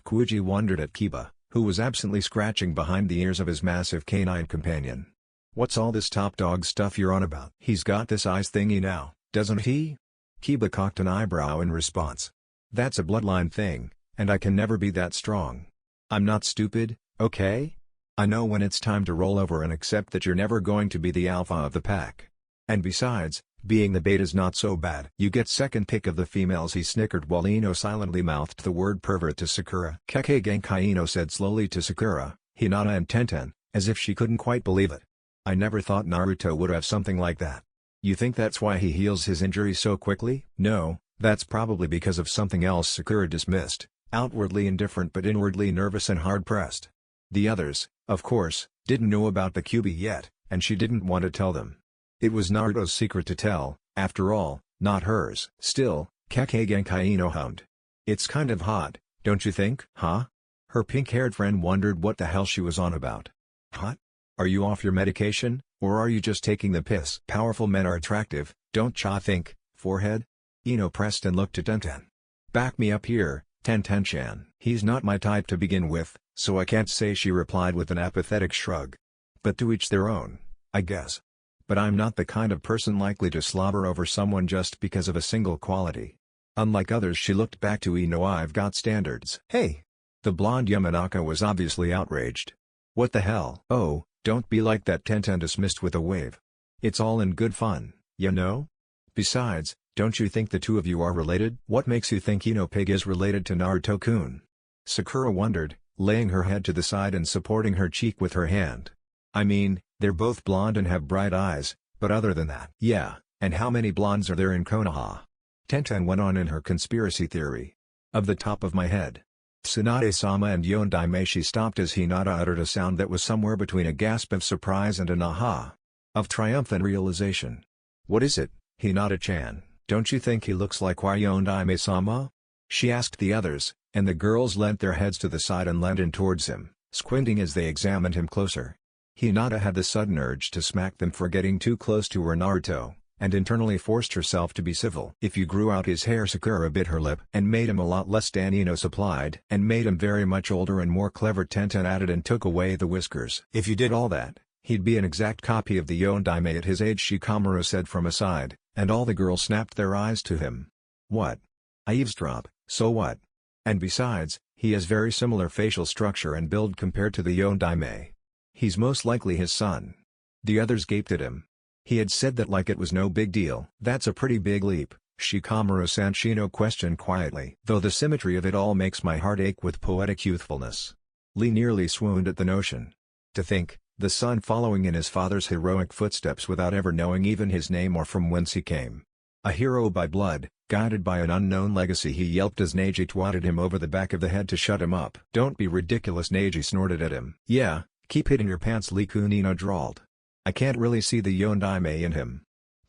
Kuji wondered at Kiba, who was absently scratching behind the ears of his massive canine companion. What's all this top dog stuff you're on about? He's got this eyes thingy now, doesn't he? Kiba cocked an eyebrow in response. That's a bloodline thing, and I can never be that strong. I'm not stupid, okay? I know when it's time to roll over and accept that you're never going to be the alpha of the pack. And besides, being the beta's not so bad. You get second pick of the females, he snickered while Ino silently mouthed the word pervert to Sakura. Keke Genkai, Ino said slowly to Sakura, Hinata and Tenten, as if she couldn't quite believe it. I never thought Naruto would have something like that. You think that's why he heals his injuries so quickly? No, that's probably because of something else, Sakura dismissed, outwardly indifferent but inwardly nervous and hard-pressed. The others, of course, didn't know about the Kyuubi yet, and she didn't want to tell them. It was Naruto's secret to tell, after all, not hers. Still, Keke Genkai Ino hummed. It's kind of hot, don't you think? Huh? Her pink-haired friend wondered what the hell she was on about. Hot? Are you off your medication, or are you just taking the piss? Powerful men are attractive, don't cha think, forehead? Ino pressed and looked at Tenten. Back me up here, Tenten-chan. He's not my type to begin with, so I can't say, she replied with an apathetic shrug. But to each their own, I guess. But I'm not the kind of person likely to slobber over someone just because of a single quality. Unlike others, she looked back to Ino. I've got standards. Hey! The blonde Yamanaka was obviously outraged. What the hell? Oh, don't be like that, Tenten dismissed with a wave. It's all in good fun, you know? Besides, don't you think the two of you are related? What makes you think Ino Pig is related to Naruto-kun? Sakura wondered, laying her head to the side and supporting her cheek with her hand. I mean, they're both blonde and have bright eyes, but other than that. Yeah, and how many blondes are there in Konoha? Tenten went on in her conspiracy theory. Of the top of my head. Tsunade-sama and Yondaime. She stopped as Hinata uttered a sound that was somewhere between a gasp of surprise and an aha. Of triumphant realization. What is it, Hinata-chan? Don't you think he looks like Yondaime-sama? She asked the others, and the girls leant their heads to the side and leant in towards him, squinting as they examined him closer. Hinata had the sudden urge to smack them for getting too close to her Naruto, and internally forced herself to be civil. If you grew out his hair, Sakura bit her lip, and made him a lot less than Ino supplied, and made him very much older and more clever, Tenten added, and took away the whiskers. If you did all that, he'd be an exact copy of the Yondaime at his age, Shikamaru said from aside, and all the girls snapped their eyes to him. What? I eavesdrop, so what? And besides, he has very similar facial structure and build compared to the Yondaime. He's most likely his son. The others gaped at him. He had said that like it was no big deal. That's a pretty big leap, Shikamaru-san, Shino questioned quietly. Though the symmetry of it all makes my heart ache with poetic youthfulness. Lee nearly swooned at the notion. To think, the son following in his father's heroic footsteps without ever knowing even his name or from whence he came. A hero by blood, guided by an unknown legacy, he yelped as Neji twatted him over the back of the head to shut him up. Don't be ridiculous, Neji snorted at him. Yeah, keep hitting your pants, Lee Kunino drawled. I can't really see the Yondaime in him.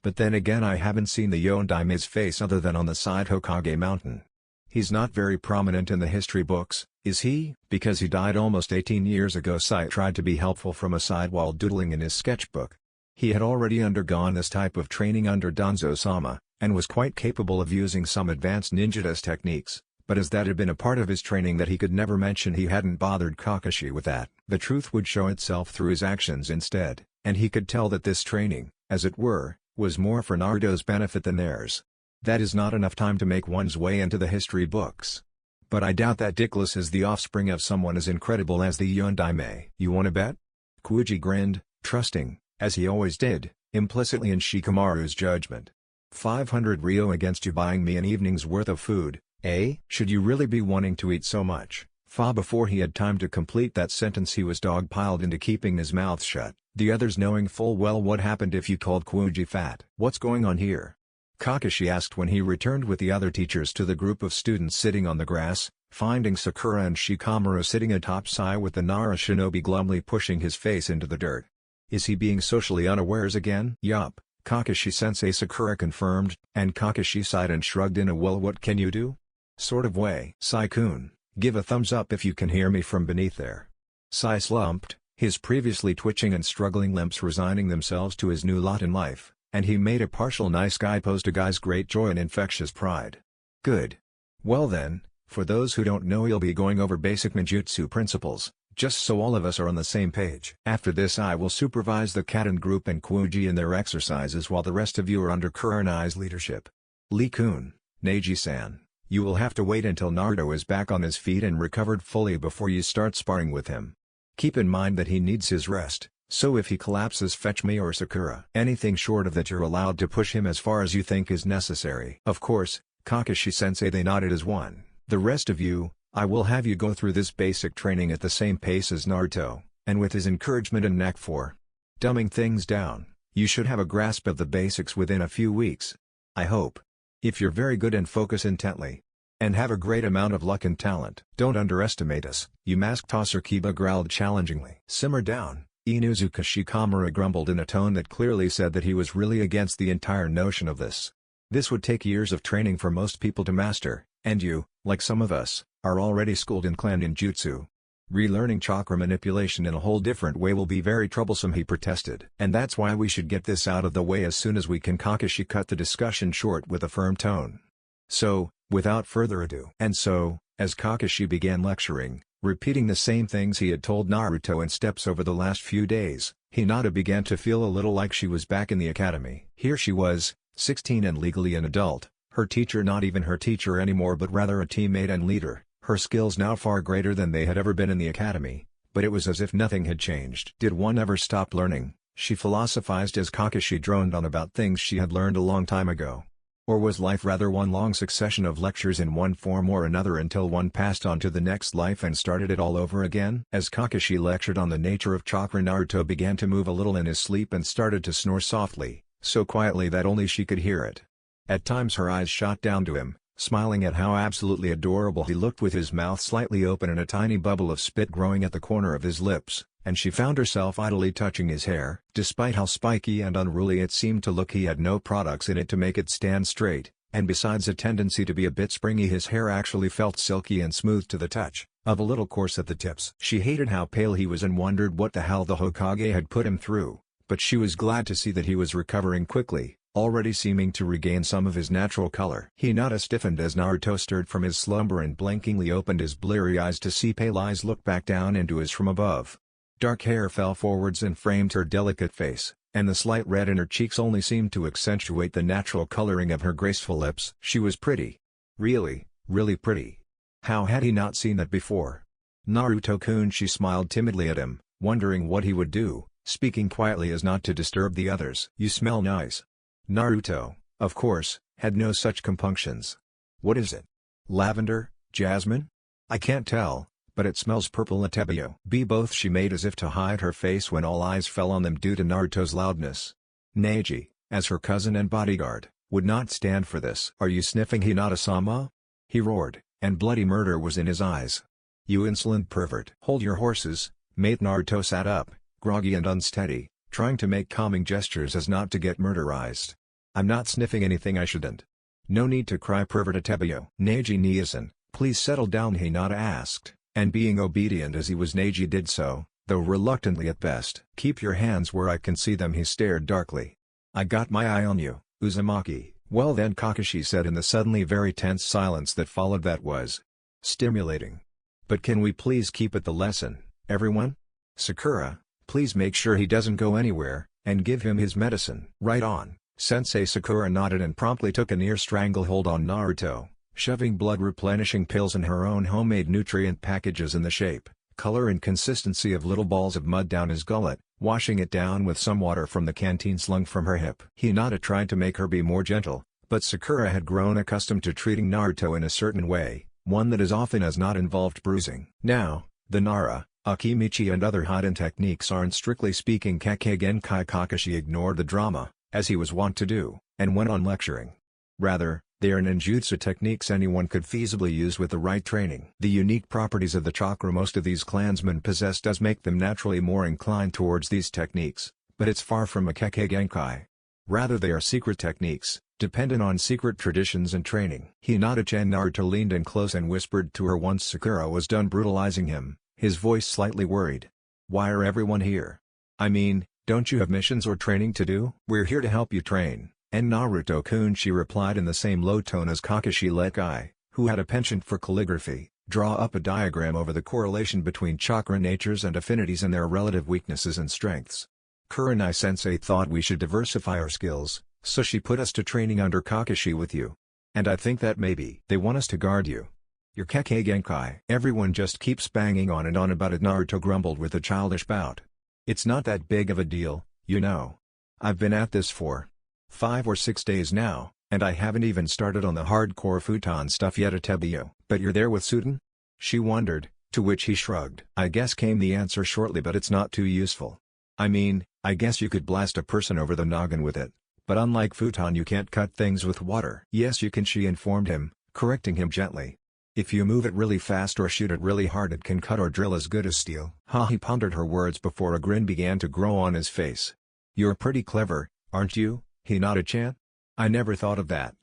But then again, I haven't seen the Yondaime's face other than on the side Hokage mountain. He's not very prominent in the history books, is he? Because he died almost 18 years ago. Sai tried to be helpful from aside while doodling in his sketchbook. He had already undergone this type of training under Danzo-sama, and was quite capable of using some advanced ninja techniques, but as that had been a part of his training that he could never mention, he hadn't bothered Kakashi with that. The truth would show itself through his actions instead, and he could tell that this training, as it were, was more for Naruto's benefit than theirs. That is not enough time to make one's way into the history books. But I doubt that Dickless is the offspring of someone as incredible as the Yondaime. You wanna bet? Kuji grinned, trusting, as he always did, implicitly in Shikamaru's judgment. 500 Ryo against you buying me an evening's worth of food, Eh? Should you really be wanting to eat so much? Fa before he had time to complete that sentence he was dogpiled into keeping his mouth shut, the others knowing full well what happened if you called Kuuji fat. What's going on here? Kakashi asked when he returned with the other teachers to the group of students sitting on the grass, finding Sakura and Shikamaru sitting atop Sai with the Nara shinobi glumly pushing his face into the dirt. Is he being socially unawares again? Yup, Kakashi-sensei, Sakura confirmed, and Kakashi sighed and shrugged in a well what can you do? Sort of way. Sai-kun, give a thumbs up if you can hear me from beneath there. Sai slumped, his previously twitching and struggling limbs resigning themselves to his new lot in life, and he made a partial nice guy pose to Guy's great joy and infectious pride. Good. Well then, for those who don't know, he'll be going over basic ninjutsu principles, just so all of us are on the same page. After this I will supervise the Katen group and Kuuji in their exercises while the rest of you are under Kurenai's leadership. Lee-kun, Neji-san, you will have to wait until Naruto is back on his feet and recovered fully before you start sparring with him. Keep in mind that he needs his rest, so if he collapses fetch me or Sakura. Anything short of that you're allowed to push him as far as you think is necessary. Of course, Kakashi-sensei. They nodded as one. The rest of you, I will have you go through this basic training at the same pace as Naruto, and with his encouragement and knack for dumbing things down, you should have a grasp of the basics within a few weeks. I hope. If you're very good and focus intently, and have a great amount of luck and talent. Don't underestimate us, you mask tosser. Kiba growled challengingly. Simmer down, Inuzuka. Shikamaru grumbled in a tone that clearly said that he was really against the entire notion of this. This would take years of training for most people to master, and you, like some of us, are already schooled in clan ninjutsu. Relearning chakra manipulation in a whole different way will be very troublesome, he protested. And that's why we should get this out of the way as soon as we can. Kakashi cut the discussion short with a firm tone. So, without further ado. And so, as Kakashi began lecturing, repeating the same things he had told Naruto in steps over the last few days, Hinata began to feel a little like she was back in the academy. Here she was, 16 and legally an adult, her teacher not even her teacher anymore but rather a teammate and leader, her skills now far greater than they had ever been in the academy, but it was as if nothing had changed. Did one ever stop learning? She philosophized as Kakashi droned on about things she had learned a long time ago. Or was life rather one long succession of lectures in one form or another until one passed on to the next life and started it all over again? As Kakashi lectured on the nature of chakra, Naruto began to move a little in his sleep and started to snore softly, so quietly that only she could hear it. At times her eyes shot down to him, smiling at how absolutely adorable he looked with his mouth slightly open and a tiny bubble of spit growing at the corner of his lips, and she found herself idly touching his hair. Despite how spiky and unruly it seemed to look, he had no products in it to make it stand straight, and besides a tendency to be a bit springy, his hair actually felt silky and smooth to the touch, of a little coarse at the tips. She hated how pale he was and wondered what the hell the Hokage had put him through, but she was glad to see that he was recovering quickly, already seeming to regain some of his natural color. Hinata stiffened as Naruto stirred from his slumber and blinkingly opened his bleary eyes to see pale eyes look back down into his from above. Dark hair fell forwards and framed her delicate face, and the slight red in her cheeks only seemed to accentuate the natural coloring of her graceful lips. She was pretty. Really, really pretty. How had he not seen that before? Naruto-kun, she smiled timidly at him, wondering what he would do, speaking quietly as not to disturb the others. You smell nice. Naruto, of course, had no such compunctions. What is it? Lavender, jasmine? I can't tell, but it smells purple. Atebio. Both, she made as if to hide her face when all eyes fell on them due to Naruto's loudness. Neji, as her cousin and bodyguard, would not stand for this. Are you sniffing Hinata-sama? He roared, and bloody murder was in his eyes. You insolent pervert. Hold your horses, mate. Naruto sat up, groggy and unsteady, trying to make calming gestures as not to get murderized. I'm not sniffing anything I shouldn't. No need to cry, pervert. Atebio. Neji Niasen, please settle down, Hinata asked, and being obedient as he was, Neji did so, though reluctantly at best. Keep your hands where I can see them, he stared darkly. I got my eye on you, Uzumaki. Well then, Kakashi said in the suddenly very tense silence that followed. That was stimulating. But can we please keep it the lesson, everyone? Sakura, please make sure he doesn't go anywhere, and give him his medicine. Right on, Sensei. Sakura nodded and promptly took a near stranglehold on Naruto, shoving blood-replenishing pills in her own homemade nutrient packages in the shape, color and consistency of little balls of mud down his gullet, washing it down with some water from the canteen slung from her hip. Hinata tried to make her be more gentle, But Sakura had grown accustomed to treating Naruto in a certain way, one that as often as not involved bruising. Now, the Nara, Akimichi and other hidden techniques aren't strictly speaking Kekkei Genkai. Kakashi ignored the drama, as he was wont to do, and went on lecturing. Rather, they are ninjutsu techniques anyone could feasibly use with the right training. The unique properties of the chakra most of these clansmen possess does make them naturally more inclined towards these techniques, but it's far from a Kekkei Genkai. Rather they are secret techniques, dependent on secret traditions and training. Hinata-chan. Naruto leaned in close and whispered to her once Sakura was done brutalizing him, his voice slightly worried. "Why are everyone here? I mean, don't you have missions or training to do?" "We're here to help you train, and Naruto-kun," she replied in the same low tone as Kakashi let Guy, who had a penchant for calligraphy, draw up a diagram over the correlation between chakra natures and affinities and their relative weaknesses and strengths. "Kurenai-sensei thought we should diversify our skills, so she put us to training under Kakashi with you. And I think that maybe they want us to guard you. Your Kekkei Genkai." "Everyone just keeps banging on and on about it," Naruto grumbled with a childish pout. "It's not that big of a deal, you know. I've been at this for 5 or 6 days now, and I haven't even started on the hardcore futon stuff yet." "Atebio." "But you're there with Suden?" she wondered, to which he shrugged. "I guess," came the answer shortly, "but it's not too useful. I mean, I guess you could blast a person over the noggin with it, but unlike futon you can't cut things with water." "Yes you can," she informed him, correcting him gently. "If you move it really fast or shoot it really hard it can cut or drill as good as steel." He pondered her words before a grin began to grow on his face. "You're pretty clever, aren't you, Hinata-chan? I never thought of that."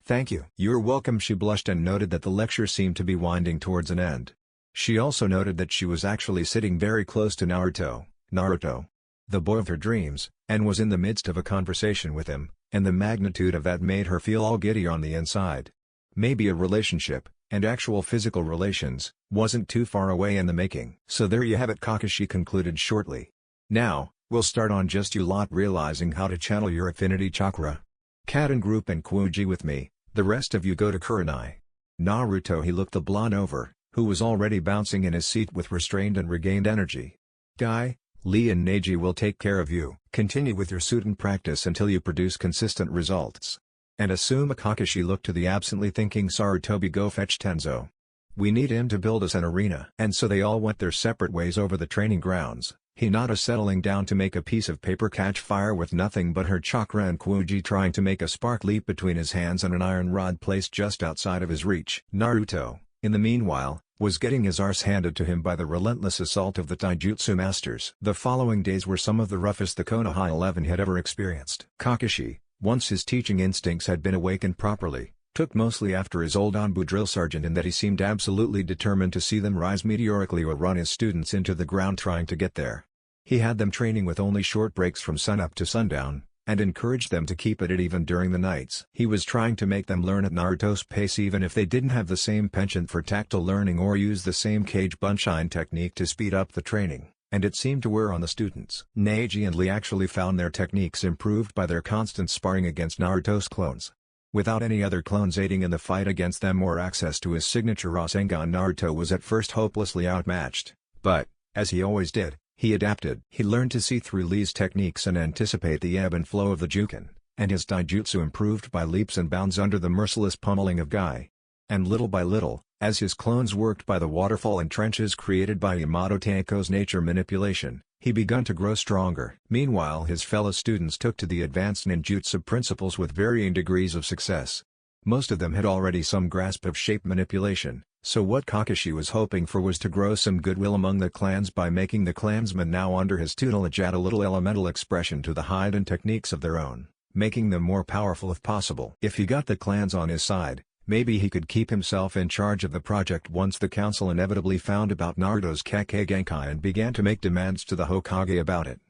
"Thank you." "You're welcome." She blushed and noted that the lecture seemed to be winding towards an end. She also noted that she was actually sitting very close to Naruto, the boy of her dreams, and was in the midst of a conversation with him, and the magnitude of that made her feel all giddy on the inside. Maybe a relationship, and actual physical relations, wasn't too far away in the making. "So there you have it," Kakashi concluded shortly. "Now, we'll start on just you lot realizing how to channel your affinity chakra. Cat and group and Kuuji with me, the rest of you go to Kurenai." Naruto. He looked the blonde over, who was already bouncing in his seat with restrained and regained energy. "Guy, Lee and Neji will take care of you. Continue with your Suden practice until you produce consistent results. And Asuma." Kakashi looked to the absently thinking Sarutobi. "Go fetch Tenzo. We need him to build us an arena." And so they all went their separate ways over the training grounds, Hinata settling down to make a piece of paper catch fire with nothing but her chakra and Kuuji trying to make a spark leap between his hands and an iron rod placed just outside of his reach. Naruto, in the meanwhile, was getting his arse handed to him by the relentless assault of the taijutsu masters. The following days were some of the roughest the Konoha 11 had ever experienced. Kakashi, once his teaching instincts had been awakened properly, took mostly after his old Anbu drill sergeant in that he seemed absolutely determined to see them rise meteorically or run his students into the ground trying to get there. He had them training with only short breaks from sunup to sundown, and encouraged them to keep at it even during the nights. He was trying to make them learn at Naruto's pace even if they didn't have the same penchant for tactile learning or use the same cage bunshine technique to speed up the training, and it seemed to wear on the students. Neji and Lee actually found their techniques improved by their constant sparring against Naruto's clones. Without any other clones aiding in the fight against them or access to his signature Rasengan, Naruto was at first hopelessly outmatched, but, as he always did, he adapted. He learned to see through Lee's techniques and anticipate the ebb and flow of the Juken, and his taijutsu improved by leaps and bounds under the merciless pummeling of Guy. And little by little, as his clones worked by the waterfall and trenches created by Yamato Taiko's nature manipulation, he begun to grow stronger. Meanwhile his fellow students took to the advanced ninjutsu principles with varying degrees of success. Most of them had already some grasp of shape manipulation, so what Kakashi was hoping for was to grow some goodwill among the clans by making the clansmen now under his tutelage add a little elemental expression to the hidden techniques of their own, making them more powerful if possible. If he got the clans on his side, maybe he could keep himself in charge of the project once the council inevitably found about Naruto's Kekkei Genkai and began to make demands to the Hokage about it.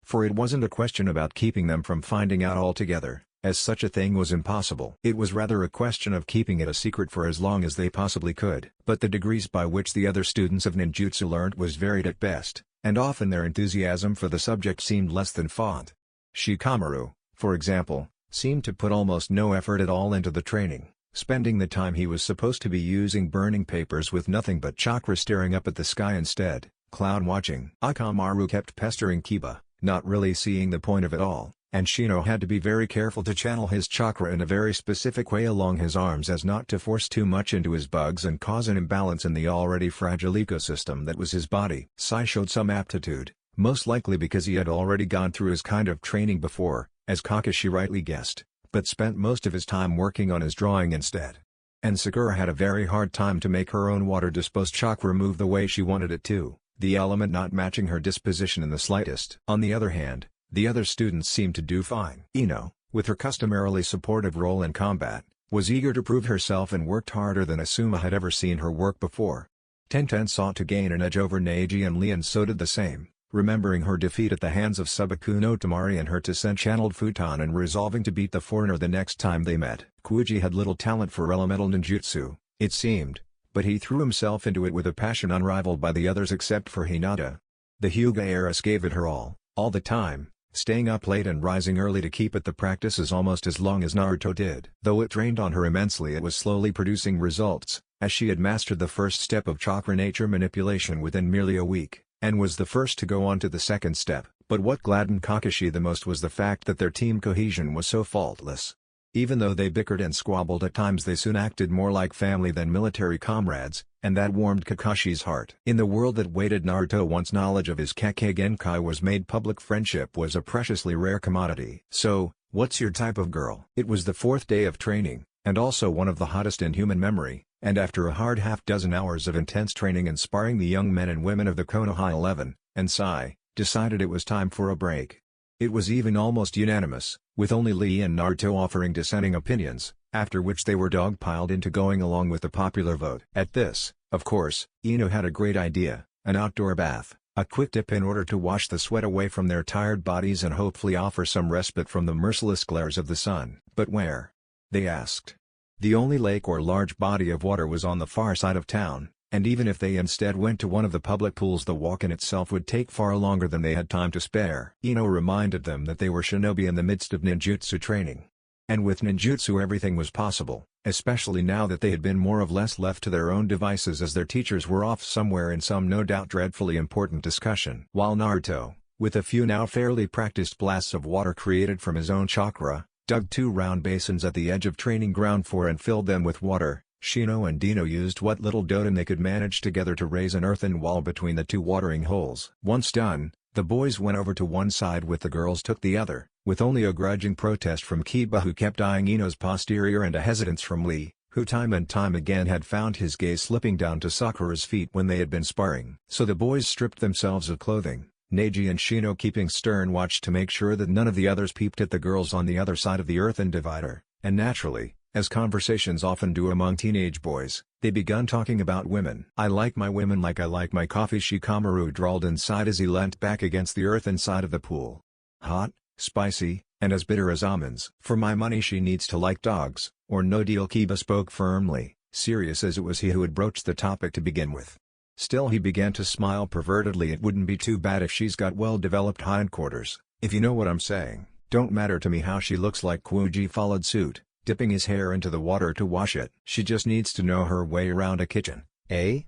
For it wasn't a question about keeping them from finding out altogether, as such a thing was impossible. It was rather a question of keeping it a secret for as long as they possibly could. But the degrees by which the other students of ninjutsu learned was varied at best, and often their enthusiasm for the subject seemed less than fond. Shikamaru, for example, seemed to put almost no effort at all into the training, spending the time he was supposed to be using burning papers with nothing but chakra staring up at the sky instead, cloud watching. Akamaru kept pestering Kiba, not really seeing the point of it all, and Shino had to be very careful to channel his chakra in a very specific way along his arms as not to force too much into his bugs and cause an imbalance in the already fragile ecosystem that was his body. Sai showed some aptitude, most likely because he had already gone through his kind of training before, as Kakashi rightly guessed, but spent most of his time working on his drawing instead. And Sakura had a very hard time to make her own water-disposed chakra move the way she wanted it to, the element not matching her disposition in the slightest. On the other hand, the other students seemed to do fine. Ino, with her customarily supportive role in combat, was eager to prove herself and worked harder than Asuma had ever seen her work before. Tenten sought to gain an edge over Neji and Lee, and so did the same, remembering her defeat at the hands of Subaku no Tamari and her Tesen-channeled futon and resolving to beat the foreigner the next time they met. Kuji had little talent for elemental ninjutsu, it seemed, but he threw himself into it with a passion unrivaled by the others except for Hinata. The Hyuga heiress gave it her all the time, staying up late and rising early to keep at the practices almost as long as Naruto did. Though it drained on her immensely, it was slowly producing results, as she had mastered the first step of chakra nature manipulation within merely a week, and was the first to go on to the second step. But what gladdened Kakashi the most was the fact that their team cohesion was so faultless. Even though they bickered and squabbled at times, they soon acted more like family than military comrades, and that warmed Kakashi's heart. In the world that waited Naruto, once knowledge of his Kekkei Genkai was made public, friendship was a preciously rare commodity. "So, what's your type of girl?" It was the 4th day of training, and also one of the hottest in human memory, and after a hard half-dozen hours of intense training and sparring, the young men and women of the Konoha 11, and Sai, decided it was time for a break. It was even almost unanimous, with only Lee and Naruto offering dissenting opinions, after which they were dogpiled into going along with the popular vote. At this, of course, Ino had a great idea: an outdoor bath, a quick dip in order to wash the sweat away from their tired bodies and hopefully offer some respite from the merciless glares of the sun. But where? They asked. The only lake or large body of water was on the far side of town, and even if they instead went to one of the public pools, the walk in itself would take far longer than they had time to spare. Ino reminded them that they were shinobi in the midst of ninjutsu training. And with ninjutsu everything was possible, especially now that they had been more or less left to their own devices as their teachers were off somewhere in some no doubt dreadfully important discussion. While Naruto, with a few now fairly practiced blasts of water created from his own chakra, dug 2 round basins at the edge of training ground 4 and filled them with water, Shino and Dino used what little dotem they could manage together to raise an earthen wall between the 2 watering holes. Once done, the boys went over to one side with the girls took the other, with only a grudging protest from Kiba, who kept eyeing Ino's posterior, and a hesitance from Lee, who time and time again had found his gaze slipping down to Sakura's feet when they had been sparring. So the boys stripped themselves of clothing, Neji and Shino keeping stern watch to make sure that none of the others peeped at the girls on the other side of the earthen divider, and naturally, as conversations often do among teenage boys, they begun talking about women. "I like my women like I like my coffee," Shikamaru drawled inside as he leant back against the earthen side of the pool. "Hot, spicy, and as bitter as almonds. For my money she needs to like dogs, or no deal." Kiba spoke firmly, serious as it was he who had broached the topic to begin with. Still he began to smile pervertedly. "It wouldn't be too bad if she's got well-developed hindquarters, if you know what I'm saying. Don't matter to me how she looks like." Kuji followed suit, dipping his hair into the water to wash it. "She just needs to know her way around a kitchen, eh?"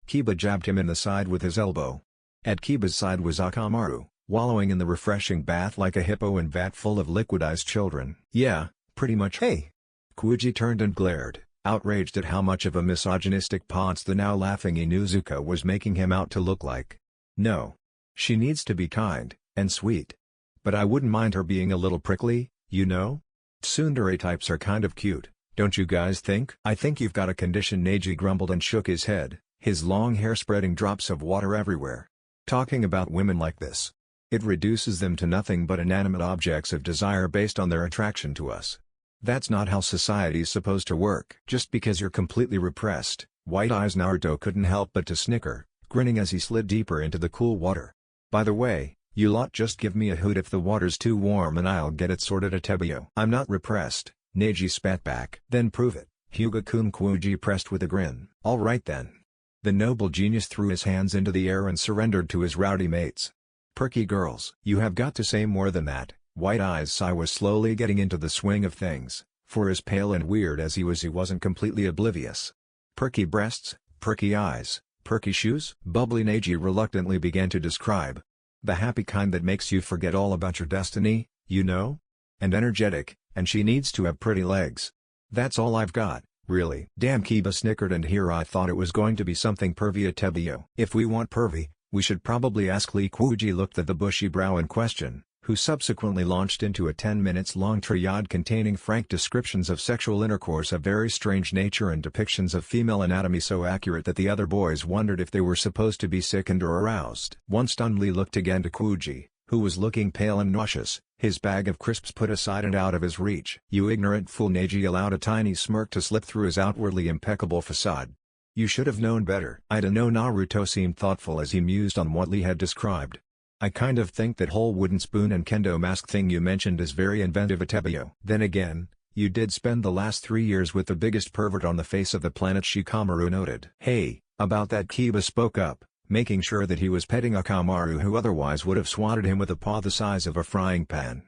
Kiba jabbed him in the side with his elbow. At Kiba's side was Akamaru, wallowing in the refreshing bath like a hippo in vat full of liquidized children. "Yeah, pretty much." "Hey!" Kuji turned and glared, outraged at how much of a misogynistic ponce the now laughing Inuzuka was making him out to look like. "No. She needs to be kind and sweet. But I wouldn't mind her being a little prickly, you know? Tsundere types are kind of cute, don't you guys think?" "I think you've got a condition," Neji grumbled and shook his head, his long hair spreading drops of water everywhere. "Talking about women like this. It reduces them to nothing but inanimate objects of desire based on their attraction to us. That's not how society's supposed to work." "Just because you're completely repressed." White Eyes Naruto couldn't help but to snicker, grinning as he slid deeper into the cool water. "By the way, you lot just give me a hoot if the water's too warm and I'll get it sorted at Tebio." "I'm not repressed," Neji spat back. "Then prove it." Hyuga-kun, Kuji pressed with a grin. "All right then." The noble genius threw his hands into the air and surrendered to his rowdy mates. "Perky girls." "You have got to say more than that." White Eyes Sai was slowly getting into the swing of things, for as pale and weird as he wasn't completely oblivious. "Perky breasts, perky eyes, perky shoes?" Bubbly Neji reluctantly began to describe. "The happy kind that makes you forget all about your destiny, you know? And energetic, and she needs to have pretty legs. That's all I've got, really." Damn, Kiba snickered, and here I thought it was going to be something pervy Atebio. "If we want pervy, we should probably ask Lee." Kuji looked at the bushy brow in question, who subsequently launched into a 10 minutes long tirade containing frank descriptions of sexual intercourse of very strange nature and depictions of female anatomy so accurate that the other boys wondered if they were supposed to be sickened or aroused. One stunned Lee looked again to Kuji, who was looking pale and nauseous, his bag of crisps put aside and out of his reach. "You ignorant fool." Neji allowed a tiny smirk to slip through his outwardly impeccable facade. "You should have known better." "I don't know." Naruto seemed thoughtful as he mused on what Lee had described. "I kind of think that whole wooden spoon and kendo mask thing you mentioned is very inventive, Atebio. Then again, you did spend the last 3 years with the biggest pervert on the face of the planet," Shikamaru noted. "Hey, about that," Kiba spoke up, making sure that he was petting Akamaru, who otherwise would have swatted him with a paw the size of a frying pan.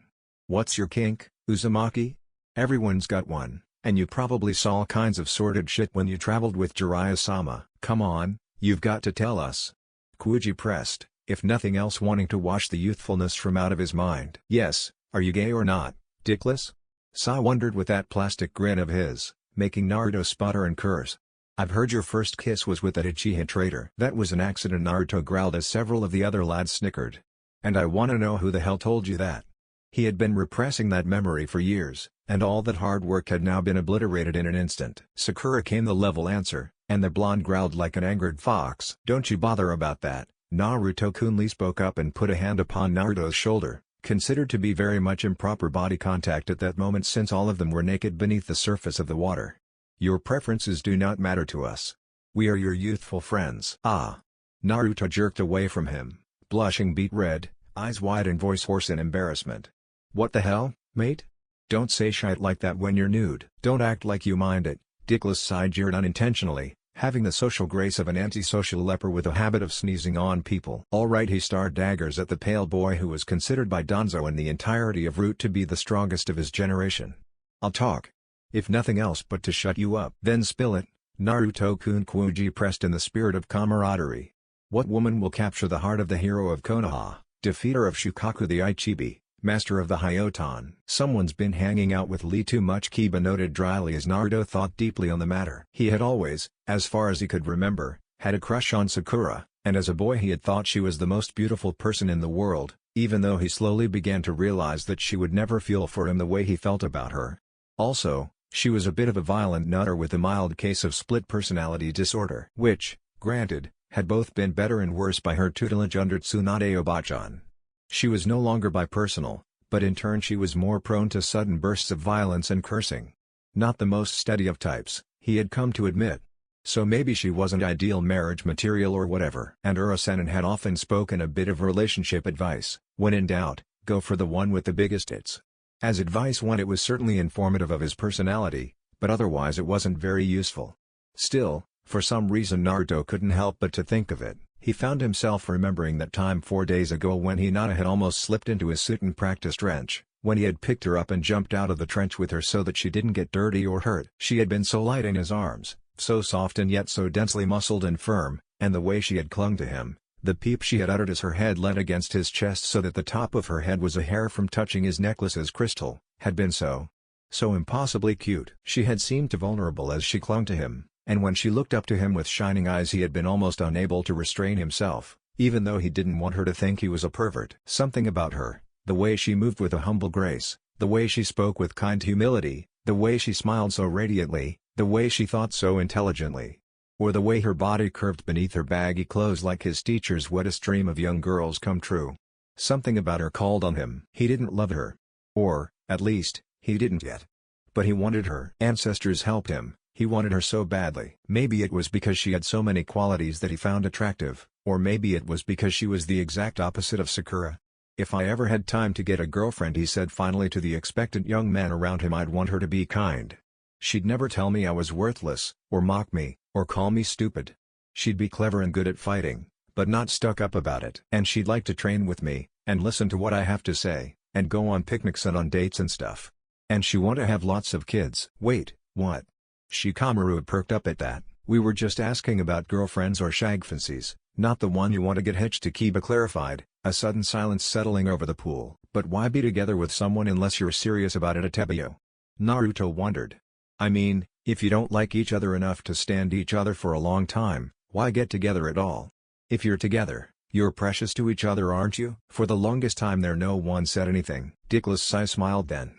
"What's your kink, Uzumaki? Everyone's got one, and you probably saw all kinds of sordid shit when you traveled with Jiraiya-sama. Come on, you've got to tell us." Kuji pressed, if nothing else wanting to wash the youthfulness from out of his mind. "Yes, are you gay or not, dickless?" Sai wondered with that plastic grin of his, making Naruto sputter and curse. "I've heard your first kiss was with that Uchiha traitor." "That was an accident," Naruto growled as several of the other lads snickered. "And I wanna know who the hell told you that." He had been repressing that memory for years, and all that hard work had now been obliterated in an instant. Sakura came the level answer, and the blonde growled like an angered fox. "Don't you bother about that." Naruto-kun. Lee spoke up and put a hand upon Naruto's shoulder, considered to be very much improper body contact at that moment since all of them were naked beneath the surface of the water. "Your preferences do not matter to us. We are your youthful friends." "Ah." Naruto jerked away from him, blushing beet red, eyes wide and voice hoarse in embarrassment. "What the hell, mate? Don't say shit like that when you're nude." "Don't act like you mind it," Dickless Side jeered unintentionally, having the social grace of an antisocial leper with a habit of sneezing on people. "All right." He starred daggers at the pale boy who was considered by Danzo and the entirety of Root to be the strongest of his generation. "I'll talk. If nothing else but to shut you up." "Then spill it." Naruto-kun. Kuji pressed in the spirit of camaraderie. "What woman will capture the heart of the hero of Konoha, defeater of Shukaku the Ichibi, master of the Hyoton?" "Someone's been hanging out with Lee too much," Kiba noted dryly as Naruto thought deeply on the matter. He had always, as far as he could remember, had a crush on Sakura, and as a boy he had thought she was the most beautiful person in the world, even though he slowly began to realize that she would never feel for him the way he felt about her. Also, she was a bit of a violent nutter with a mild case of split personality disorder. Which, granted, had both been better and worse by her tutelage under Tsunade Obachan. She was no longer bipersonal, but in turn she was more prone to sudden bursts of violence and cursing. Not the most steady of types, he had come to admit. So maybe she wasn't ideal marriage material or whatever. And Urasanen had often spoken a bit of relationship advice: when in doubt, go for the one with the biggest hits. As advice went, it was certainly informative of his personality, but otherwise it wasn't very useful. Still, for some reason Naruto couldn't help but to think of it. He found himself remembering that time 4 days ago when Hinata had almost slipped into his suit and practice trench, when he had picked her up and jumped out of the trench with her so that she didn't get dirty or hurt. She had been so light in his arms, so soft and yet so densely muscled and firm, and the way she had clung to him, the peep she had uttered as her head leant against his chest so that the top of her head was a hair from touching his necklace's crystal, had been so impossibly cute. She had seemed too vulnerable as she clung to him, and when she looked up to him with shining eyes he had been almost unable to restrain himself, even though he didn't want her to think he was a pervert. Something about her, the way she moved with a humble grace, the way she spoke with kind humility, the way she smiled so radiantly, the way she thought so intelligently, or the way her body curved beneath her baggy clothes like his teacher's wettest dream of young girls come true. Something about her called on him. He didn't love her. Or, at least, he didn't yet. But he wanted her. Ancestors helped him. He wanted her so badly. Maybe it was because she had so many qualities that he found attractive, or maybe it was because she was the exact opposite of Sakura. "If I ever had time to get a girlfriend," he said finally to the expectant young man around him, "I'd want her to be kind. She'd never tell me I was worthless, or mock me, or call me stupid. She'd be clever and good at fighting, but not stuck up about it. And she'd like to train with me, and listen to what I have to say, and go on picnics and on dates and stuff. And she want to have lots of kids." "Wait, what?" Shikamaru perked up at that. "We were just asking about girlfriends or shag fancies, not the one you want to get hitched to," Kiba clarified, a sudden silence settling over the pool. But why be together with someone unless you're serious about it, Atebio? Naruto wondered. I mean, if you don't like each other enough to stand each other for a long time, why get together at all? If you're together, you're precious to each other, aren't you? For the longest time there no one said anything. Decoding smiled then.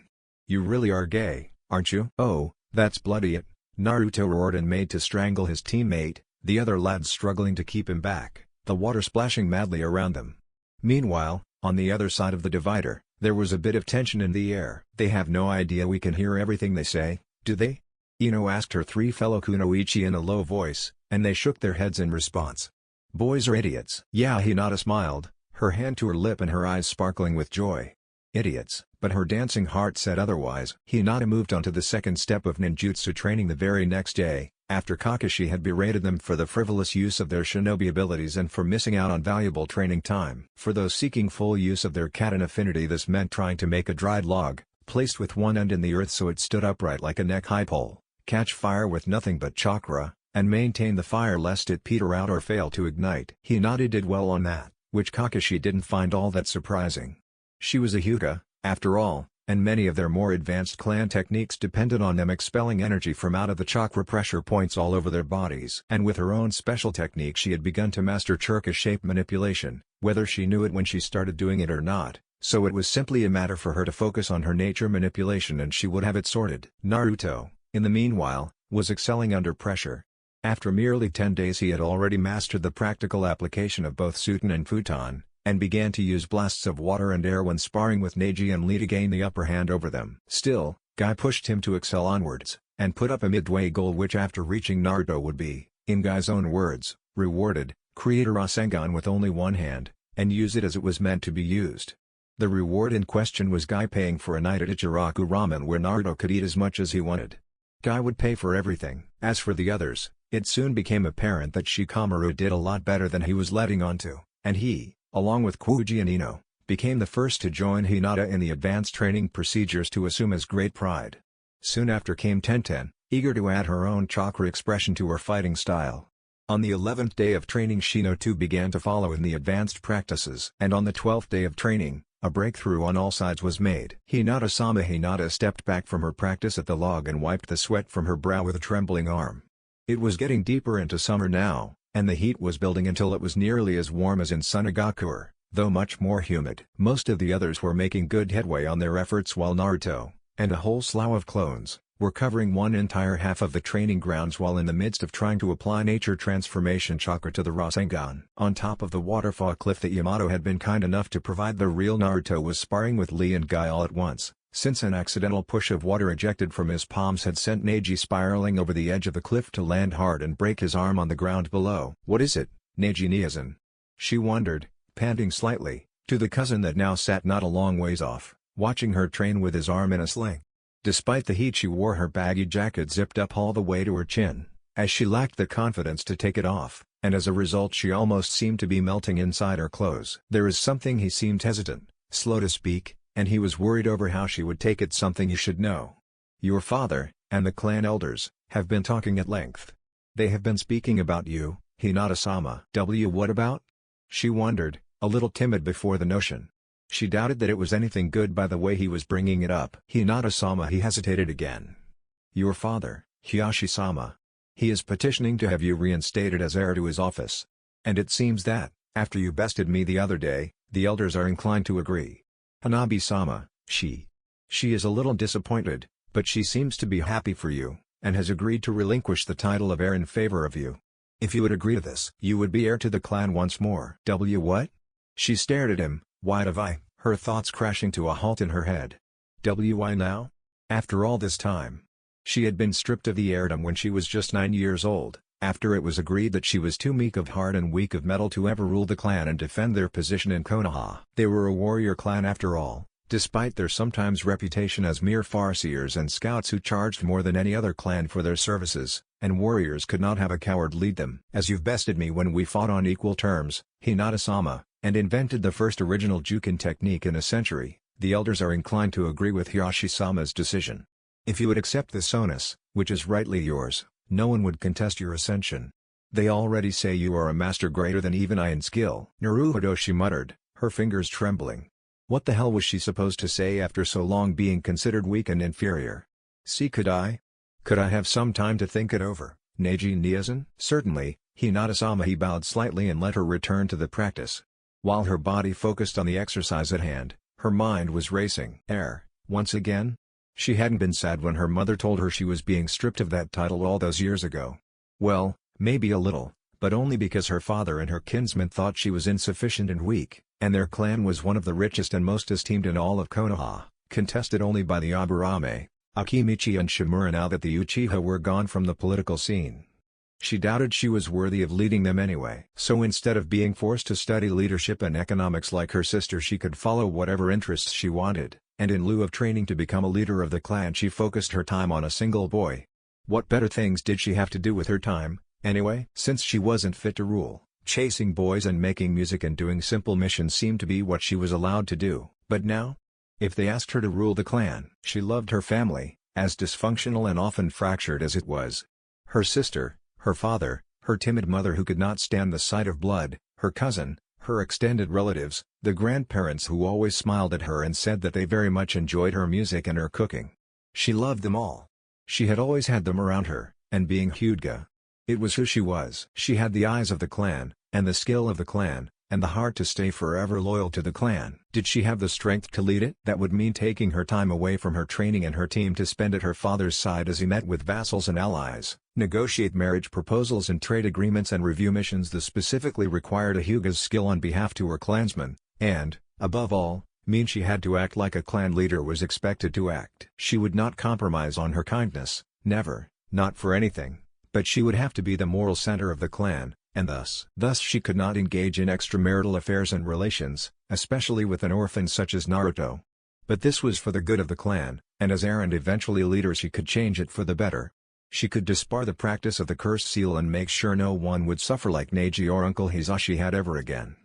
You really are gay, aren't you? Oh, that's bloody it, Naruto roared and made to strangle his teammate, the other lads struggling to keep him back, the water splashing madly around them. Meanwhile, on the other side of the divider, there was a bit of tension in the air. They have no idea we can hear everything they say, do they? Ino asked her three fellow kunoichi in a low voice, and they shook their heads in response. Boys are idiots. Yeah, Hinata smiled, her hand to her lip and her eyes sparkling with joy. Idiots, but her dancing heart said otherwise. Hinata moved on to the second step of ninjutsu training the very next day, after Kakashi had berated them for the frivolous use of their shinobi abilities and for missing out on valuable training time. For those seeking full use of their Katen affinity, this meant trying to make a dried log, placed with one end in the earth so it stood upright like a neck-high pole, catch fire with nothing but chakra, and maintain the fire lest it peter out or fail to ignite. Hinata did well on that, which Kakashi didn't find all that surprising. She was a Hyuga, after all, and many of their more advanced clan techniques depended on them expelling energy from out of the chakra pressure points all over their bodies. And with her own special technique she had begun to master chakra shape manipulation, whether she knew it when she started doing it or not, so it was simply a matter for her to focus on her nature manipulation and she would have it sorted. Naruto, in the meanwhile, was excelling under pressure. After merely 10 days he had already mastered the practical application of both Suten and Futon, and began to use blasts of water and air when sparring with Neji and Lee to gain the upper hand over them. Still, Guy pushed him to excel onwards, and put up a midway goal which after reaching Naruto would be, in Guy's own words, rewarded, create a Rasengan with only one hand, and use it as it was meant to be used. The reward in question was Guy paying for a night at Ichiraku Ramen where Naruto could eat as much as he wanted. Guy would pay for everything. As for the others, it soon became apparent that Shikamaru did a lot better than he was letting on to, and he, along with Kuji and Ino, became the first to join Hinata in the advanced training procedures to Asuma's great pride. Soon after came Tenten, eager to add her own chakra expression to her fighting style. On the 11th day of training Shino too began to follow in the advanced practices. And on the 12th day of training, a breakthrough on all sides was made. Hinata stepped back from her practice at the log and wiped the sweat from her brow with a trembling arm. It was getting deeper into summer now, and the heat was building until it was nearly as warm as in Sunagakuer, though much more humid. Most of the others were making good headway on their efforts while Naruto, and a whole slough of clones, were covering one entire half of the training grounds while in the midst of trying to apply nature transformation chakra to the Rasengan. On top of the waterfall cliff that Yamato had been kind enough to provide, the real Naruto was sparring with Lee and Guy all at once, since an accidental push of water ejected from his palms had sent Neji spiraling over the edge of the cliff to land hard and break his arm on the ground below. What is it, Neji Niazan? She wondered, panting slightly, to the cousin that now sat not a long ways off, watching her train with his arm in a sling. Despite the heat she wore her baggy jacket zipped up all the way to her chin, as she lacked the confidence to take it off, and as a result she almost seemed to be melting inside her clothes. There is something. He seemed hesitant, slow to speak, and he was worried over how she would take it. Something you should know. Your father, and the clan elders, have been talking at length. They have been speaking about you, Hinata-sama. What about? She wondered, a little timid before the notion. She doubted that it was anything good by the way he was bringing it up. Hinata-sama. He hesitated again. Your father, Hiyashi-sama. He is petitioning to have you reinstated as heir to his office. And it seems that, after you bested me the other day, the elders are inclined to agree. Hanabi-sama, she is a little disappointed, but she seems to be happy for you, and has agreed to relinquish the title of heir in favor of you. If you would agree to this, you would be heir to the clan once more. What? She stared at him, wide of eye, her thoughts crashing to a halt in her head. Why now? After all this time. She had been stripped of the heirdom when she was just 9 years old, after it was agreed that she was too meek of heart and weak of mettle to ever rule the clan and defend their position in Konoha. They were a warrior clan after all, despite their sometimes reputation as mere farseers and scouts who charged more than any other clan for their services, and warriors could not have a coward lead them. As you've bested me when we fought on equal terms, Hinata-sama, and invented the first original Jukin technique in a century, the elders are inclined to agree with Hiyashi-sama's decision. If you would accept this onus, which is rightly yours, no one would contest your ascension. They already say you are a master greater than even I in skill. Naruto, she muttered, her fingers trembling. What the hell was she supposed to say after so long being considered weak and inferior? See, could I have some time to think it over, Neji Niazan? Certainly, Hinata-sama. He bowed slightly and let her return to the practice. While her body focused on the exercise at hand, her mind was racing. Once again? She hadn't been sad when her mother told her she was being stripped of that title all those years ago. Well, maybe a little, but only because her father and her kinsmen thought she was insufficient and weak, and their clan was one of the richest and most esteemed in all of Konoha, contested only by the Aburame, Akimichi and Shimura. Now that the Uchiha were gone from the political scene, she doubted she was worthy of leading them anyway. So instead of being forced to study leadership and economics like her sister, she could follow whatever interests she wanted, and in lieu of training to become a leader of the clan, she focused her time on a single boy. What better things did she have to do with her time, anyway? Since she wasn't fit to rule, chasing boys and making music and doing simple missions seemed to be what she was allowed to do. But now? If they asked her to rule the clan, she loved her family, as dysfunctional and often fractured as it was. Her sister, her father, her timid mother who could not stand the sight of blood, her cousin, her extended relatives, the grandparents who always smiled at her and said that they very much enjoyed her music and her cooking. She loved them all. She had always had them around her, and being Hyuga, it was who she was. She had the eyes of the clan, and the skill of the clan, and the heart to stay forever loyal to the clan. Did she have the strength to lead it? That would mean taking her time away from her training and her team to spend at her father's side as he met with vassals and allies, negotiate marriage proposals and trade agreements, and review missions that specifically required a Hyuga's skill on behalf to her clansmen, and, above all, mean she had to act like a clan leader was expected to act. She would not compromise on her kindness, never, not for anything, but she would have to be the moral center of the clan, and thus she could not engage in extramarital affairs and relations, especially with an orphan such as Naruto. But this was for the good of the clan, and as heir and eventually leader she could change it for the better. She could disbar the practice of the cursed seal and make sure no one would suffer like Neji or Uncle Hisashi had ever again.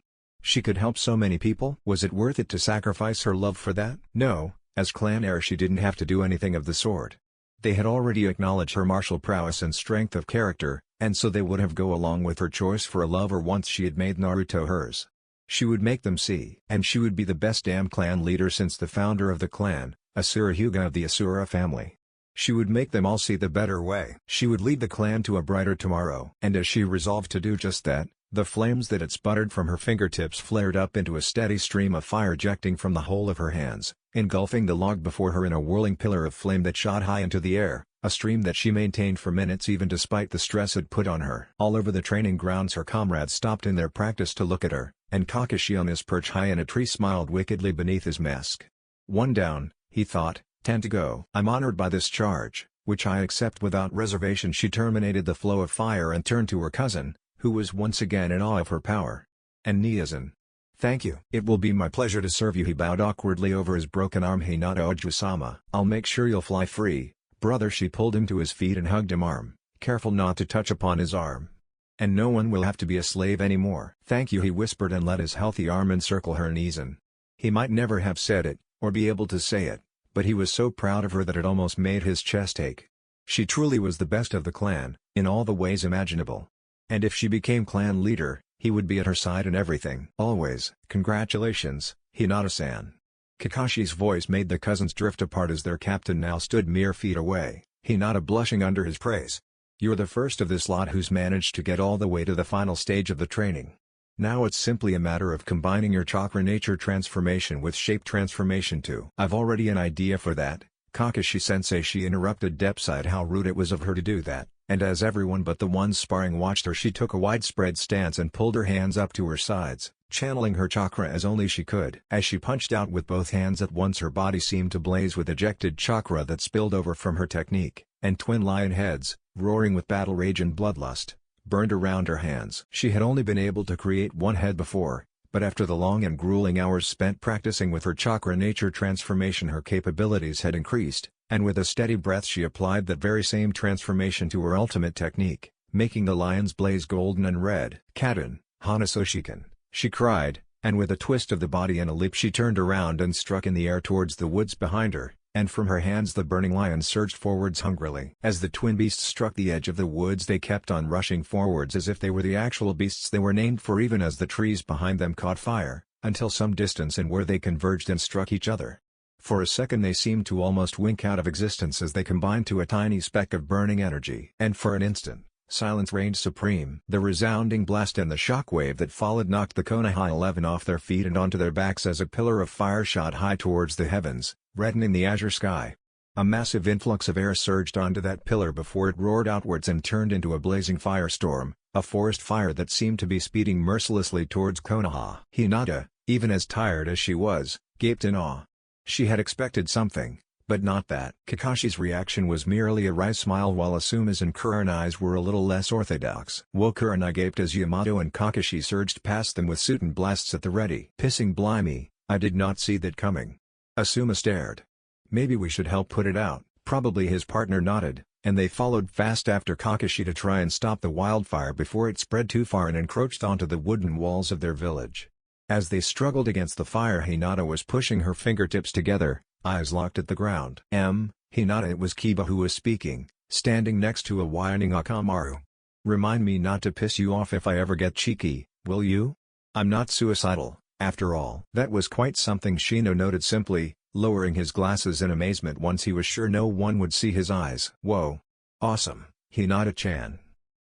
She could help so many people. Was it worth it to sacrifice her love for that? No, as clan heir she didn't have to do anything of the sort. They had already acknowledged her martial prowess and strength of character, and so they would have go along with her choice for a lover once she had made Naruto hers. She would make them see. And she would be the best damn clan leader since the founder of the clan, Asura Hyuga of the Asura family. She would make them all see the better way. She would lead the clan to a brighter tomorrow. And as she resolved to do just that, the flames that had sputtered from her fingertips flared up into a steady stream of fire ejecting from the whole of her hands, engulfing the log before her in a whirling pillar of flame that shot high into the air, a stream that she maintained for minutes even despite the stress it put on her. All over the training grounds her comrades stopped in their practice to look at her, and Kakashi on his perch high in a tree smiled wickedly beneath his mask. One down, he thought, 10 to go. I'm honored by this charge, which I accept without reservation. She terminated the flow of fire and turned to her cousin, who was once again in awe of her power. And Niazan. Thank you. It will be my pleasure to serve you. He bowed awkwardly over his broken arm. Hinata Oju-sama. I'll make sure you'll fly free, brother. She pulled him to his feet and hugged him arm, careful not to touch upon his arm. And no one will have to be a slave anymore. Thank you, he whispered and let his healthy arm encircle her knees. And he might never have said it, or be able to say it, but he was so proud of her that it almost made his chest ache. She truly was the best of the clan, in all the ways imaginable. And if she became clan leader, he would be at her side in everything. Always. Congratulations, Hinata-san. Kakashi's voice made the cousins drift apart as their captain now stood mere feet away, Hinata blushing under his praise. You're the first of this lot who's managed to get all the way to the final stage of the training. Now it's simply a matter of combining your chakra nature transformation with shape transformation too. I've already an idea for that, Kakashi-sensei. She interrupted. Depside how rude it was of her to do that. And as everyone but the ones sparring watched her, she took a widespread stance and pulled her hands up to her sides, channeling her chakra as only she could. As she punched out with both hands at once, her body seemed to blaze with ejected chakra that spilled over from her technique, and twin lion heads, roaring with battle rage and bloodlust, burned around her hands. She had only been able to create one head before, but after the long and grueling hours spent practicing with her chakra nature transformation, her capabilities had increased. And with a steady breath she applied that very same transformation to her ultimate technique, making the lions blaze golden and red. Kaden, Hanasoshiken, she cried, and with a twist of the body and a leap she turned around and struck in the air towards the woods behind her, and from her hands the burning lions surged forwards hungrily. As the twin beasts struck the edge of the woods they kept on rushing forwards as if they were the actual beasts they were named for, even as the trees behind them caught fire, until some distance and where they converged and struck each other. For a second they seemed to almost wink out of existence as they combined to a tiny speck of burning energy. And for an instant, silence reigned supreme. The resounding blast and the shockwave that followed knocked the Konoha 11 off their feet and onto their backs as a pillar of fire shot high towards the heavens, reddening the azure sky. A massive influx of air surged onto that pillar before it roared outwards and turned into a blazing firestorm, a forest fire that seemed to be speeding mercilessly towards Konoha. Hinata, even as tired as she was, gaped in awe. She had expected something, but not that. Kakashi's reaction was merely a wry smile while Asuma's and Kurenai's were a little less orthodox. Kurenai gaped as Yamato and Kakashi surged past them with Suiten blasts at the ready. Pissing blimey, I did not see that coming. Asuma stared. Maybe we should help put it out. Probably his partner nodded, and they followed fast after Kakashi to try and stop the wildfire before it spread too far and encroached onto the wooden walls of their village. As they struggled against the fire, Hinata was pushing her fingertips together, eyes locked at the ground. Hinata, it was Kiba who was speaking, standing next to a whining Akamaru. Remind me not to piss you off if I ever get cheeky, will you? I'm not suicidal, after all. That was quite something, Shino noted simply, lowering his glasses in amazement once he was sure no one would see his eyes. Whoa. Awesome, Hinata-chan.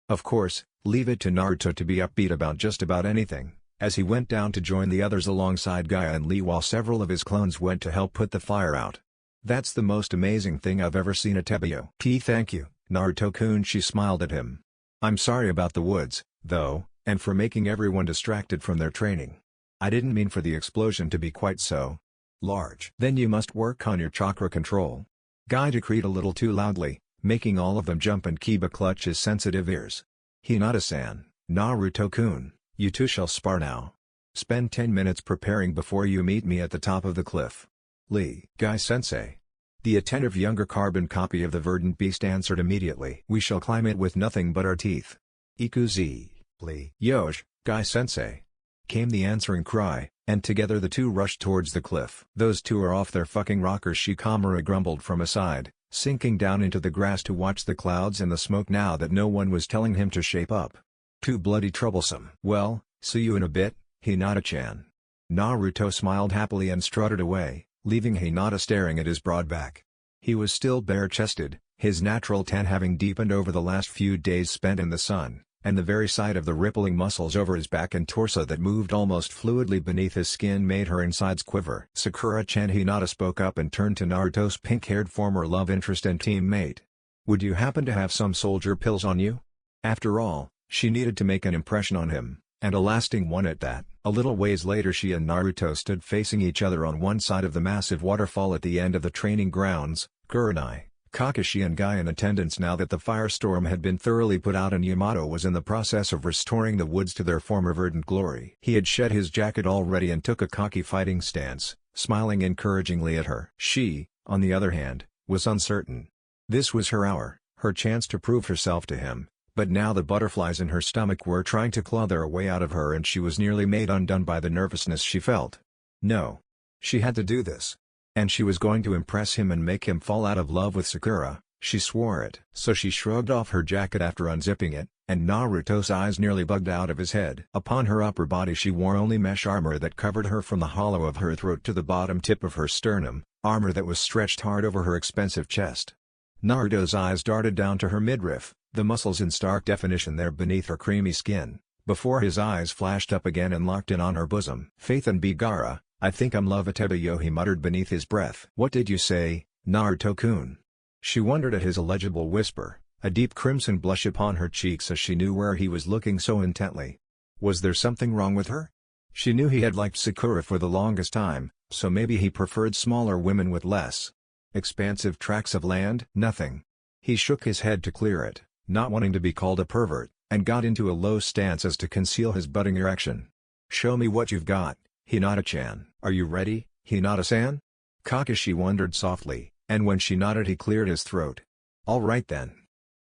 Of course, leave it to Naruto to be upbeat about just about anything. As he went down to join the others alongside Gaia and Lee while several of his clones went to help put the fire out. That's the most amazing thing I've ever seen at Tebiyo. Thank you, Naruto-kun, she smiled at him. I'm sorry about the woods, though, and for making everyone distracted from their training. I didn't mean for the explosion to be quite so large. Then you must work on your chakra control. Gaia decreed a little too loudly, making all of them jump and Kiba clutch his sensitive ears. Hinata-san, Naruto-kun. You two shall spar now. Spend 10 minutes preparing before you meet me at the top of the cliff. Lee. Guy-sensei. The attentive younger carbon copy of the verdant beast answered immediately. We shall climb it with nothing but our teeth. Ikuzi. Lee. Yosh, Guy-sensei. Came the answering cry, and together the two rushed towards the cliff. Those two are off their fucking rockers, Shikamaru grumbled from aside, sinking down into the grass to watch the clouds and the smoke now that no one was telling him to shape up. Too bloody troublesome. Well, see you in a bit, Hinata-chan. Naruto smiled happily and strutted away, leaving Hinata staring at his broad back. He was still bare-chested, his natural tan having deepened over the last few days spent in the sun, and the very sight of the rippling muscles over his back and torso that moved almost fluidly beneath his skin made her insides quiver. Sakura-chan, Hinata spoke up and turned to Naruto's pink-haired former love interest and teammate. Would you happen to have some soldier pills on you? After all, she needed to make an impression on him, and a lasting one at that. A little ways later she and Naruto stood facing each other on one side of the massive waterfall at the end of the training grounds, Kurenai, Kakashi and Guy in attendance now that the firestorm had been thoroughly put out and Yamato was in the process of restoring the woods to their former verdant glory. He had shed his jacket already and took a cocky fighting stance, smiling encouragingly at her. She, on the other hand, was uncertain. This was her hour, her chance to prove herself to him. But now the butterflies in her stomach were trying to claw their way out of her and she was nearly made undone by the nervousness she felt. No. She had to do this. And she was going to impress him and make him fall out of love with Sakura, she swore it. So she shrugged off her jacket after unzipping it, and Naruto's eyes nearly bugged out of his head. Upon her upper body she wore only mesh armor that covered her from the hollow of her throat to the bottom tip of her sternum, armor that was stretched hard over her expensive chest. Naruto's eyes darted down to her midriff, the muscles in stark definition there beneath her creamy skin, before his eyes flashed up again and locked in on her bosom. Faith and Bigara, I think I'm love Atebayo, he muttered beneath his breath. What did you say, Naruto-kun? She wondered at his illegible whisper, a deep crimson blush upon her cheeks as she knew where he was looking so intently. Was there something wrong with her? She knew he had liked Sakura for the longest time, so maybe he preferred smaller women with less expansive tracts of land. Nothing. He shook his head to clear it, not wanting to be called a pervert, and got into a low stance as to conceal his budding erection. Show me what you've got, Hinata-chan. Are you ready, Hinata-san? Kakashi wondered softly, and when she nodded he cleared his throat. All right then.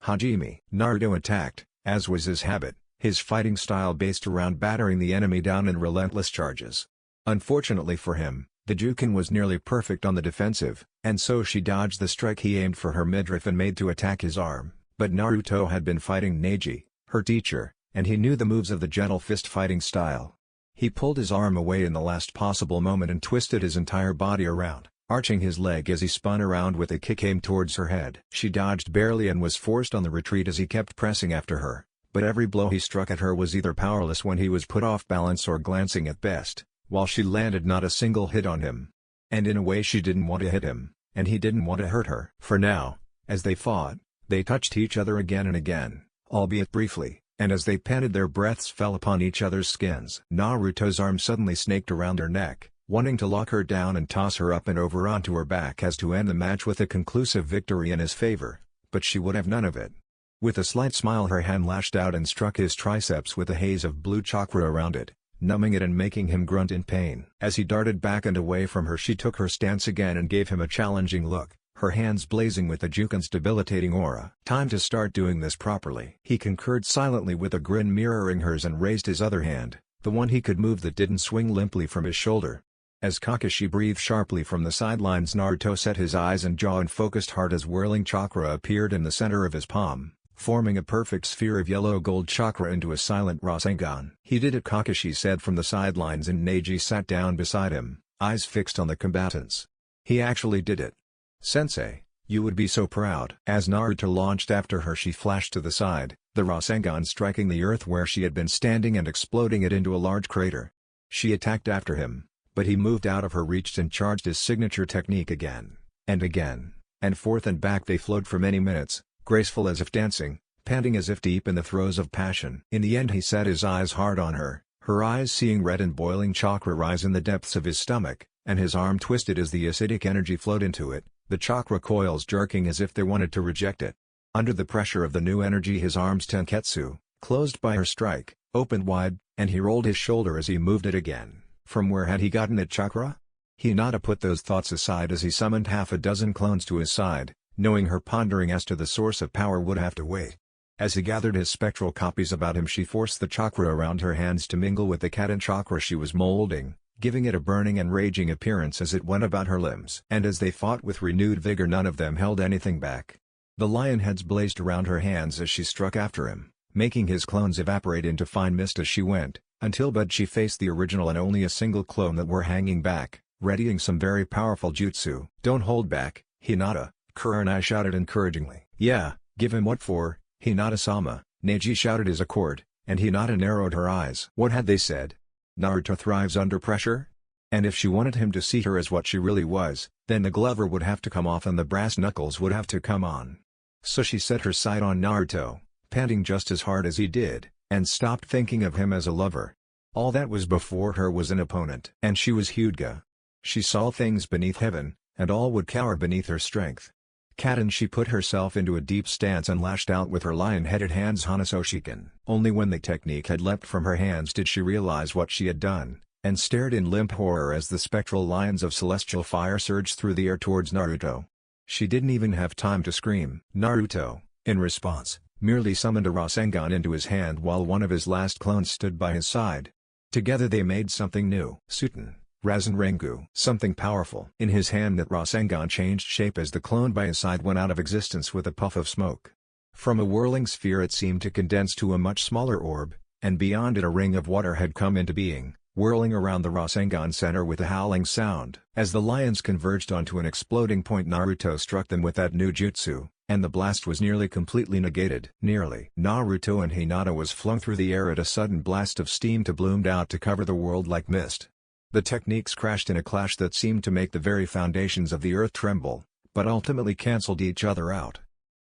Hajime. Naruto attacked, as was his habit, his fighting style based around battering the enemy down in relentless charges. Unfortunately for him, the Jukin was nearly perfect on the defensive, and so she dodged the strike he aimed for her midriff and made to attack his arm. But Naruto had been fighting Neji, her teacher, and he knew the moves of the gentle fist fighting style. He pulled his arm away in the last possible moment and twisted his entire body around, arching his leg as he spun around with a kick aimed towards her head. She dodged barely and was forced on the retreat as he kept pressing after her, but every blow he struck at her was either powerless when he was put off balance or glancing at best, while she landed not a single hit on him. And in a way she didn't want to hit him, and he didn't want to hurt her. For now, as they fought, they touched each other again and again, albeit briefly, and as they panted their breaths fell upon each other's skins. Naruto's arm suddenly snaked around her neck, wanting to lock her down and toss her up and over onto her back as to end the match with a conclusive victory in his favor, but she would have none of it. With a slight smile her hand lashed out and struck his triceps with a haze of blue chakra around it, numbing it and making him grunt in pain. As he darted back and away from her she took her stance again and gave him a challenging look, her hands blazing with the Juken's debilitating aura. Time to start doing this properly. He concurred silently with a grin mirroring hers and raised his other hand, the one he could move that didn't swing limply from his shoulder. As Kakashi breathed sharply from the sidelines Naruto set his eyes and jaw and focused hard as whirling chakra appeared in the center of his palm, forming a perfect sphere of yellow-gold chakra into a silent Rasengan. He did it, Kakashi said from the sidelines, and Neji sat down beside him, eyes fixed on the combatants. He actually did it. Sensei, you would be so proud. As Naruto launched after her she flashed to the side, the Rasengan striking the earth where she had been standing and exploding it into a large crater. She attacked after him, but he moved out of her reach and charged his signature technique again, and forth and back they flowed for many minutes, graceful as if dancing, panting as if deep in the throes of passion. In the end he set his eyes hard on her, her eyes seeing red and boiling chakra rise in the depths of his stomach, and his arm twisted as the acidic energy flowed into it, the chakra coils jerking as if they wanted to reject it. Under the pressure of the new energy his arms tenketsu, closed by her strike, opened wide, and he rolled his shoulder as he moved it again. From where had he gotten it chakra? Hinata put those thoughts aside as he summoned half a dozen clones to his side, knowing her pondering as to the source of power would have to wait. As he gathered his spectral copies about him she forced the chakra around her hands to mingle with the Katan chakra she was molding, giving it a burning and raging appearance as it went about her limbs. And as they fought with renewed vigor none of them held anything back. The lion heads blazed around her hands as she struck after him, making his clones evaporate into fine mist as she went, until but she faced the original and only a single clone that were hanging back, readying some very powerful jutsu. Don't hold back, Hinata, Kurenai shouted encouragingly. Yeah, give him what for, Hinata-sama, Neji shouted his accord, and Hinata narrowed her eyes. What had they said? Naruto thrives under pressure? And if she wanted him to see her as what she really was, then the glover would have to come off and the brass knuckles would have to come on. So she set her sight on Naruto, panting just as hard as he did, and stopped thinking of him as a lover. All that was before her was an opponent. And she was Hyuga. She saw things beneath heaven, and all would cower beneath her strength. Katan she put herself into a deep stance and lashed out with her lion-headed hands Hanasoshiken. Only when the technique had leapt from her hands did she realize what she had done, and stared in limp horror as the spectral lions of celestial fire surged through the air towards Naruto. She didn't even have time to scream. Naruto, in response, merely summoned a Rasengan into his hand while one of his last clones stood by his side. Together they made something new. Suten, Rasenrengu. Something powerful. In his hand that Rasengan changed shape as the clone by his side went out of existence with a puff of smoke. From a whirling sphere it seemed to condense to a much smaller orb, and beyond it a ring of water had come into being, whirling around the Rasengan center with a howling sound. As the lions converged onto an exploding point Naruto struck them with that new jutsu, and the blast was nearly completely negated. Naruto and Hinata was flung through the air at a sudden blast of steam to bloomed out to cover the world like mist. The techniques crashed in a clash that seemed to make the very foundations of the earth tremble, but ultimately cancelled each other out.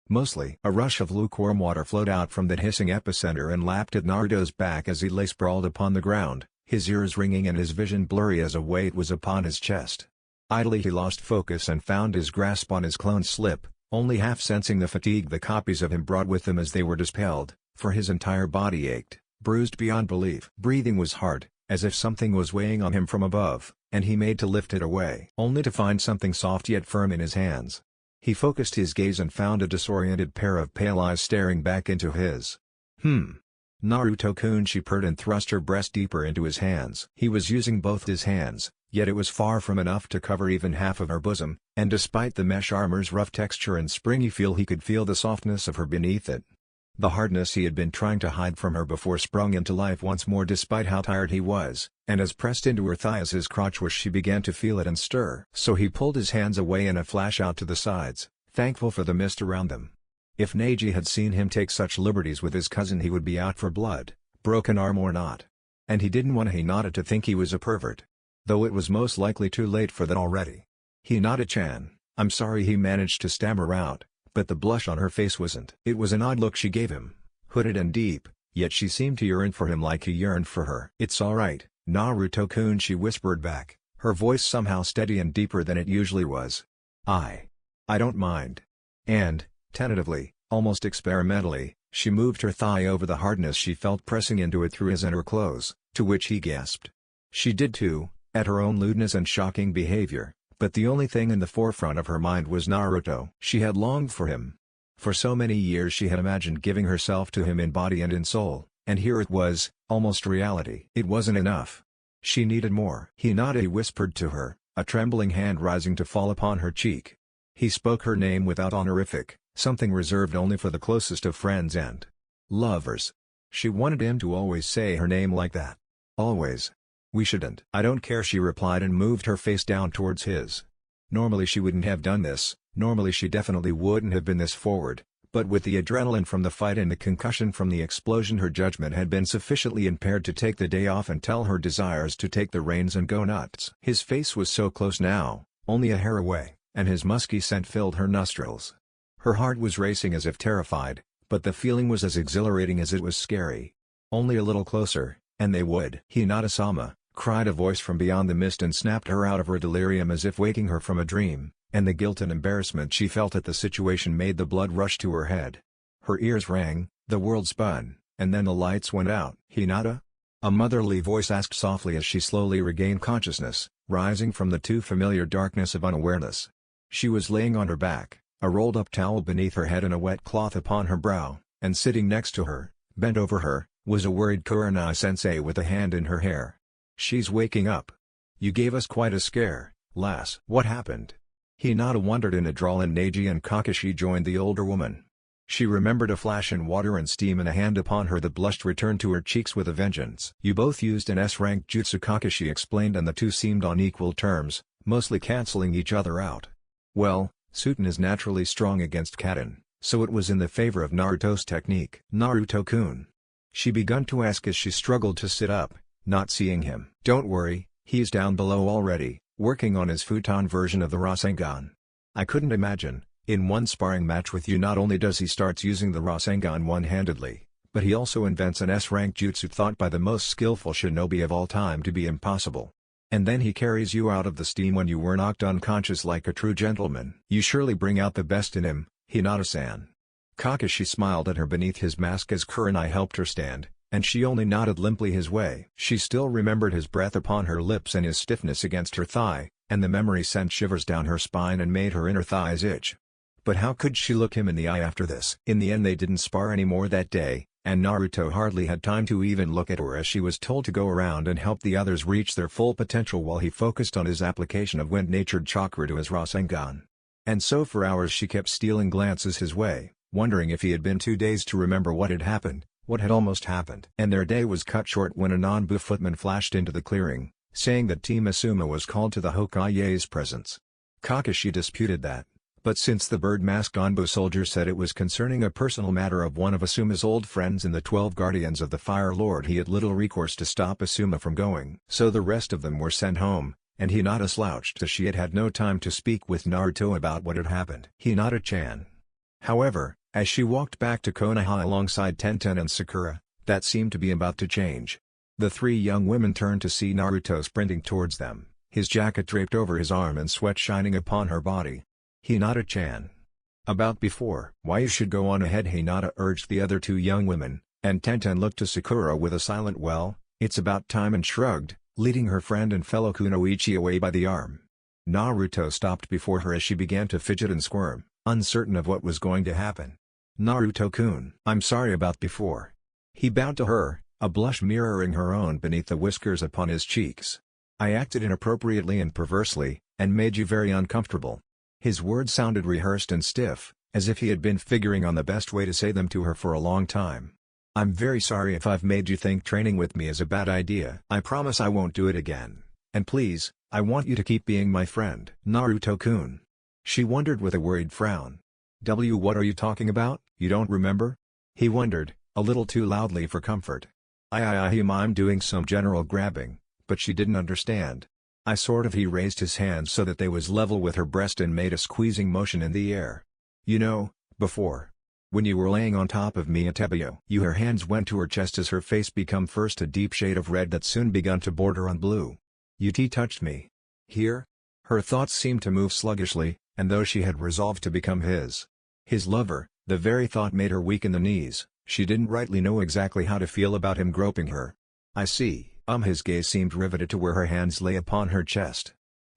Mostly, a rush of lukewarm water flowed out from that hissing epicenter and lapped at Naruto's back as he lay sprawled upon the ground, his ears ringing and his vision blurry as a weight was upon his chest. Idly he lost focus and found his grasp on his clone slip, only half sensing the fatigue the copies of him brought with them as they were dispelled, for his entire body ached, bruised beyond belief. Breathing was hard, as if something was weighing on him from above, and he made to lift it away, only to find something soft yet firm in his hands. He focused his gaze and found a disoriented pair of pale eyes staring back into his. Naruto-kun, she purred and thrust her breast deeper into his hands. He was using both his hands, yet it was far from enough to cover even half of her bosom, and despite the mesh armor's rough texture and springy feel he could feel the softness of her beneath it. The hardness he had been trying to hide from her before sprung into life once more despite how tired he was, and as pressed into her thigh as his crotch was she began to feel it and stir. So he pulled his hands away in a flash out to the sides, thankful for the mist around them. If Neji had seen him take such liberties with his cousin he would be out for blood, broken arm or not. And he didn't want Hinata to think he was a pervert. Though it was most likely too late for that already. "Hinata-chan, I'm sorry," he managed to stammer out, but the blush on her face wasn't. It was an odd look she gave him, hooded and deep, yet she seemed to yearn for him like he yearned for her. "It's alright, Naruto-kun," she whispered back, her voice somehow steady and deeper than it usually was. I don't mind." And, tentatively, almost experimentally, she moved her thigh over the hardness she felt pressing into it through his inner clothes, to which he gasped. She did too, at her own lewdness and shocking behavior. But the only thing in the forefront of her mind was Naruto. She had longed for him. For so many years she had imagined giving herself to him in body and in soul, and here it was, almost reality. It wasn't enough. She needed more. "Hinata," he whispered to her, a trembling hand rising to fall upon her cheek. He spoke her name without honorific, something reserved only for the closest of friends and lovers. She wanted him to always say her name like that. Always. "We shouldn't." "I don't care," she replied and moved her face down towards his. Normally she wouldn't have done this, normally she definitely wouldn't have been this forward, but with the adrenaline from the fight and the concussion from the explosion her judgment had been sufficiently impaired to take the day off and tell her desires to take the reins and go nuts. His face was so close now, only a hair away, and his musky scent filled her nostrils. Her heart was racing as if terrified, but the feeling was as exhilarating as it was scary. Only a little closer, and they would. "Hinata-sama," cried a voice from beyond the mist and snapped her out of her delirium as if waking her from a dream, and the guilt and embarrassment she felt at the situation made the blood rush to her head. Her ears rang, the world spun, and then the lights went out. "Hinata?" a motherly voice asked softly as she slowly regained consciousness, rising from the too familiar darkness of unawareness. She was laying on her back, a rolled-up towel beneath her head and a wet cloth upon her brow, and sitting next to her, bent over her, was a worried Kurenai-sensei with a hand in her hair. "She's waking up. You gave us quite a scare, lass." "What happened?" Hinata wondered in a drawl, and Neji and Kakashi joined the older woman. She remembered a flash in water and steam and a hand upon her that blushed returned to her cheeks with a vengeance. "You both used an S-rank jutsu," Kakashi explained, and the two seemed on equal terms, mostly cancelling each other out. Well, Suten is naturally strong against Kaden, so it was in the favor of Naruto's technique. "Naruto-kun?" she began to ask as she struggled to sit up, not seeing him. "Don't worry, he's down below already, working on his futon version of the Rasengan. I couldn't imagine, in one sparring match with you not only does he starts using the Rasengan one-handedly, but he also invents an S-rank jutsu thought by the most skillful shinobi of all time to be impossible. And then he carries you out of the steam when you were knocked unconscious like a true gentleman. You surely bring out the best in him, Hinata-san." Kakashi smiled at her beneath his mask as Kurenai helped her stand, and she only nodded limply his way. She still remembered his breath upon her lips and his stiffness against her thigh, and the memory sent shivers down her spine and made her inner thighs itch. But how could she look him in the eye after this? In the end they didn't spar anymore that day, and Naruto hardly had time to even look at her as she was told to go around and help the others reach their full potential while he focused on his application of wind-natured chakra to his Rasengan. And so for hours she kept stealing glances his way, wondering if he had been too dazed to remember what had happened. What had almost happened. And their day was cut short when a non-Bu footman flashed into the clearing, saying that Team Asuma was called to the Hokage's presence. Kakashi disputed that, but since the bird-masked Anbu soldier said it was concerning a personal matter of one of Asuma's old friends in the 12 Guardians of the Fire Lord, he had little recourse to stop Asuma from going. So the rest of them were sent home, and Hinata slouched as she had had no time to speak with Naruto about what had happened. "Hinata-chan." However, as she walked back to Konoha alongside Tenten and Sakura, that seemed to be about to change. The three young women turned to see Naruto sprinting towards them, his jacket draped over his arm and sweat shining upon her body. "Hinata-chan." "About before." "Why, you should go on ahead," Hinata urged the other two young women, and Tenten looked to Sakura with a silent "well, it's about time," and shrugged, leading her friend and fellow kunoichi away by the arm. Naruto stopped before her as she began to fidget and squirm, uncertain of what was going to happen. "Naruto-kun." "I'm sorry about before." He bowed to her, a blush mirroring her own beneath the whiskers upon his cheeks. "I acted inappropriately and perversely, and made you very uncomfortable." His words sounded rehearsed and stiff, as if he had been figuring on the best way to say them to her for a long time. "I'm very sorry if I've made you think training with me is a bad idea. I promise I won't do it again. And please, I want you to keep being my friend." "Naruto-kun." She wondered with a worried frown. What are you talking about, you don't remember?" He wondered, a little too loudly for comfort. I'm doing some general grabbing," but she didn't understand. He raised his hands so that they was level with her breast and made a squeezing motion in the air. "You know, before. When you were laying on top of me at Tebio." Her hands went to her chest as her face became first a deep shade of red that soon begun to border on blue. "You touched me. Here?" Her thoughts seemed to move sluggishly, and though she had resolved to become his lover, the very thought made her weak in the knees. She didn't rightly know exactly how to feel about him groping her. "I see." His gaze seemed riveted to where her hands lay upon her chest.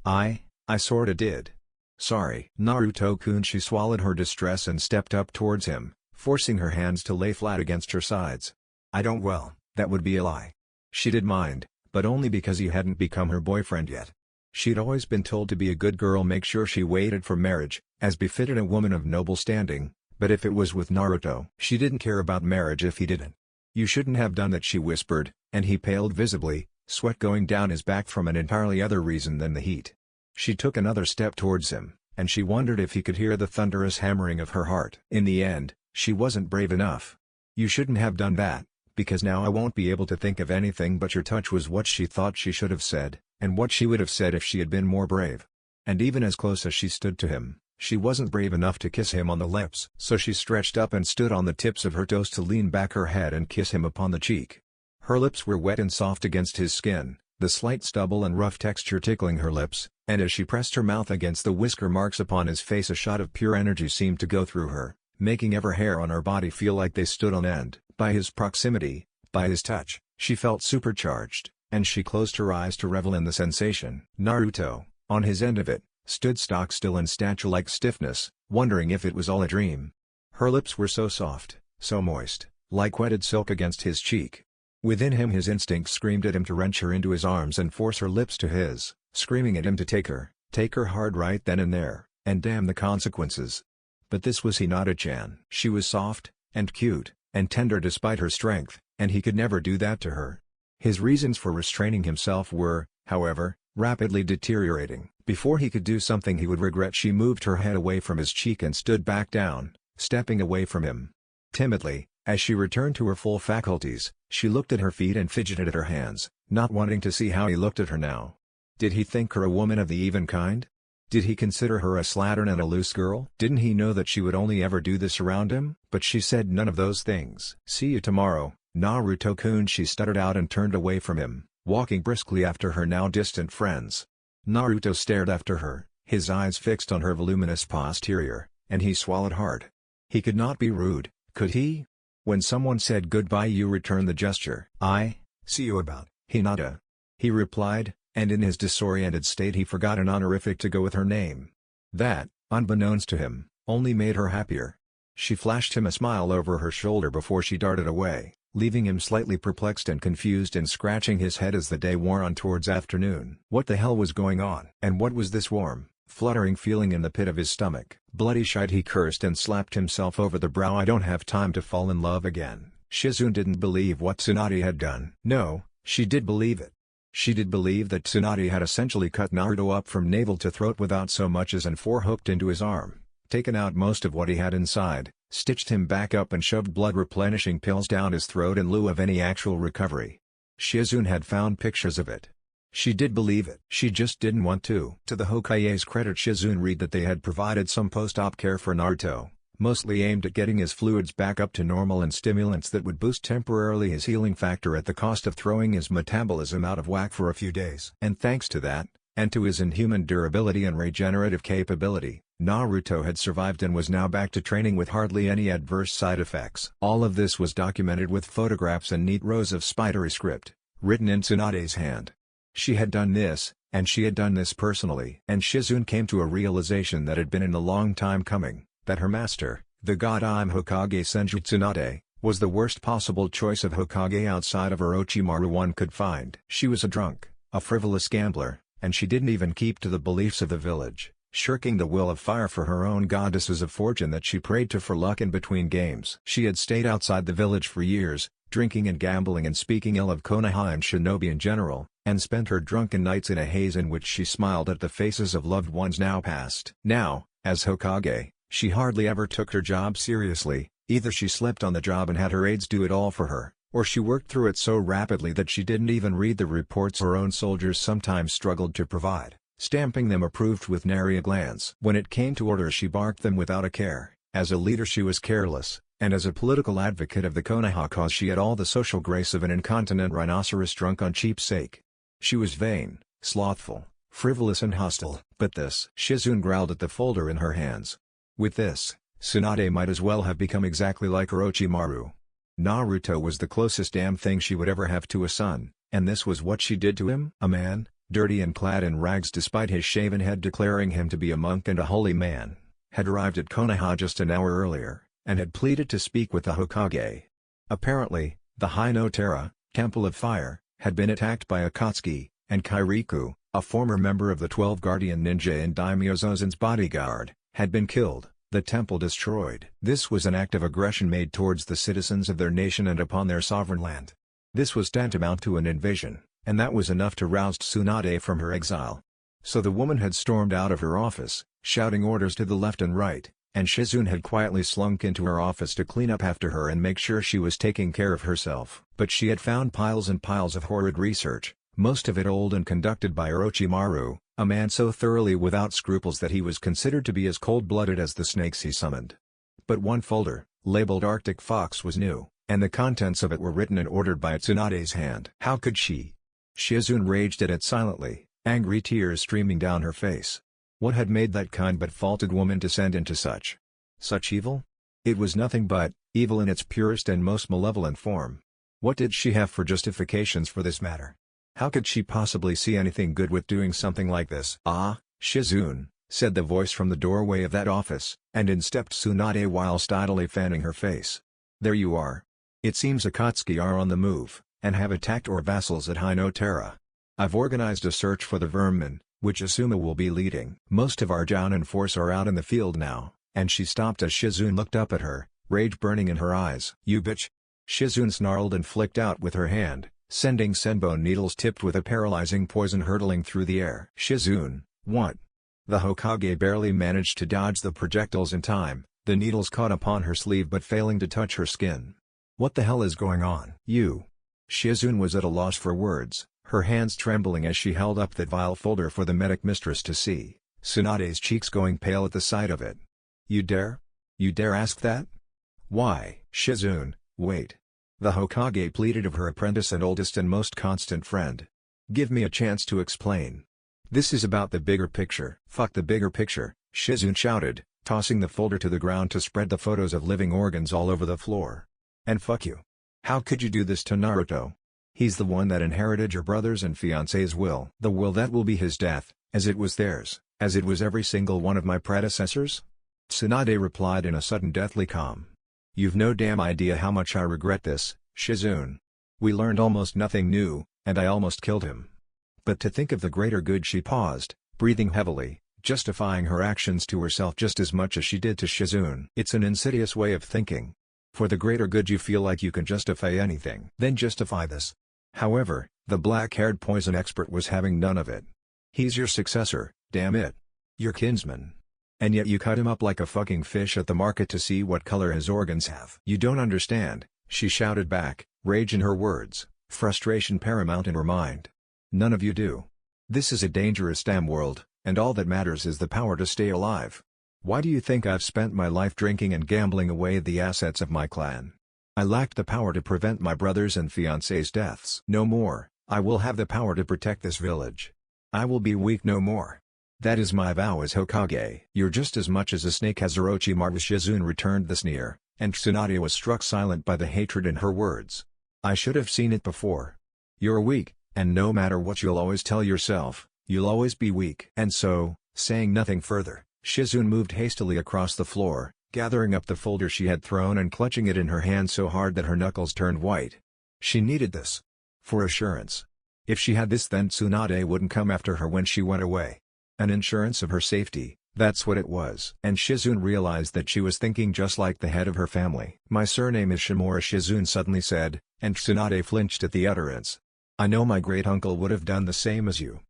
I sorta did. Sorry." "Naruto-kun." She swallowed her distress and stepped up towards him, forcing her hands to lay flat against her sides. That would be a lie. She did mind, but only because he hadn't become her boyfriend yet. She'd always been told to be a good girl, make sure she waited for marriage, as befitted a woman of noble standing, but if it was with Naruto, she didn't care about marriage if he didn't. "You shouldn't have done that," she whispered, and he paled visibly, sweat going down his back from an entirely other reason than the heat. She took another step towards him, and she wondered if he could hear the thunderous hammering of her heart. In the end, she wasn't brave enough. "You shouldn't have done that, because now I won't be able to think of anything but your touch," was what she thought she should have said, and what she would have said if she had been more brave. And even as close as she stood to him, she wasn't brave enough to kiss him on the lips. So she stretched up and stood on the tips of her toes to lean back her head and kiss him upon the cheek. Her lips were wet and soft against his skin, the slight stubble and rough texture tickling her lips, and as she pressed her mouth against the whisker marks upon his face, a shot of pure energy seemed to go through her, making every hair on her body feel like they stood on end. By his proximity, by his touch, she felt supercharged, and she closed her eyes to revel in the sensation. Naruto, on his end of it, stood stock still in statue-like stiffness, wondering if it was all a dream. Her lips were so soft, so moist, like wetted silk against his cheek. Within him his instincts screamed at him to wrench her into his arms and force her lips to his, screaming at him to take her hard right then and there, and damn the consequences. But this was Hinata-chan. She was soft, and cute, and tender despite her strength, and he could never do that to her. His reasons for restraining himself were, however, rapidly deteriorating. Before he could do something he would regret, she moved her head away from his cheek and stood back down, stepping away from him. Timidly, as she returned to her full faculties, she looked at her feet and fidgeted at her hands, not wanting to see how he looked at her now. Did he think her a woman of the even kind? Did he consider her a slattern and a loose girl? Didn't he know that she would only ever do this around him? But she said none of those things. "See you tomorrow, Naruto-kun," she stuttered out and turned away from him, walking briskly after her now distant friends. Naruto stared after her, his eyes fixed on her voluminous posterior, and he swallowed hard. He could not be rude, could he? When someone said goodbye, you return the gesture. "I see you about, Hinata," he replied, and in his disoriented state he forgot an honorific to go with her name. That, unbeknownst to him, only made her happier. She flashed him a smile over her shoulder before she darted away, leaving him slightly perplexed and confused and scratching his head as the day wore on towards afternoon. What the hell was going on? And what was this warm, fluttering feeling in the pit of his stomach? Bloody shite, he cursed and slapped himself over the brow. I don't have time to fall in love again. Shizune didn't believe what Tsunade had done. No, she did believe it. She did believe that Tsunade had essentially cut Naruto up from navel to throat without so much as an four hooked into his arm, taken out most of what he had inside, stitched him back up and shoved blood-replenishing pills down his throat in lieu of any actual recovery. Shizune had found pictures of it. She did believe it. She just didn't want to. To the Hokage's credit, Shizune read that they had provided some post-op care for Naruto, mostly aimed at getting his fluids back up to normal and stimulants that would boost temporarily his healing factor at the cost of throwing his metabolism out of whack for a few days. And thanks to that, and to his inhuman durability and regenerative capability, Naruto had survived and was now back to training with hardly any adverse side effects. All of this was documented with photographs and neat rows of spidery script, written in Tsunade's hand. She had done this, and she had done this personally. And Shizune came to a realization that had been in a long time coming, that her master, the god Hokage Senju Tsunade, was the worst possible choice of Hokage outside of Orochimaru one could find. She was a drunk, a frivolous gambler, and she didn't even keep to the beliefs of the village. shirking the will of fire for her own goddesses of fortune that she prayed to for luck in between games. She had stayed outside the village for years, drinking and gambling and speaking ill of Konoha and shinobi in general, and spent her drunken nights in a haze in which she smiled at the faces of loved ones now past. Now, as Hokage, she hardly ever took her job seriously. Either she slept on the job and had her aides do it all for her, or she worked through it so rapidly that she didn't even read the reports her own soldiers sometimes struggled to provide, stamping them approved with nary a glance. When it came to orders she barked them without a care. As a leader she was careless, and as a political advocate of the Konoha cause she had all the social grace of an incontinent rhinoceros drunk on cheap sake. She was vain, slothful, frivolous and hostile. But this, Shizune growled at the folder in her hands. With this, Tsunade might as well have become exactly like Orochimaru. Naruto was the closest damn thing she would ever have to a son, and this was what she did to him? A man, dirty and clad in rags despite his shaven head declaring him to be a monk and a holy man, had arrived at Konoha just an hour earlier, and had pleaded to speak with the Hokage. Apparently, the Hinata, Temple of Fire, had been attacked by Akatsuki, and KaiserKou, a former member of the 12 Guardian Ninja and Daimyo Zozen's bodyguard, had been killed, the temple destroyed. This was an act of aggression made towards the citizens of their nation and upon their sovereign land. This was tantamount to an invasion, and that was enough to rouse Tsunade from her exile. So the woman had stormed out of her office, shouting orders to the left and right, and Shizune had quietly slunk into her office to clean up after her and make sure she was taking care of herself. But she had found piles and piles of horrid research, most of it old and conducted by Orochimaru, a man so thoroughly without scruples that he was considered to be as cold-blooded as the snakes he summoned. But one folder, labeled Arctic Fox, was new, and the contents of it were written and ordered by Tsunade's hand. How could she? Shizune raged at it silently, angry tears streaming down her face. What had made that kind but faulted woman descend into such evil? It was nothing but evil in its purest and most malevolent form. What did she have for justifications for this matter? How could she possibly see anything good with doing something like this? Ah, Shizune, said the voice from the doorway of that office, and in stepped Tsunade whilst idly fanning her face. There you are. It seems Akatsuki are on the move, and have attacked our vassals at Hinata. I've organized a search for the vermin, which Asuma will be leading. Most of our Jounin force are out in the field now, and she stopped as Shizune looked up at her, rage burning in her eyes. You bitch! Shizune snarled and flicked out with her hand, sending senbon needles tipped with a paralyzing poison hurtling through the air. Shizune, what? The Hokage barely managed to dodge the projectiles in time, the needles caught upon her sleeve but failing to touch her skin. What the hell is going on? You! Shizune was at a loss for words, her hands trembling as she held up that vile folder for the medic mistress to see, Tsunade's cheeks going pale at the sight of it. You dare? You dare ask that? Why? Shizune, wait. The Hokage pleaded of her apprentice and oldest and most constant friend. Give me a chance to explain. This is about the bigger picture. Fuck the bigger picture, Shizune shouted, tossing the folder to the ground to spread the photos of living organs all over the floor. And fuck you. How could you do this to Naruto? He's the one that inherited your brother's and fiancé's will. The will that will be his death, as it was theirs, as it was every single one of my predecessors? Tsunade replied in a sudden deathly calm. You've no damn idea how much I regret this, Shizune. We learned almost nothing new, and I almost killed him. But to think of the greater good. She paused, breathing heavily, justifying her actions to herself just as much as she did to Shizune. It's an insidious way of thinking. For the greater good you feel like you can justify anything. Then justify this. However, the black-haired poison expert was having none of it. He's your successor, damn it. Your kinsman. And yet you cut him up like a fucking fish at the market to see what color his organs have. You don't understand, she shouted back, rage in her words, frustration paramount in her mind. None of you do. This is a dangerous damn world, and all that matters is the power to stay alive. Why do you think I've spent my life drinking and gambling away the assets of my clan? I lacked the power to prevent my brothers and fiancés' deaths. No more, I will have the power to protect this village. I will be weak no more. That is my vow as Hokage. You're just as much as a snake as Orochimaru. Shizune returned the sneer, and Tsunade was struck silent by the hatred in her words. I should have seen it before. You're weak, and no matter what you'll always tell yourself, you'll always be weak. And so, saying nothing further, Shizune moved hastily across the floor, gathering up the folder she had thrown and clutching it in her hand so hard that her knuckles turned white. She needed this. For assurance. If she had this, then Tsunade wouldn't come after her when she went away. An insurance of her safety, That's what it was. And Shizune realized that she was thinking just like the head of her family. "My surname is Shimura," Shizune suddenly said, and Tsunade flinched at the utterance. "I know my great-uncle would have done the same as you.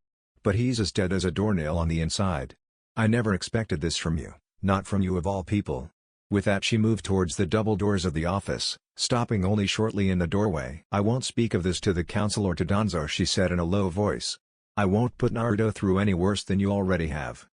But he's as dead as a doornail on the inside. I never expected this from you, not from you of all people." With that she moved towards the double doors of the office, stopping only shortly in the doorway. "I won't speak of this to the council or to Danzo," she said in a low voice. "I won't put Naruto through any worse than you already have.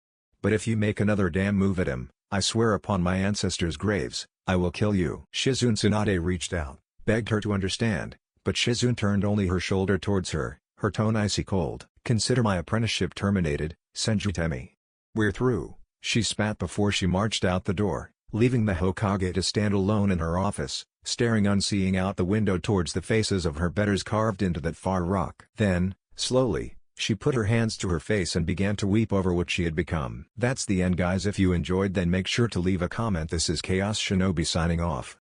But if you make another damn move at him, I swear upon my ancestors' graves, I will kill you." Shizune Tsunade reached out, begged her to understand, but Shizune turned only her shoulder towards her, her tone icy cold. "Consider my apprenticeship terminated, Senjutemi. We're through," she spat before she marched out the door, leaving the Hokage to stand alone in her office, staring unseeing out the window towards the faces of her betters carved into that far rock. Then, slowly, she put her hands to her face and began to weep over what she had become. That's the end, guys. If you enjoyed, then make sure to leave a comment. This is Chaos Shinobi signing off.